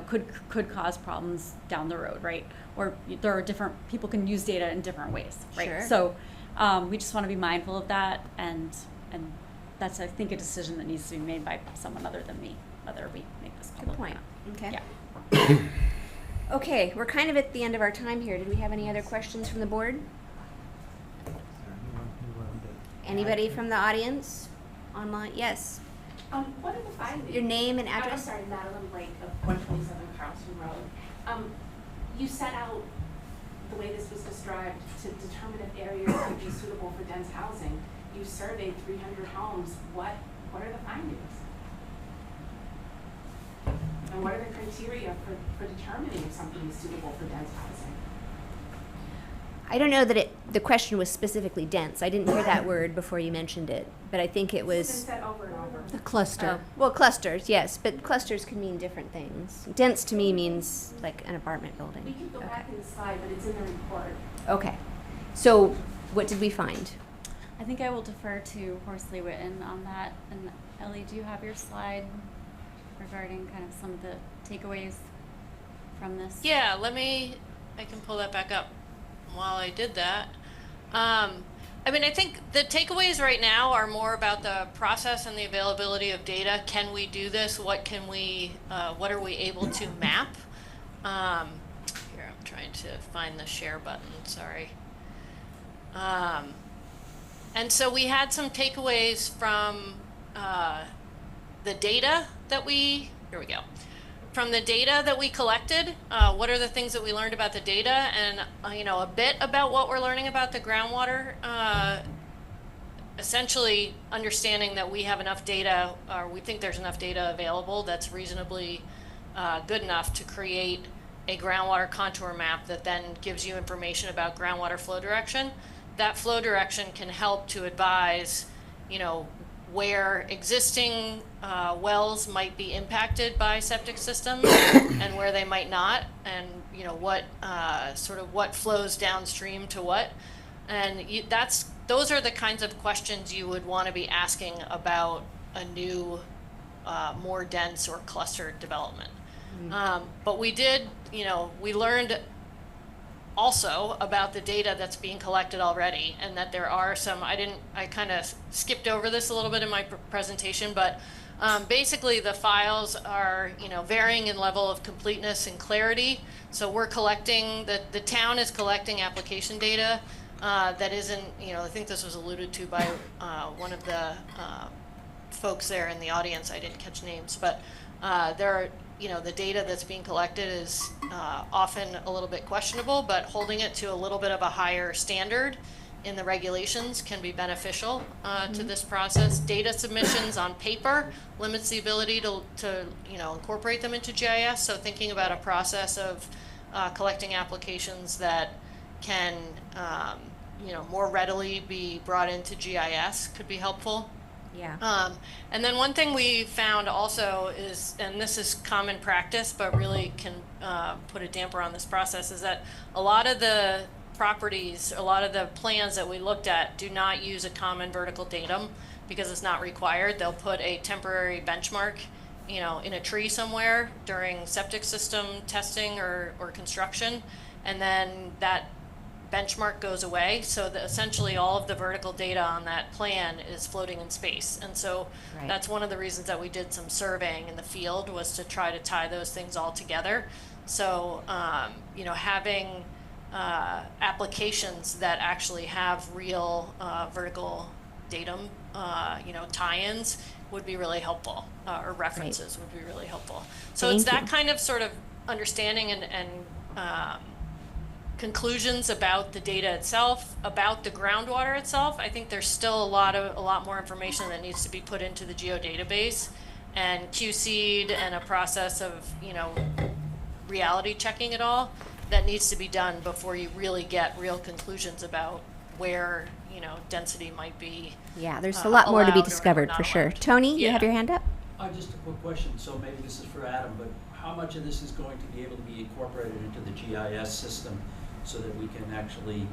could cause problems down the road, right? Or there are different, people can use data in different ways, right? Sure. So we just want to be mindful of that, and that's, I think, a decision that needs to be made by someone other than me, whether we make this public. Good point. or not. Okay. Yeah. Okay, we're kind of at the end of our time here. Did we have any other questions from the board? Anybody from the audience? Online? Yes. What are the findings? Your name and I'm address? sorry, Madeline Blake of 127 Carlson Road. You set out the way this was described to determine if areas could be suitable for dense housing. You surveyed 300 homes. What are the findings? And what are the criteria for determining if something is suitable for dense housing? I don't know that the question was specifically dense. I didn't hear that word before you mentioned it, but I think it was... It's been said over and over. The cluster. Well, clusters, yes, but clusters can mean different things. Dense to me means like an apartment building. We could go back in the slide, but it's in the report. Okay. So what did we find? I think I will defer to Horsley Witten on that. And Ellie, do you have your slide regarding kind of some of the takeaways from this? Yeah, I can pull that back up while I did that. I think the takeaways right now are more about the process and the availability of data. Can we do this? What are we able to map? Here, I'm trying to find the share button, sorry. And so we had some takeaways from the data that here we go. From the data that we collected, what are the things that we learned about the data, and a bit about what we're learning about the groundwater. Essentially, understanding that we have enough data, or we think there's enough data available that's reasonably good enough to create a groundwater contour map that then gives you information about groundwater flow direction. That flow direction can help to advise, where existing wells might be impacted by septic systems and where they might not, and what what flows downstream to what, and those are the kinds of questions you would want to be asking about a new, more dense or clustered development. But we did, we learned also about the data that's being collected already, and that there are some, I kind of skipped over this a little bit in my presentation, but basically the files are, varying in level of completeness and clarity. So we're collecting, the town is collecting application data that isn't, I think this was alluded to by one of the folks there in the audience. I didn't catch names, but there are, the data that's being collected is often a little bit questionable, but holding it to a little bit of a higher standard in the regulations can be beneficial to this process. Data submissions on paper limits the ability to incorporate them into GIS. So thinking about a process of collecting applications that can more readily be brought into GIS could be helpful. Yeah. And then one thing we found also is, and this is common practice, but really can put a damper on this process, is that a lot of the properties, a lot of the plans that we looked at do not use a common vertical datum because it's not required. They'll put a temporary benchmark, in a tree somewhere during septic system testing or construction, and then that benchmark goes away, so that essentially all of the vertical data on that plan is floating in space. And so that's one of the reasons that we did some surveying in the field, was to try to tie those things all together. So having applications that actually have real vertical datum tie-ins would be really helpful, or references would be really helpful. So it's that kind of sort of understanding and conclusions about the data itself, about the groundwater itself. I think there's still a lot more information that needs to be put into the geodatabase, and QC'd and a process of, reality checking it all that needs to be done before you really get real conclusions about where, density might be. Yeah, there's a lot more to be allowed or discovered not for sure. allowed. Tony, you Yeah. have your hand up? Just a quick question, so maybe this is for Adam, but how much of this is going to be able to be incorporated into the GIS system so that we can actually,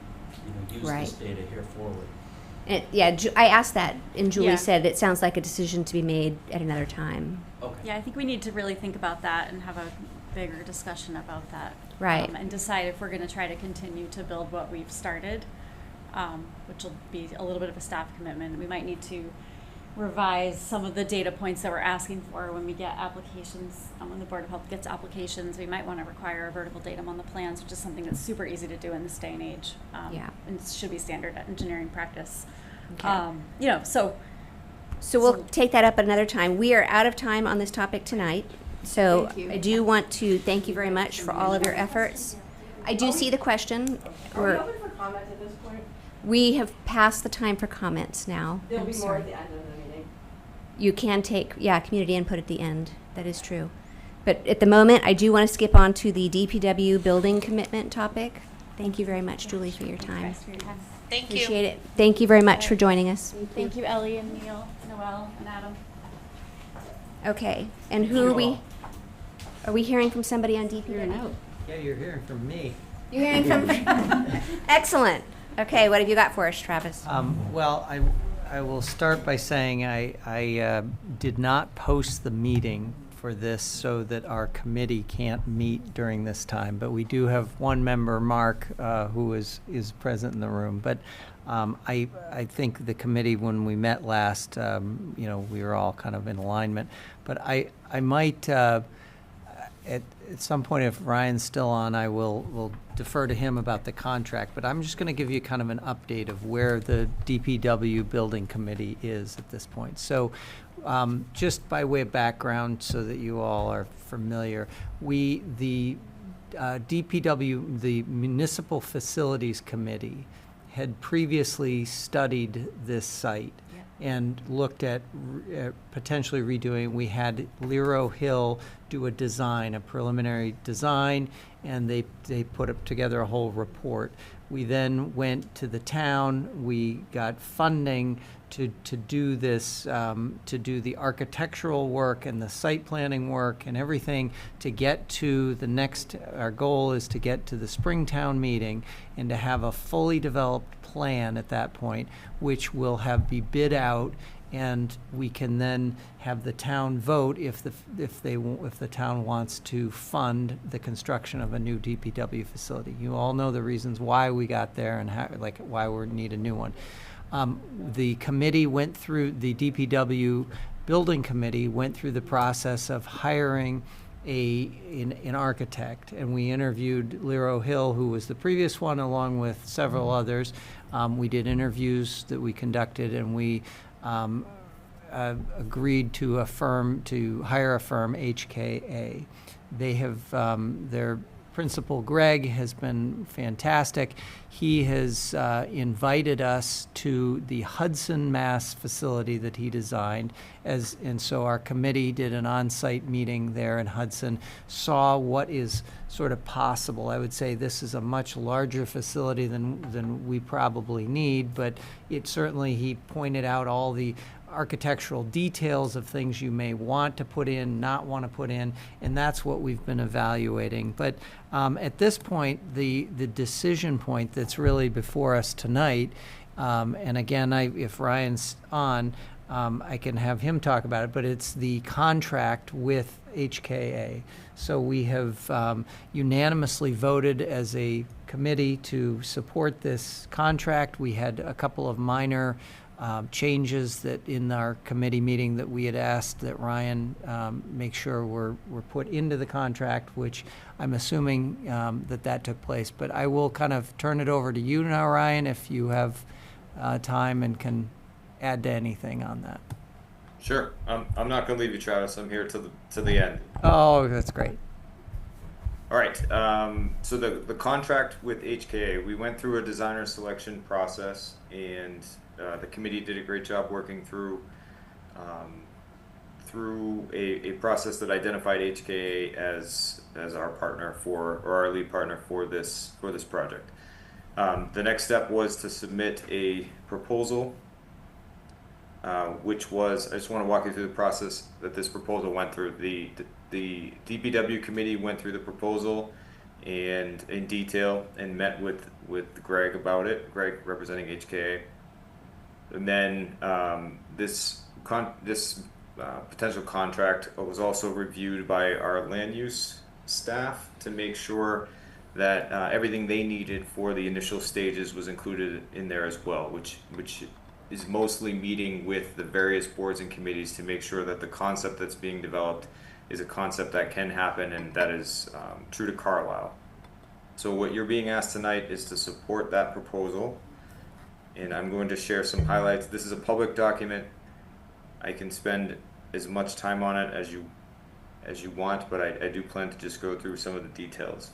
use Right. this data here forward? I asked that, and Julie Yeah. said it sounds like a decision to be made at another time. Okay. Yeah, I think we need to really think about that and have a bigger discussion about that. Right. And decide if we're gonna try to continue to build what we've started, which will be a little bit of a staff commitment. We might need to revise some of the data points that we're asking for when we get applications. When the Board of Health gets applications, we might wanna require a vertical datum on the plans, which is something that's super easy to do in this day and age. Yeah. And it should be standard engineering practice. Okay. So we'll take that up at another time. We are out of time on this topic tonight. So Thank you. I do want to thank you very much for all of your efforts. I do see the question. Are we open for comment at this point? We have passed the time for comments now. There'll I'm be more sorry. at the end of the meeting. You can take, community input at the end. That is true. But at the moment, I do want to skip on to the DPW building commitment topic. Thank you very much, Julie, for your time. Thanks for your time. Thank you. Appreciate it. Thank you very much for joining us. Thank you, Ellie and Neil, Noel, and Adam. Okay, and who are we hearing from somebody on DPW? Yeah, you're hearing from me. You're hearing from, excellent. Okay, what have you got for us, Travis? Well, I will start by saying I did not post the meeting for this so that our committee can't meet during this time, but we do have one member, Mark, who is present in the room. But I think the committee, when we met last, we were all kind of in alignment. But I might, at some point, if Ryan's still on, I will defer to him about the contract. But I'm just going to give you kind of an update of where the DPW building committee is at this point. So just by way of background, so that you all are familiar, the DPW, the Municipal Facilities Committee, had previously studied this site and looked at potentially redoing. We had Lero Hill do a design, a preliminary design, and they put up together a whole report. We then went to the town. We got funding to do this, to do the architectural work and the site planning work and everything to get to the next. Our goal is to get to the Springtown meeting and to have a fully developed plan at that point, which will be bid out, and we can then have the town vote if the town wants to fund the construction of a new DPW facility. You all know the reasons why we got there and why we need a new one. The committee went through, the DPW building committee went through the process of hiring an architect, and we interviewed Lero Hill, who was the previous one, along with several others. We did interviews that we conducted, and we agreed to hire a firm, HKA. They have their principal, Greg, has been fantastic. He has invited us to the Hudson, Mass facility that he designed, and so our committee did an on-site meeting there in Hudson, saw what is sort of possible. I would say this is a much larger facility than we probably need, but it certainly, he pointed out all the architectural details of things you may want to put in, not want to put in, and that's what we've been evaluating. But at this point, the decision point that's really before us tonight, and again, if Ryan's on, I can have him talk about it, but it's the contract with HKA. So we have unanimously voted as a committee to support this contract. We had a couple of minor changes that in our committee meeting that we had asked that Ryan make sure were put into the contract, which I'm assuming that took place. But I will kind of turn it over to you now, Ryan, if you have time and can add to anything on that. Sure. I'm not going to leave you, Travis. I'm here to the end. Oh, that's great. All right. So the contract with HKA, we went through a designer selection process, and the committee did a great job working through through a process that identified HKA as our partner for, or our lead partner for this project. The next step was to submit a proposal, which was, I just want to walk you through the process that this proposal went through. The DPW committee went through the proposal and in detail and met with Greg about it, Greg representing HKA. And then this potential contract was also reviewed by our land use staff to make sure that everything they needed for the initial stages was included in there as well, which is mostly meeting with the various boards and committees to make sure that the concept that's being developed is a concept that can happen and that is true to Carlisle. So what you're being asked tonight is to support that proposal, and I'm going to share some highlights. This is a public document. I can spend as much time on it as you want, but I do plan to just go through some of the details.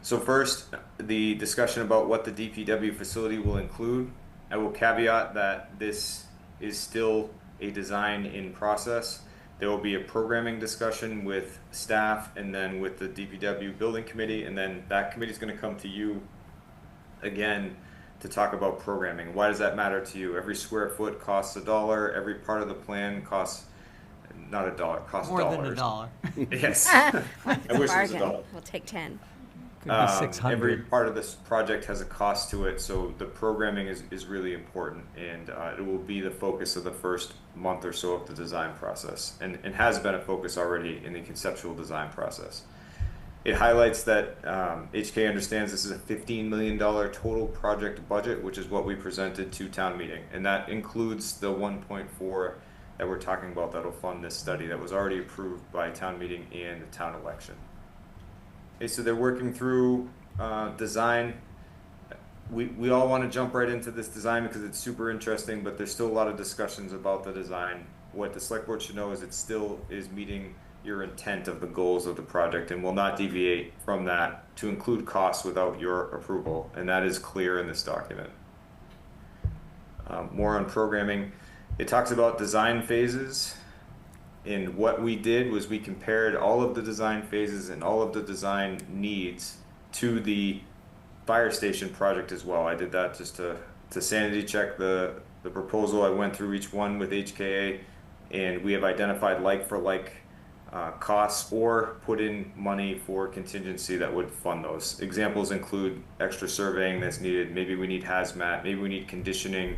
So first, the discussion about what the DPW facility will include. I will caveat that this is still a design in process. There will be a programming discussion with staff and then with the DPW building committee, and then that committee is going to come to you again to talk about programming. Why does that matter to you? Every square foot costs $1. Every part of the plan costs not $1, costs More dollars. than $1. Yes. I wish it was $1. We'll take 10. Could be 600. Every part of this project has a cost to it, so the programming is really important, and it will be the focus of the first month or so of the design process, and has been a focus already in the conceptual design process. It highlights that HK understands this is a $15 million total project budget, which is what we presented to town meeting, and that includes the 1.4 that we're talking about that'll fund this study that was already approved by town meeting and the town election. Okay, so they're working through design. We all want to jump right into this design because it's super interesting, but there's still a lot of discussions about the design. What the select board should know is it still is meeting your intent of the goals of the project and will not deviate from that to include costs without your approval, and that is clear in this document. More on programming. It talks about design phases. And what we did was we compared all of the design phases and all of the design needs to the fire station project as well. I did that just to sanity check the proposal. I went through each one with HKA, and we have identified like for like costs or put in money for contingency that would fund those. Examples include extra surveying that's needed. Maybe we need hazmat. Maybe we need conditioning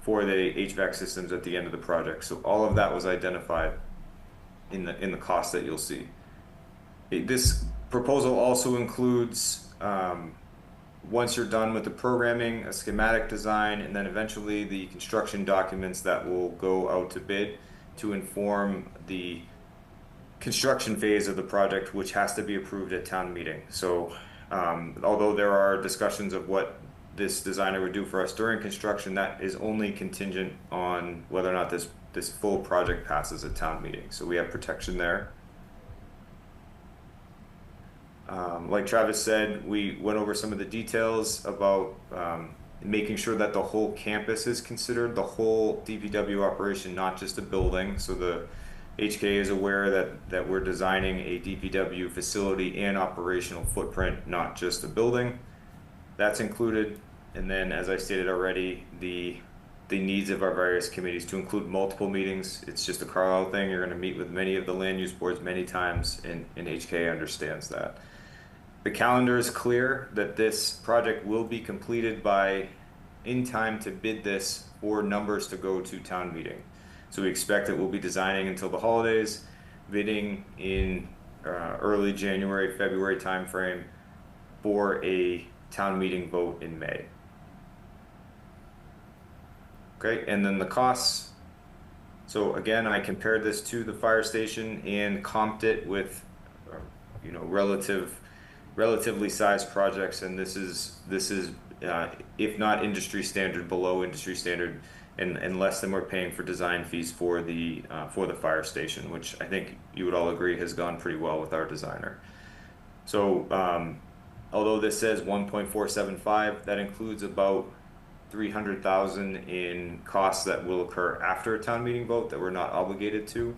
for the HVAC systems at the end of the project. So all of that was identified in the cost that you'll see. This proposal also includes, once you're done with the programming, a schematic design, and then eventually the construction documents that will go out to bid to inform the construction phase of the project, which has to be approved at town meeting. So although there are discussions of what this designer would do for us during construction, that is only contingent on whether or not this full project passes at town meeting. So we have protection there. Like Travis said, we went over some of the details about making sure that the whole campus is considered, the whole DPW operation, not just a building. So the HK is aware that we're designing a DPW facility and operational footprint, not just a building. That's included. And then, as I stated already, the needs of our various committees to include multiple meetings. It's just a Carlisle thing. You're going to meet with many of the land use boards many times, and HK understands that. The calendar is clear that this project will be completed in time to bid this for numbers to go to town meeting. So we expect that we'll be designing until the holidays, bidding in early January, February timeframe for a town meeting vote in May. Okay, and then the costs. So again, I compared this to the fire station and comped it with, relatively sized projects, and this is if not industry standard, below industry standard, and less than we're paying for design fees for the fire station, which I think you would all agree has gone pretty well with our designer. So although this says 1.475, that includes about $300,000 in costs that will occur after a town meeting vote that we're not obligated to.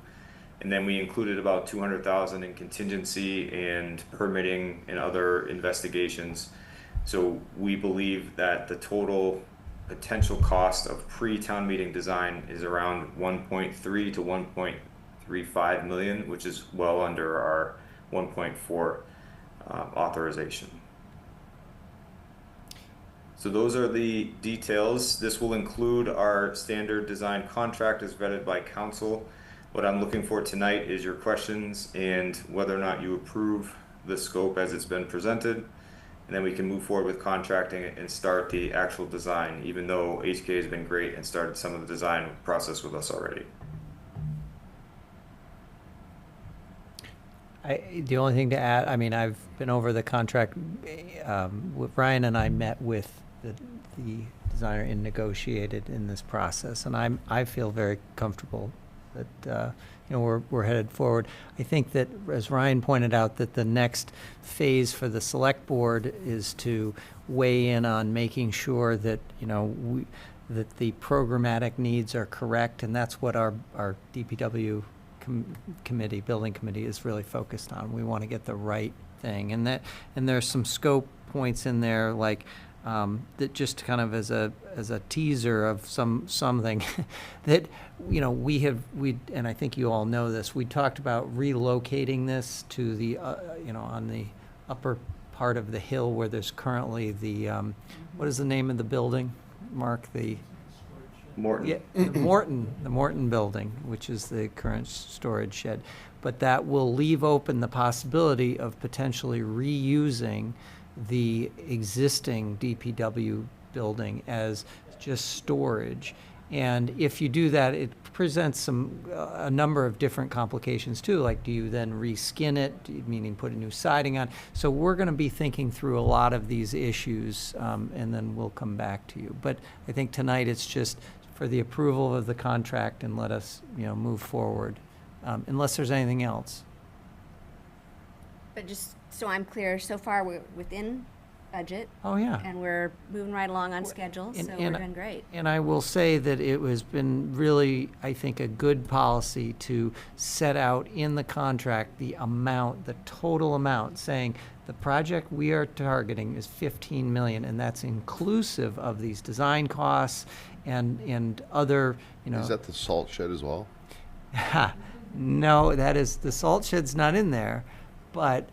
And then we included about $200,000 in contingency and permitting and other investigations. So we believe that the total potential cost of pre-town meeting design is around 1.3 to 1.35 million, which is well under our 1.4 authorization. So those are the details. This will include our standard design contract as vetted by council. What I'm looking for tonight is your questions and whether or not you approve the scope as it's been presented. And then we can move forward with contracting and start the actual design, even though HK has been great and started some of the design process with us already. The only thing to add, I mean, I've been over the contract. With Ryan and I met with the designer and negotiated in this process, and I feel very comfortable that we're headed forward. I think that, as Ryan pointed out, that the next phase for the select board is to weigh in on making sure that that the programmatic needs are correct, and that's what our DPW committee, building committee, is really focused on. We want to get the right thing, and there's some scope points in there, like that, just kind of as a teaser of something that and I think you all know this. We talked about relocating this to the on the upper part of the hill where there's currently the what is the name of the building, Mark? The Morton. Yeah, the Morton building, which is the current storage shed. But that will leave open the possibility of potentially reusing the existing DPW building as just storage. And if you do that, it presents a number of different complications too. Like, do you then reskin it, meaning put a new siding on? So we're going to be thinking through a lot of these issues, and then we'll come back to you. But I think tonight it's just for the approval of the contract and let us move forward, unless there's anything else. But just so I'm clear, so far we're within budget. Oh, yeah. And we're moving right along on schedule, so we're doing great. And I will say that it has been really, I think, a good policy to set out in the contract the amount, the total amount, saying the project we are targeting is 15 million, and that's inclusive of these design costs and other, Is that the salt shed as well? No, the salt shed's not in there, but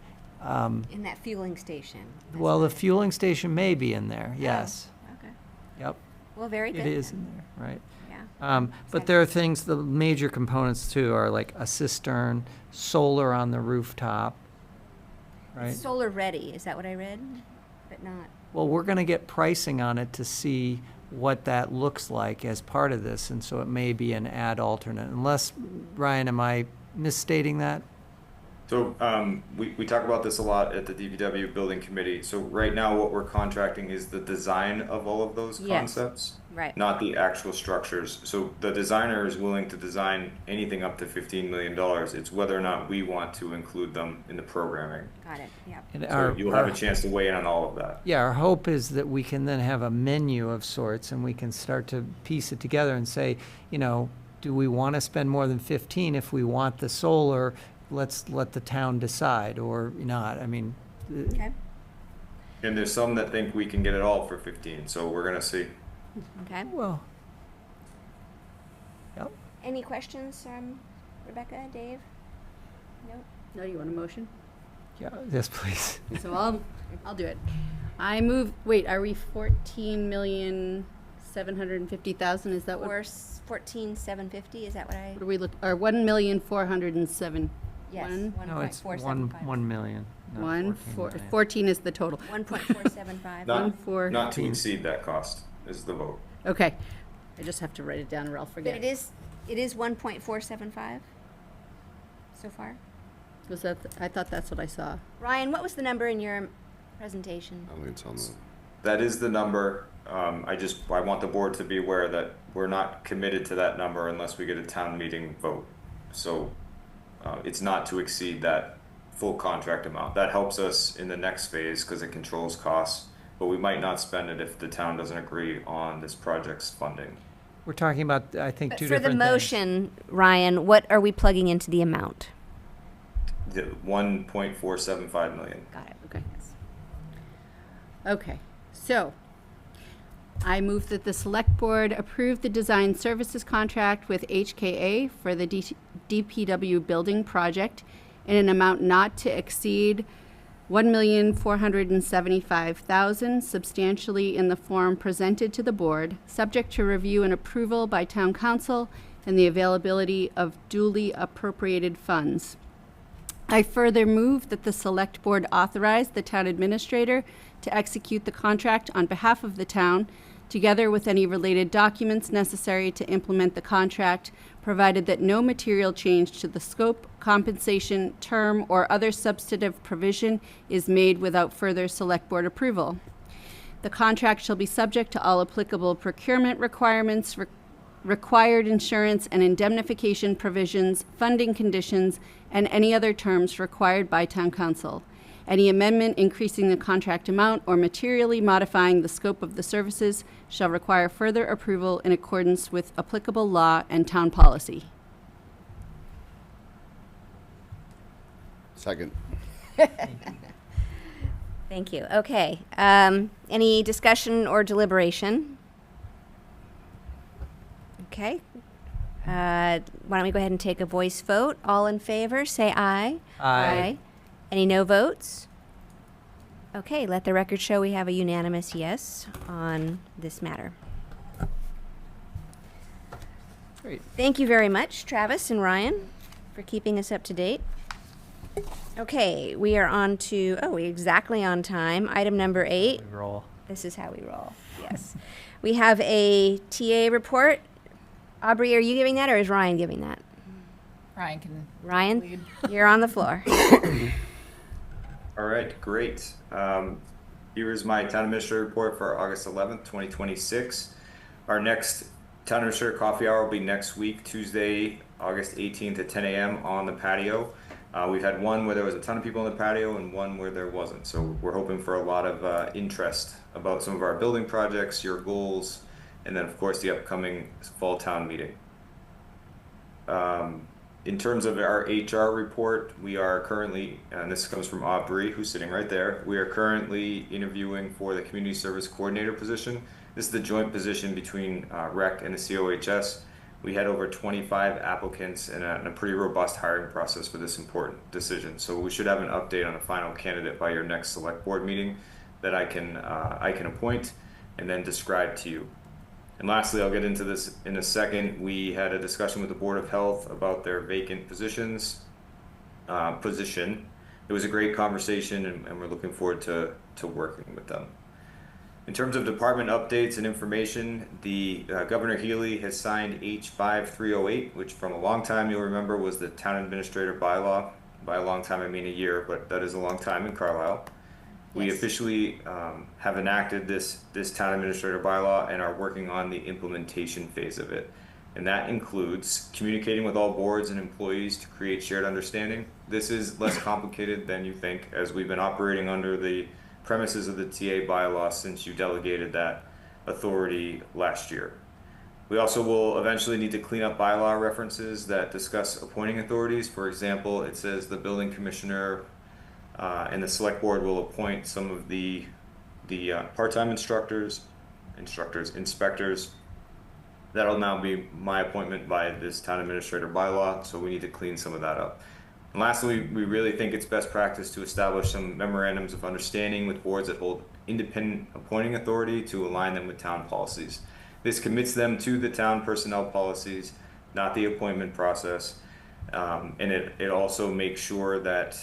in that fueling station. well, the fueling station may be in there, yes. Oh, okay. Yep. Well, very good. It is then. in there, right? Yeah. But there are things, the major components too are like a cistern, solar on the rooftop, right? It's solar ready, is that what I read? But not. Well, we're going to get pricing on it to see what that looks like as part of this, and so it may be an ad alternate. Unless, Ryan, am I misstating that? So we talk about this a lot at the DPW building committee. So right now what we're contracting is the design of all of those concepts, right? Not the actual structures. So the designer is willing to design anything up to $15 million. It's whether or not we want to include them in the programming. Got it, yeah. And So you'll have a chance to weigh in on all of that. Yeah, our hope is that we can then have a menu of sorts, and we can start to piece it together and say, do we want to spend more than 15? If we want the solar, let's let the town decide, or not. I mean, okay. And there's some that think we can get it all for 15, so we're gonna see. Okay. Well, yep. Any questions, Rebecca, Dave? Nope. No, you want a motion? Yeah, yes, please. So I'll do it. I move, wait, are we 14,750,000? Is that what? 14,750, is that what I? What are we look, or 1,407,000? Yes, No, it's 1.475. 1 million. not 14 million. 14 is the total. 1.475. Not to exceed that cost is the vote. Okay. I just have to write it down or I'll forget. But it is 1.475 so far. Was that, I thought that's what I saw. Ryan, what was the number in your presentation? I think it's on the. That is the number. I want the board to be aware that we're not committed to that number unless we get a town meeting vote. So it's not to exceed that full contract amount. That helps us in the next phase because it controls costs, but we might not spend it if the town doesn't agree on this project's funding. We're talking about, I think, But two for different the things. motion, Ryan, what are we plugging into the amount? The 1.475 million. Got it. Okay. Okay, so I move that the select board approve the design services contract with HKA for the DPW building project in an amount not to exceed $1,475,000, substantially in the form presented to the board, subject to review and approval by town council and the availability of duly appropriated funds. I further move that the select board authorize the town administrator to execute the contract on behalf of the town, together with any related documents necessary to implement the contract, provided that no material change to the scope, compensation, term, or other substantive provision is made without further select board approval. The contract shall be subject to all applicable procurement requirements, required insurance and indemnification provisions, funding conditions, and any other terms required by town council. Any amendment increasing the contract amount or materially modifying the scope of the services shall require further approval in accordance with applicable law and town policy. Second. Thank you. Okay. Any discussion or deliberation? Okay. Why don't we go ahead and take a voice vote? All in favor, say aye. Aye. Any no votes? Okay, let the record show we have a unanimous yes on this matter. Great. Thank you very much, Travis and Ryan, for keeping us up to date. Okay, we are on to, we're exactly on time. Item number 8. We roll. This is how we roll, yes. We have a TA report. Aubrey, are you giving that or is Ryan giving that? Ryan can Ryan, lead. you're on the floor. All right, great. Here's my town administrator report for August 11th, 2026. Our next town administrator coffee hour will be next week, Tuesday, August 18th at 10 a.m. on the patio. We've had one where there was a ton of people on the patio and one where there wasn't. So we're hoping for a lot of interest about some of our building projects, your goals, and then of course the upcoming fall town meeting. In terms of our HR report, we are currently, and this comes from Aubrey, who's sitting right there, we are currently interviewing for the community service coordinator position. This is the joint position between REC and the COHS. We had over 25 applicants and a pretty robust hiring process for this important decision. So we should have an update on a final candidate by your next select board meeting that I can appoint and then describe to you. And lastly, I'll get into this in a second. We had a discussion with the Board of Health about their vacant position. It was a great conversation, and we're looking forward to working with them. In terms of department updates and information, the Governor Healy has signed H5308, which from a long time you'll remember was the town administrator bylaw. By a long time I mean a year, but that is a long time in Carlisle. We officially have enacted this town administrator bylaw and are working on the implementation phase of it. And that includes communicating with all boards and employees to create shared understanding. This is less complicated than you think, as we've been operating under the premises of the TA bylaw since you delegated that authority last year. We also will eventually need to clean up bylaw references that discuss appointing authorities. For example, it says the building commissioner and the select board will appoint some of the part-time inspectors. That'll now be my appointment by this town administrator bylaw, so we need to clean some of that up. And lastly, we really think it's best practice to establish some memorandums of understanding with boards that hold independent appointing authority to align them with town policies. This commits them to the town personnel policies, not the appointment process. And it also makes sure that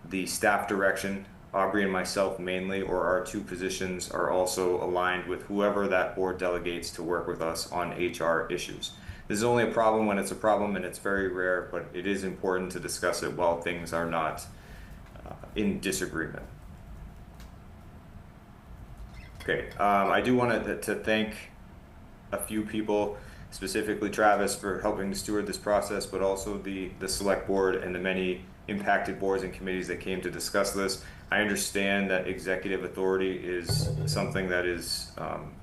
the staff direction, Aubrey and myself mainly, or our two positions, are also aligned with whoever that board delegates to work with us on HR issues. This is only a problem when it's a problem, and it's very rare, but it is important to discuss it while things are not in disagreement. Okay, I do want to thank a few people, specifically Travis, for helping to steward this process, but also the select board and the many impacted boards and committees that came to discuss this. I understand that executive authority is something that is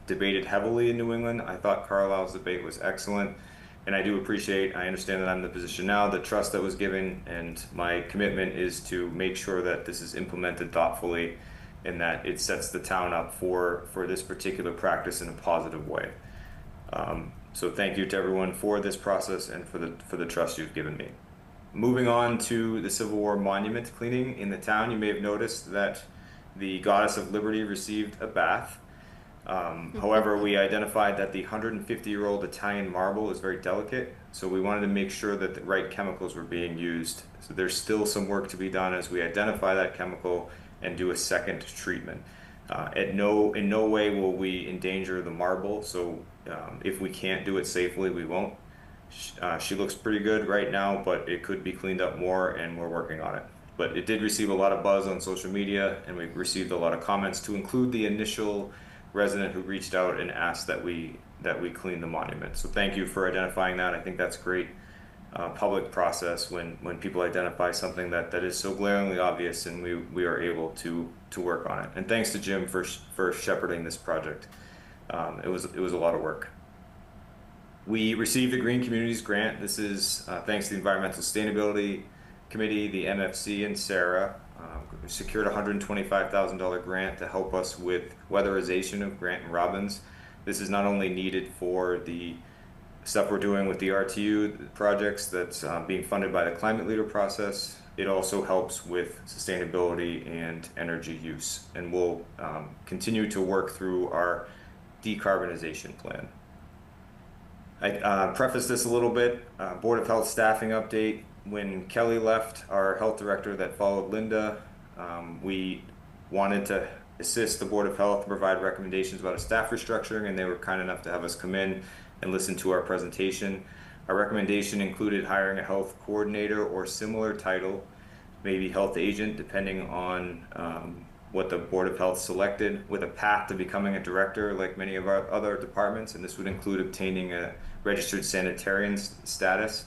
debated heavily in New England. I thought Carlisle's debate was excellent. And I do appreciate, I understand that I'm in the position now, the trust that was given, and my commitment is to make sure that this is implemented thoughtfully and that it sets the town up for this particular practice in a positive way. So thank you to everyone for this process and for the trust you've given me. Moving on to the Civil War monument cleaning in the town, you may have noticed that the Goddess of Liberty received a bath. However, we identified that the 150-year-old Italian marble is very delicate, so we wanted to make sure that the right chemicals were being used. So there's still some work to be done as we identify that chemical and do a second treatment. In no way will we endanger the marble, so if we can't do it safely, we won't. She looks pretty good right now, but it could be cleaned up more, and we're working on it. But it did receive a lot of buzz on social media, and we've received a lot of comments, to include the initial resident who reached out and asked that we clean the monument. So thank you for identifying that. I think that's great public process when people identify something that is so glaringly obvious, and we are able to work on it. And thanks to Jim for shepherding this project. It was a lot of work. We received a Green Communities grant. This is thanks to the Environmental Sustainability Committee, the MFC, and Sarah. We secured a $125,000 grant to help us with weatherization of Grant and Robbins. This is not only needed for the stuff we're doing with the RTU projects that's being funded by the Climate Leader process, it also helps with sustainability and energy use. And we'll continue to work through our decarbonization plan. I preface this a little bit. Board of Health staffing update. When Kelly left, our health director that followed Linda, we wanted to assist the Board of Health to provide recommendations about a staff restructuring, and they were kind enough to have us come in and listen to our presentation. Our recommendation included hiring a health coordinator or similar title, maybe health agent, depending on what the Board of Health selected, with a path to becoming a director like many of our other departments, and this would include obtaining a registered sanitarian status.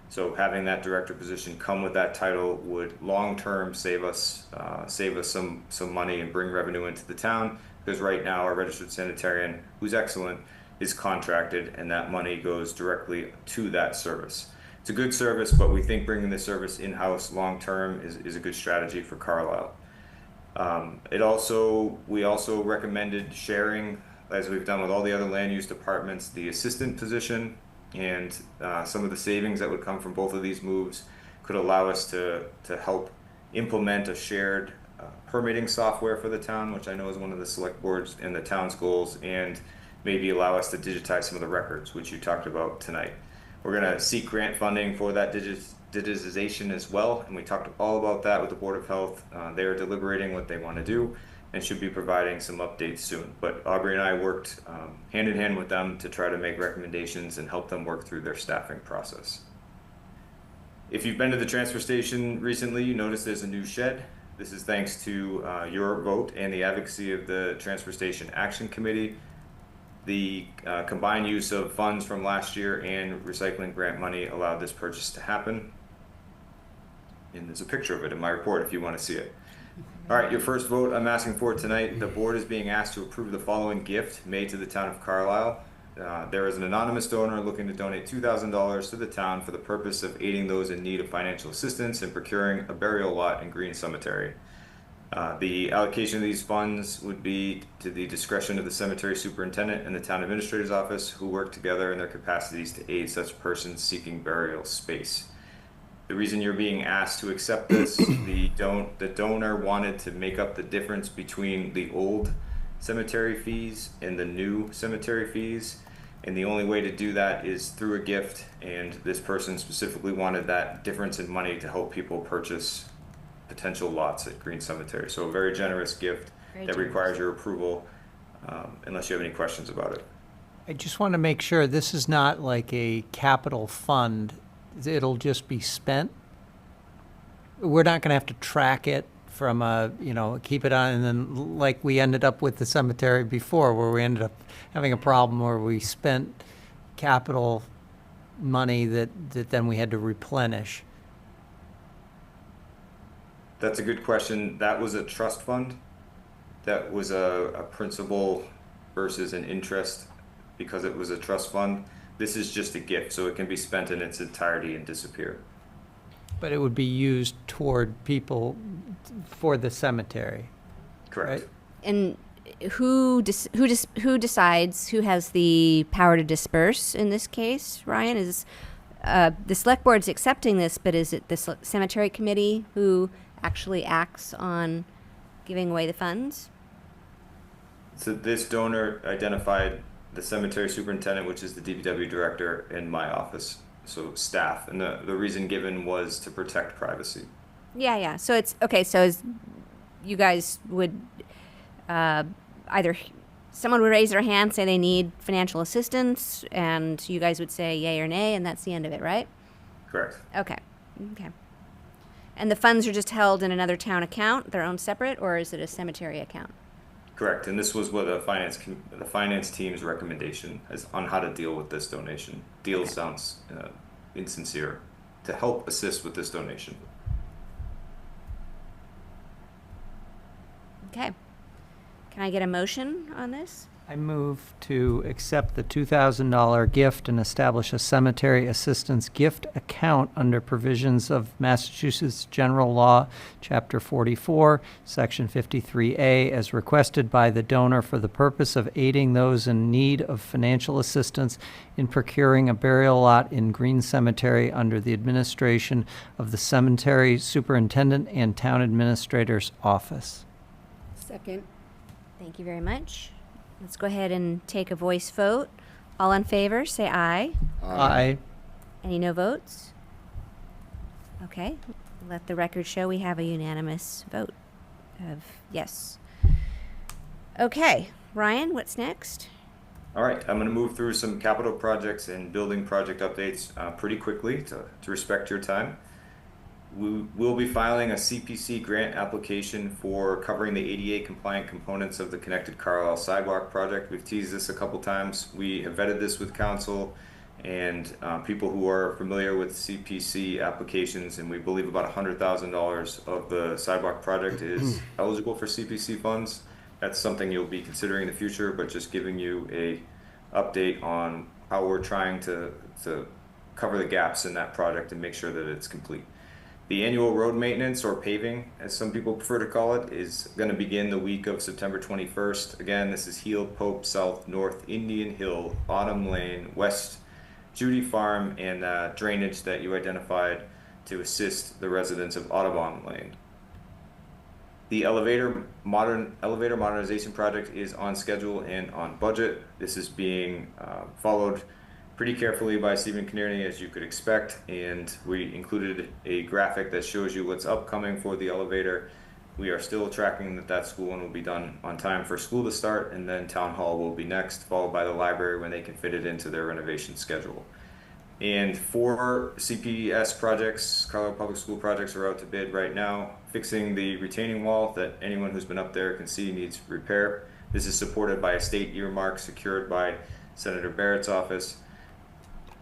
So having that director position come with that title would long-term save us some money and bring revenue into the town, because right now our registered sanitarian, who's excellent, is contracted, and that money goes directly to that service. It's a good service, but we think bringing the service in-house long-term is a good strategy for Carlisle. We also recommended sharing, as we've done with all the other land use departments, the assistant position, and some of the savings that would come from both of these moves could allow us to help implement a shared permitting software for the town, which I know is one of the select boards and the town's goals, and maybe allow us to digitize some of the records, which you talked about tonight. We're going to seek grant funding for that digitization as well, and we talked all about that with the Board of Health. They are deliberating what they want to do and should be providing some updates soon. But Aubrey and I worked hand in hand with them to try to make recommendations and help them work through their staffing process. If you've been to the transfer station recently, you notice there's a new shed. This is thanks to your vote and the advocacy of the Transfer Station Action Committee. The combined use of funds from last year and recycling grant money allowed this purchase to happen. And there's a picture of it in my report if you want to see it. All right, your first vote I'm asking for tonight. The board is being asked to approve the following gift made to the town of Carlisle. There is an anonymous donor looking to donate $2,000 to the town for the purpose of aiding those in need of financial assistance in procuring a burial lot in Green Cemetery. The allocation of these funds would be to the discretion of the cemetery superintendent and the town administrator's office, who work together in their capacities to aid such persons seeking burial space. The reason you're being asked to accept this, the donor wanted to make up the difference between the old cemetery fees and the new cemetery fees, and the only way to do that is through a gift, and this person specifically wanted that difference in money to help people purchase potential lots at Green Cemetery. So a very generous gift that requires your approval, unless you have any questions about it. I just want to make sure this is not like a capital fund. It'll just be spent. We're not going to have to track it from keep it on, and then like we ended up with the cemetery before, where we ended up having a problem where we spent capital money that then we had to replenish. That's a good question. That was a trust fund. That was a principal versus an interest because it was a trust fund. This is just a gift, so it can be spent in its entirety and disappear. But it would be used toward people for the cemetery. Correct. Right? And who decides, who has the power to disperse in this case, Ryan? Is the select board's accepting this, but is it the cemetery committee who actually acts on giving away the funds? So this donor identified the cemetery superintendent, which is the DPW director, in my office, so staff. And the reason given was to protect privacy. Yeah. So it's, okay, so you guys would either someone would raise their hand, say they need financial assistance, and you guys would say yay or nay, and that's the end of it, right? Correct. Okay. And the funds are just held in another town account, their own separate, or is it a cemetery account? Correct. And this was what the finance team's recommendation is on how to deal with this donation. Deal sounds insincere. To help assist with this donation. Okay. Can I get a motion on this? I move to accept the $2,000 gift and establish a cemetery assistance gift account under provisions of Massachusetts General Law, Chapter 44, Section 53A, as requested by the donor for the purpose of aiding those in need of financial assistance in procuring a burial lot in Green Cemetery under the administration of the cemetery superintendent and town administrator's office. Second. Thank you very much. Let's go ahead and take a voice vote. All in favor, say aye. Aye. Any no votes? Okay. Let the record show we have a unanimous vote of yes. Okay. Ryan, what's next? All right, I'm going to move through some capital projects and building project updates pretty quickly to respect your time. We will be filing a CPC grant application for covering the ADA compliant components of the connected Carlisle sidewalk project. We've teased this a couple times. We have vetted this with council and people who are familiar with CPC applications, and we believe about $100,000 of the sidewalk project is eligible for CPC funds. That's something you'll be considering in the future, but just giving you a update on how we're trying to cover the gaps in that project and make sure that it's complete. The annual road maintenance, or paving, as some people prefer to call it, is going to begin the week of September 21st. Again, this is Heald, Pope, South, North, Indian Hill, Autumn Lane, West Judy Farm, and drainage that you identified to assist the residents of Audubon Lane. The elevator modernization project is on schedule and on budget. This is being followed pretty carefully by Stephen Kearney, as you could expect, and we included a graphic that shows you what's upcoming for the elevator. We are still tracking that school one will be done on time for school to start, and then town hall will be next, followed by the library when they can fit it into their renovation schedule. And 4 CPS projects, Carlisle Public School projects, are out to bid right now. Fixing the retaining wall that anyone who's been up there can see needs repair. This is supported by a state earmark secured by Senator Barrett's office.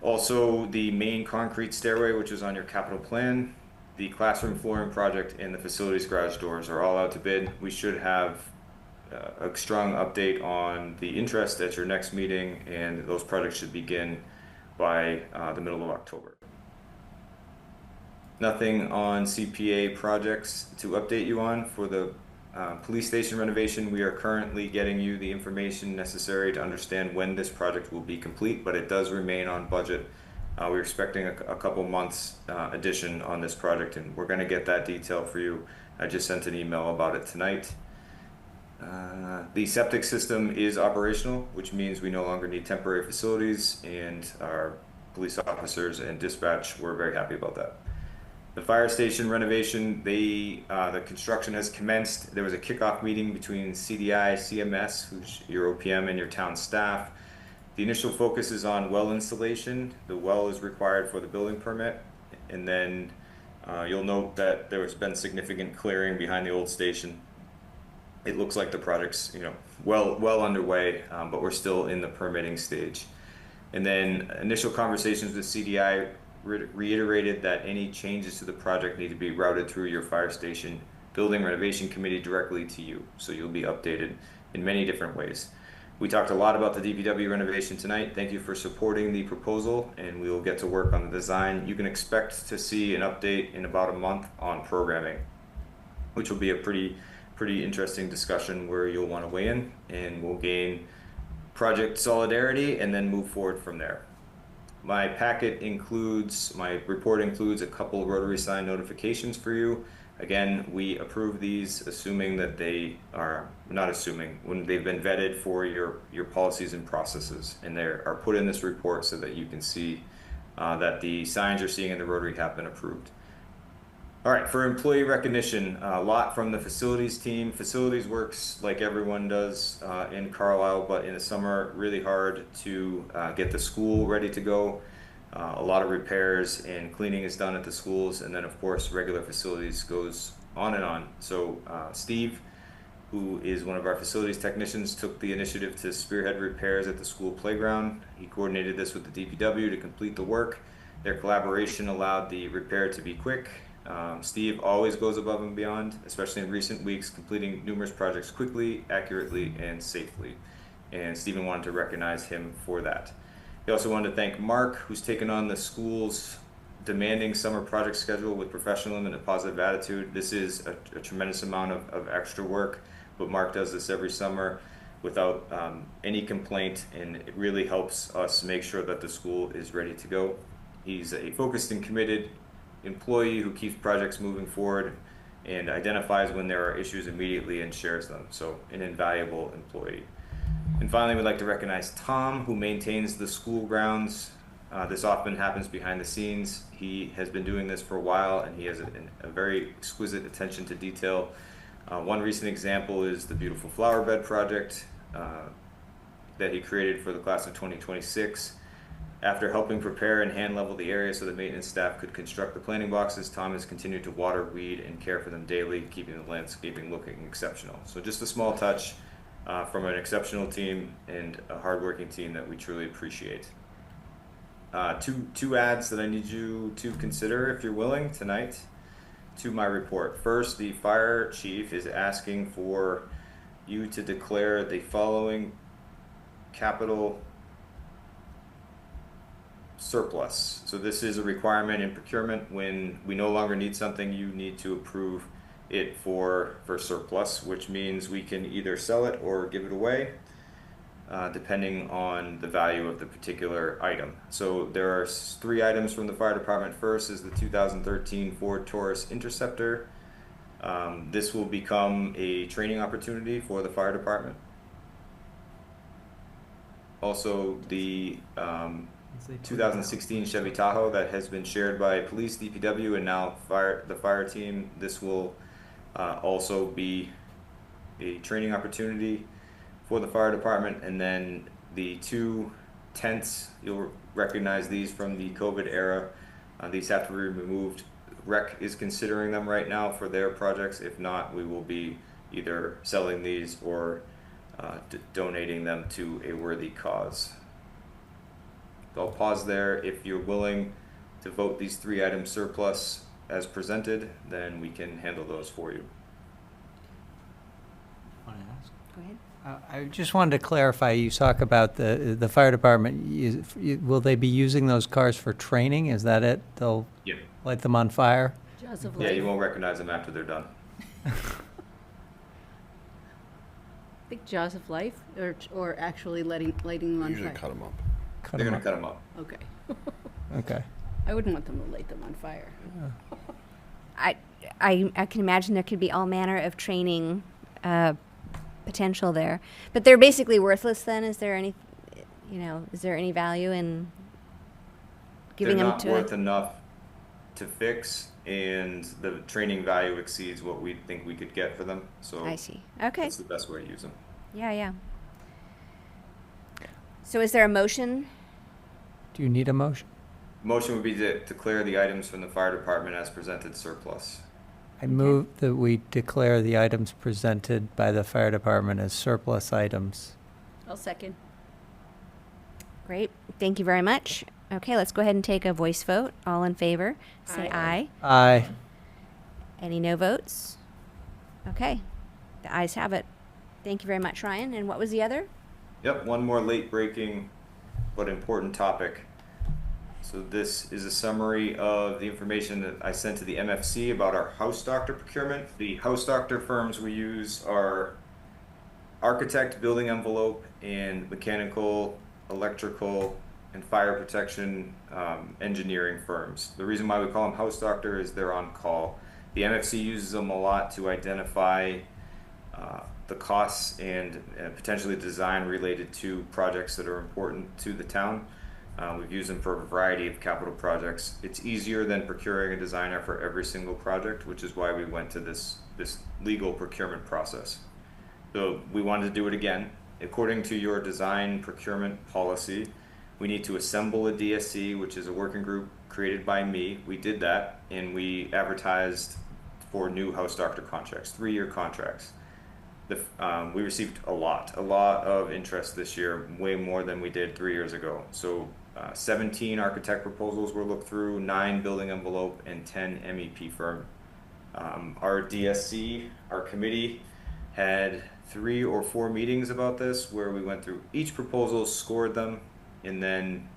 Also, the main concrete stairway, which is on your capital plan, the classroom flooring project, and the facilities garage doors are all out to bid. We should have a strong update on the interest at your next meeting, and those projects should begin by the middle of October. Nothing on CPA projects to update you on. For the police station renovation, we are currently getting you the information necessary to understand when this project will be complete, but it does remain on budget. We're expecting a couple months addition on this project, and we're going to get that detail for you. I just sent an email about it tonight. The septic system is operational, which means we no longer need temporary facilities, and our police officers and dispatch were very happy about that. The fire station renovation, the construction has commenced. There was a kickoff meeting between CDI, CMS, who's your OPM, and your town staff. The initial focus is on well installation. The well is required for the building permit. And then you'll note that there has been significant clearing behind the old station. It looks like the project's well underway, but we're still in the permitting stage. And then initial conversations with CDI reiterated that any changes to the project need to be routed through your fire station building renovation committee directly to you. So you'll be updated in many different ways. We talked a lot about the DPW renovation tonight. Thank you for supporting the proposal, and we will get to work on the design. You can expect to see an update in about a month on programming, which will be a pretty interesting discussion where you'll want to weigh in, and we'll gain project solidarity and then move forward from there. My report includes a couple Rotary sign notifications for you. Again, we approve these assuming that they are, not assuming, when they've been vetted for your policies and processes, and they are put in this report so that you can see that the signs you're seeing in the Rotary have been approved. All right, for employee recognition, a lot from the facilities team. Facilities works like everyone does in Carlisle, but in the summer, really hard to get the school ready to go. A lot of repairs and cleaning is done at the schools, and then of course regular facilities goes on and on. So Steve, who is one of our facilities technicians, took the initiative to spearhead repairs at the school playground. He coordinated this with the DPW to complete the work. Their collaboration allowed the repair to be quick. Steve always goes above and beyond, especially in recent weeks, completing numerous projects quickly, accurately, and safely. And Stephen wanted to recognize him for that. He also wanted to thank Mark, who's taken on the school's demanding summer project schedule with professionalism and a positive attitude. This is a tremendous amount of extra work, but Mark does this every summer without any complaint, and it really helps us make sure that the school is ready to go. He's a focused and committed employee who keeps projects moving forward and identifies when there are issues immediately and shares them. So an invaluable employee. And finally, we'd like to recognize Tom, who maintains the school grounds. This often happens behind the scenes. He has been doing this for a while, and he has a very exquisite attention to detail. One recent example is the beautiful flower bed project that he created for the class of 2026. After helping prepare and hand level the area so the maintenance staff could construct the planting boxes, Tom has continued to water, weed, and care for them daily, keeping the landscaping looking exceptional. So just a small touch from an exceptional team and a hardworking team that we truly appreciate. Two ads that I need you to consider, if you're willing, tonight to my report. First, the fire chief is asking for you to declare the following capital surplus. So this is a requirement in procurement. When we no longer need something, you need to approve it for surplus, which means we can either sell it or give it away, depending on the value of the particular item. So there are three items from the fire department. First is the 2013 Ford Taurus Interceptor. This will become a training opportunity for the fire department. Also, the 2016 Chevy Tahoe that has been shared by police, DPW, and now the fire team. This will also be a training opportunity for the fire department. And then the two tents, you'll recognize these from the COVID era. These have to be removed. Rec is considering them right now for their projects. If not, we will be either selling these or donating them to a worthy cause. I'll pause there. If you're willing to vote these three items surplus as presented, then we can handle those for you. Want to ask? Go ahead. I just wanted to clarify, you talk about the fire department. Will they be using those cars for training? Is that it? They'll light them on fire? Jaws of Yeah, life. you won't recognize them after they're done. I think Jaws of Life, or actually lighting them on Usually fire. cut them up. They're going to cut them up. Okay. Okay. I wouldn't want them to light them on fire. I can imagine there could be all manner of training potential there, but they're basically worthless. Then is there any value in giving They're them not to? worth enough to fix, and the training value exceeds what we think we could get for them. So I see. Okay. That's the best way to use them. Yeah. So is there a motion? Do you need a motion? Motion would be to declare the items from the fire department as presented surplus. I move that we declare the items presented by the fire department as surplus items. I'll second. Great. Thank you very much. Okay, let's go ahead and take a voice vote. All in favor, say aye. Aye. Any no votes? Okay, the ayes have it. Thank you very much, Ryan. And what was the other? Yep, one more late breaking but important topic. So this is a summary of the information that I sent to the MFC about our house doctor procurement. The house doctor firms we use are architect, building envelope, and mechanical, electrical, and fire protection engineering firms. The reason why we call them house doctor is they're on call. The MFC uses them a lot to identify the costs and potentially design related to projects that are important to the town. We've used them for a variety of capital projects. It's easier than procuring a designer for every single project, which is why we went to this legal procurement process. So we wanted to do it again. According to your design procurement policy, we need to assemble a DSC, which is a working group created by me. We did that, and we advertised for new house doctor contracts, 3-year contracts. We received a lot of interest this year, way more than we did 3 years ago. So 17 architect proposals were looked through, 9 building envelope, and 10 MEP firm. Our DSC, our committee, had 3 or 4 meetings about this where we went through each proposal, scored them, and then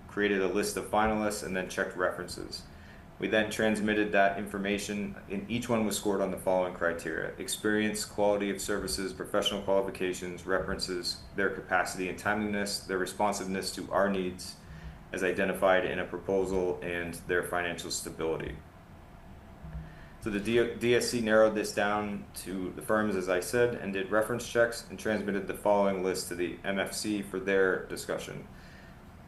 created a list of finalists and then checked references. We then transmitted that information, and each one was scored on the following criteria: experience, quality of services, professional qualifications, references, their capacity and timeliness, their responsiveness to our needs as identified in a proposal, and their financial stability. So the DSC narrowed this down to the firms, as I said, and did reference checks and transmitted the following list to the MFC for their discussion.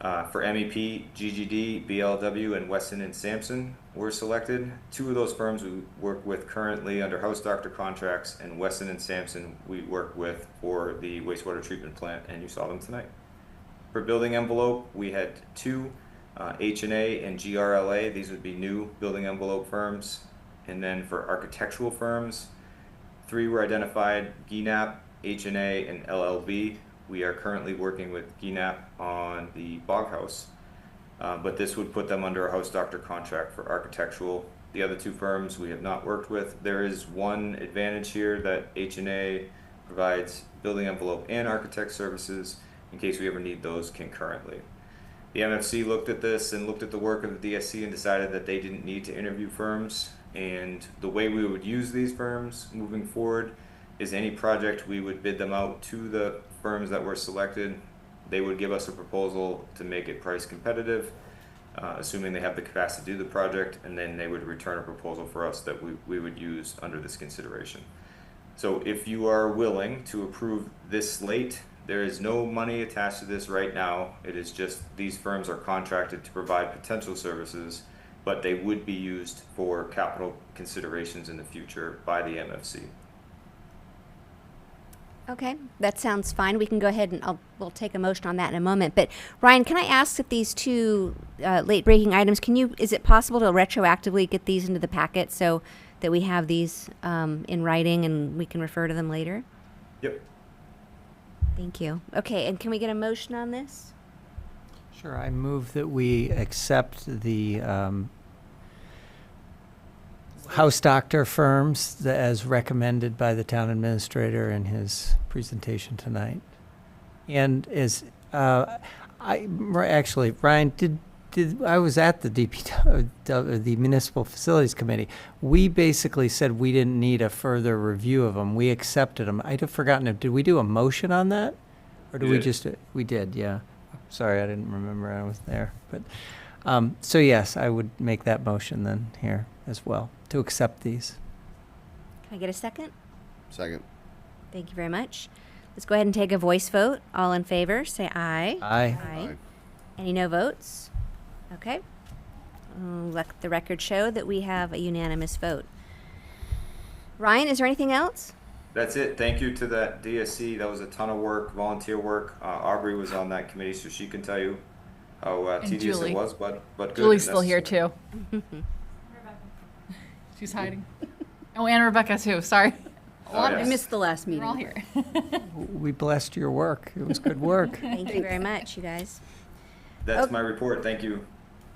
For MEP, GGD, BLW, and Weston and Sampson were selected. 2 of those firms we work with currently under house doctor contracts, and Weston and Sampson we work with for the wastewater treatment plant, and you saw them tonight. For building envelope, we had 2, H&A and GRLA. These would be new building envelope firms. And then for architectural firms, 3 were identified: GNAP, H&A, and LLB. We are currently working with GNAP on the Bog House, but this would put them under a house doctor contract for architectural. The other 2 firms we have not worked with. There is one advantage here that H&A provides building envelope and architect services in case we ever need those concurrently. The MFC looked at this and looked at the work of the DSC and decided that they didn't need to interview firms. And the way we would use these firms moving forward is any project we would bid them out to the firms that were selected. They would give us a proposal to make it price competitive, assuming they have the capacity to do the project, and then they would return a proposal for us that we would use under this consideration. So if you are willing to approve this slate, there is no money attached to this right now. It is just these firms are contracted to provide potential services, but they would be used for capital considerations in the future by the MFC. Okay, that sounds fine. We can go ahead and we'll take a motion on that in a moment. But Ryan, can I ask if these 2 late breaking items, is it possible to retroactively get these into the packet so that we have these in writing and we can refer to them later? Yep. Thank you. Okay, and can we get a motion on this? Sure, I move that we accept the house doctor firms as recommended by the town administrator in his presentation tonight. And as actually, Ryan, did I was at the the Municipal Facilities Committee. We basically said we didn't need a further review of them. We accepted them. I'd have forgotten. Did we do a motion on that, or did we just? We did. Yeah. Sorry, I didn't remember. I was there, but so yes, I would make that motion then here as well to accept these. Can I get a second? Second. Thank you very much. Let's go ahead and take a voice vote. All in favor, say aye. Aye. Aye. Any no votes? Okay. Let the record show that we have a unanimous vote. Ryan, is there anything else? That's it. Thank you to that DSC. That was a ton of work, volunteer work. Aubrey was on that committee, so she can tell you how tedious Julie. it was, but good. Julie's still here too. She's hiding. Oh, and Rebecca too. Sorry. I missed the last meeting. We're all here. We blessed your work. It was good work. Thank you very much, you guys. That's my report. Thank you.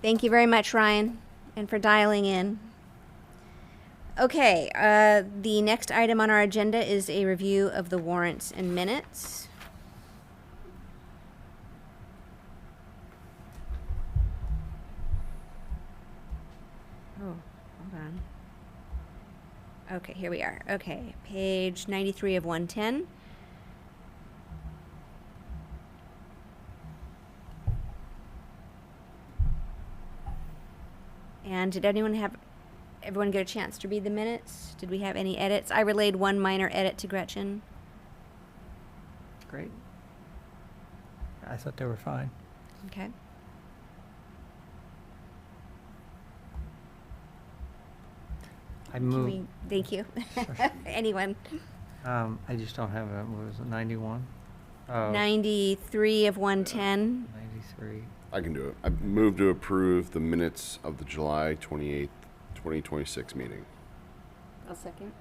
Thank you very much, Ryan, and for dialing in. Okay, the next item on our agenda is a review of the warrants and minutes. Oh, hold on. Okay, here we are. Okay, page 93 of 110. And did everyone get a chance to read the minutes? Did we have any edits? I relayed one minor edit to Gretchen. Great. I thought they were fine. Okay. I moved. Thank you. Anyone? I just don't have it. What was it, 91? 93 of 110. 93. I can do it. I move to approve the minutes of the July 28th, 2026 meeting. I'll second.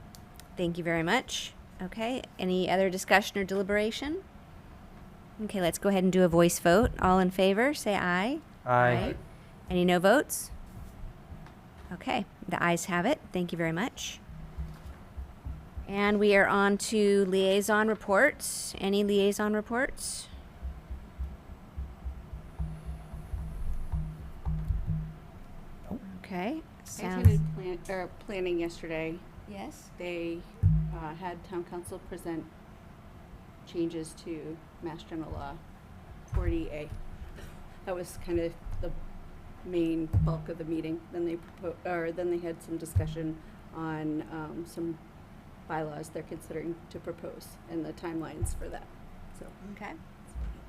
Thank you very much. Okay, any other discussion or deliberation? Okay, let's go ahead and do a voice vote. All in favor, say aye. Aye. Any no votes? Okay, the ayes have it. Thank you very much. And we are on to liaison reports. Any liaison reports? Okay. I attended planning yesterday. Yes. They had town council present changes to Mass General Law 40A. That was kind of the main bulk of the meeting. Then they had some discussion on some bylaws they're considering to propose and the timelines for that. So okay,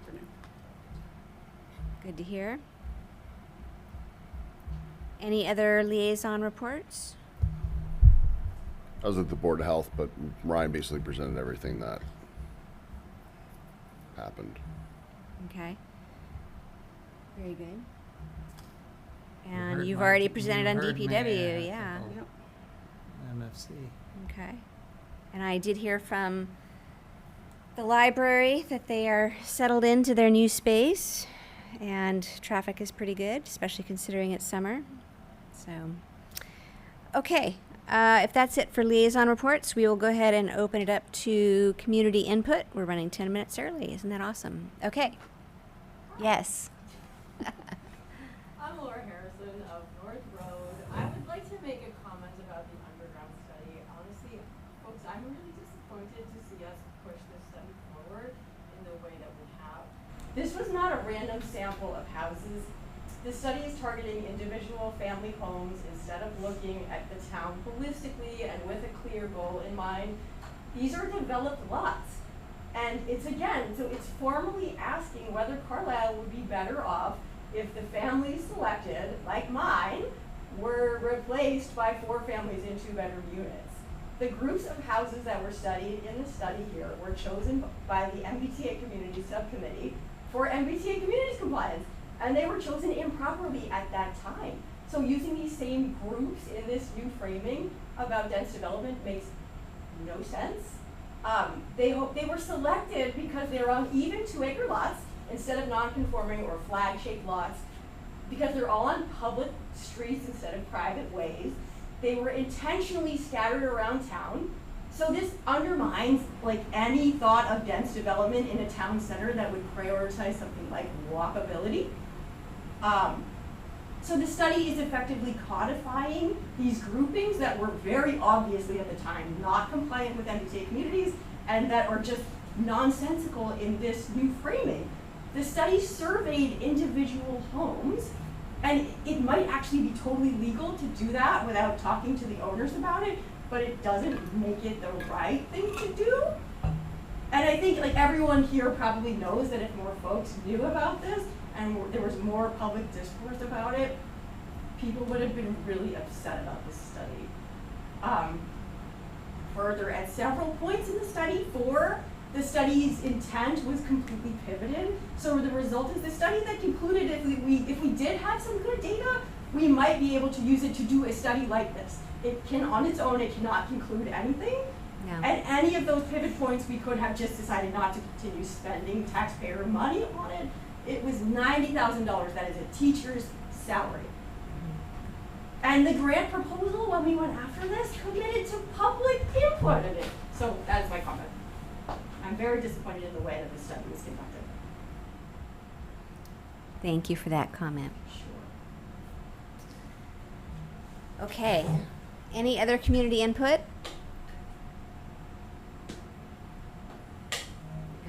for now. Good to hear. Any other liaison reports? I was at the Board of Health, but Ryan basically presented everything that happened. Okay. Very good. You And heard you've my- already you presented on heard me, DPW, yeah. Yep. MFC. Okay. And I did hear from the library that they are settled into their new space and traffic is pretty good, especially considering it's summer. So, okay. If that's it for liaison reports, we will go ahead and open it up to community input. We're running 10 minutes early. Isn't that awesome? Okay. Yes. I'm Laura Harrison of North Road. I would like to make a comment about the underground study. Honestly, folks, I'm really disappointed to see us push this study forward in the way that we have. This was not a random sample of houses. The study is targeting individual family homes instead of looking at the town holistically and with a clear goal in mind. These are developed lots. And it's formally asking whether Carlisle would be better off if the families selected, like mine, were replaced by 4 families in 2-bedroom units. The groups of houses that were studied in the study here were chosen by the MBTA Community Subcommittee for MBTA Communities compliance, and they were chosen improperly at that time. So using these same groups in this new framing about dense development makes no sense. They were selected because they're on even 2-acre lots instead of non-conforming or flag-shaped lots, because they're all on public streets instead of private ways. They were intentionally scattered around town. So this undermines like any thought of dense development in a town center that would prioritize something like walkability. So the study is effectively codifying these groupings that were very obviously at the time not compliant with MBTA communities and that are just nonsensical in this new framing. The study surveyed individual homes, and it might actually be totally legal to do that without talking to the owners about it, but it doesn't make it the right thing to do. And I think like everyone here probably knows that if more folks knew about this and there was more public discourse about it, people would have been really upset about this study. Further, at several points in the study, the study's intent was completely pivoted. So the result is the study that concluded if we did have some good data, we might be able to use it to do a study like this. It can, on its own, it cannot conclude anything. Yeah. At any of those pivot points, we could have just decided not to continue spending taxpayer money on it. It was $90,000. That is a teacher's salary. And the grant proposal, when we went after this, committed to public input in it. So that's my comment. I'm very disappointed in the way that this study was conducted. Thank you for that comment. Sure. Okay. Any other community input?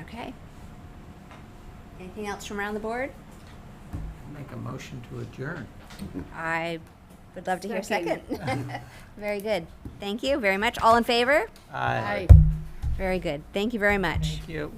Okay. Anything else from around the board? Make a motion to adjourn. I would love to hear a second. Very good. Thank you very much. All in favor? Aye. Very good. Thank you very much. Thank you.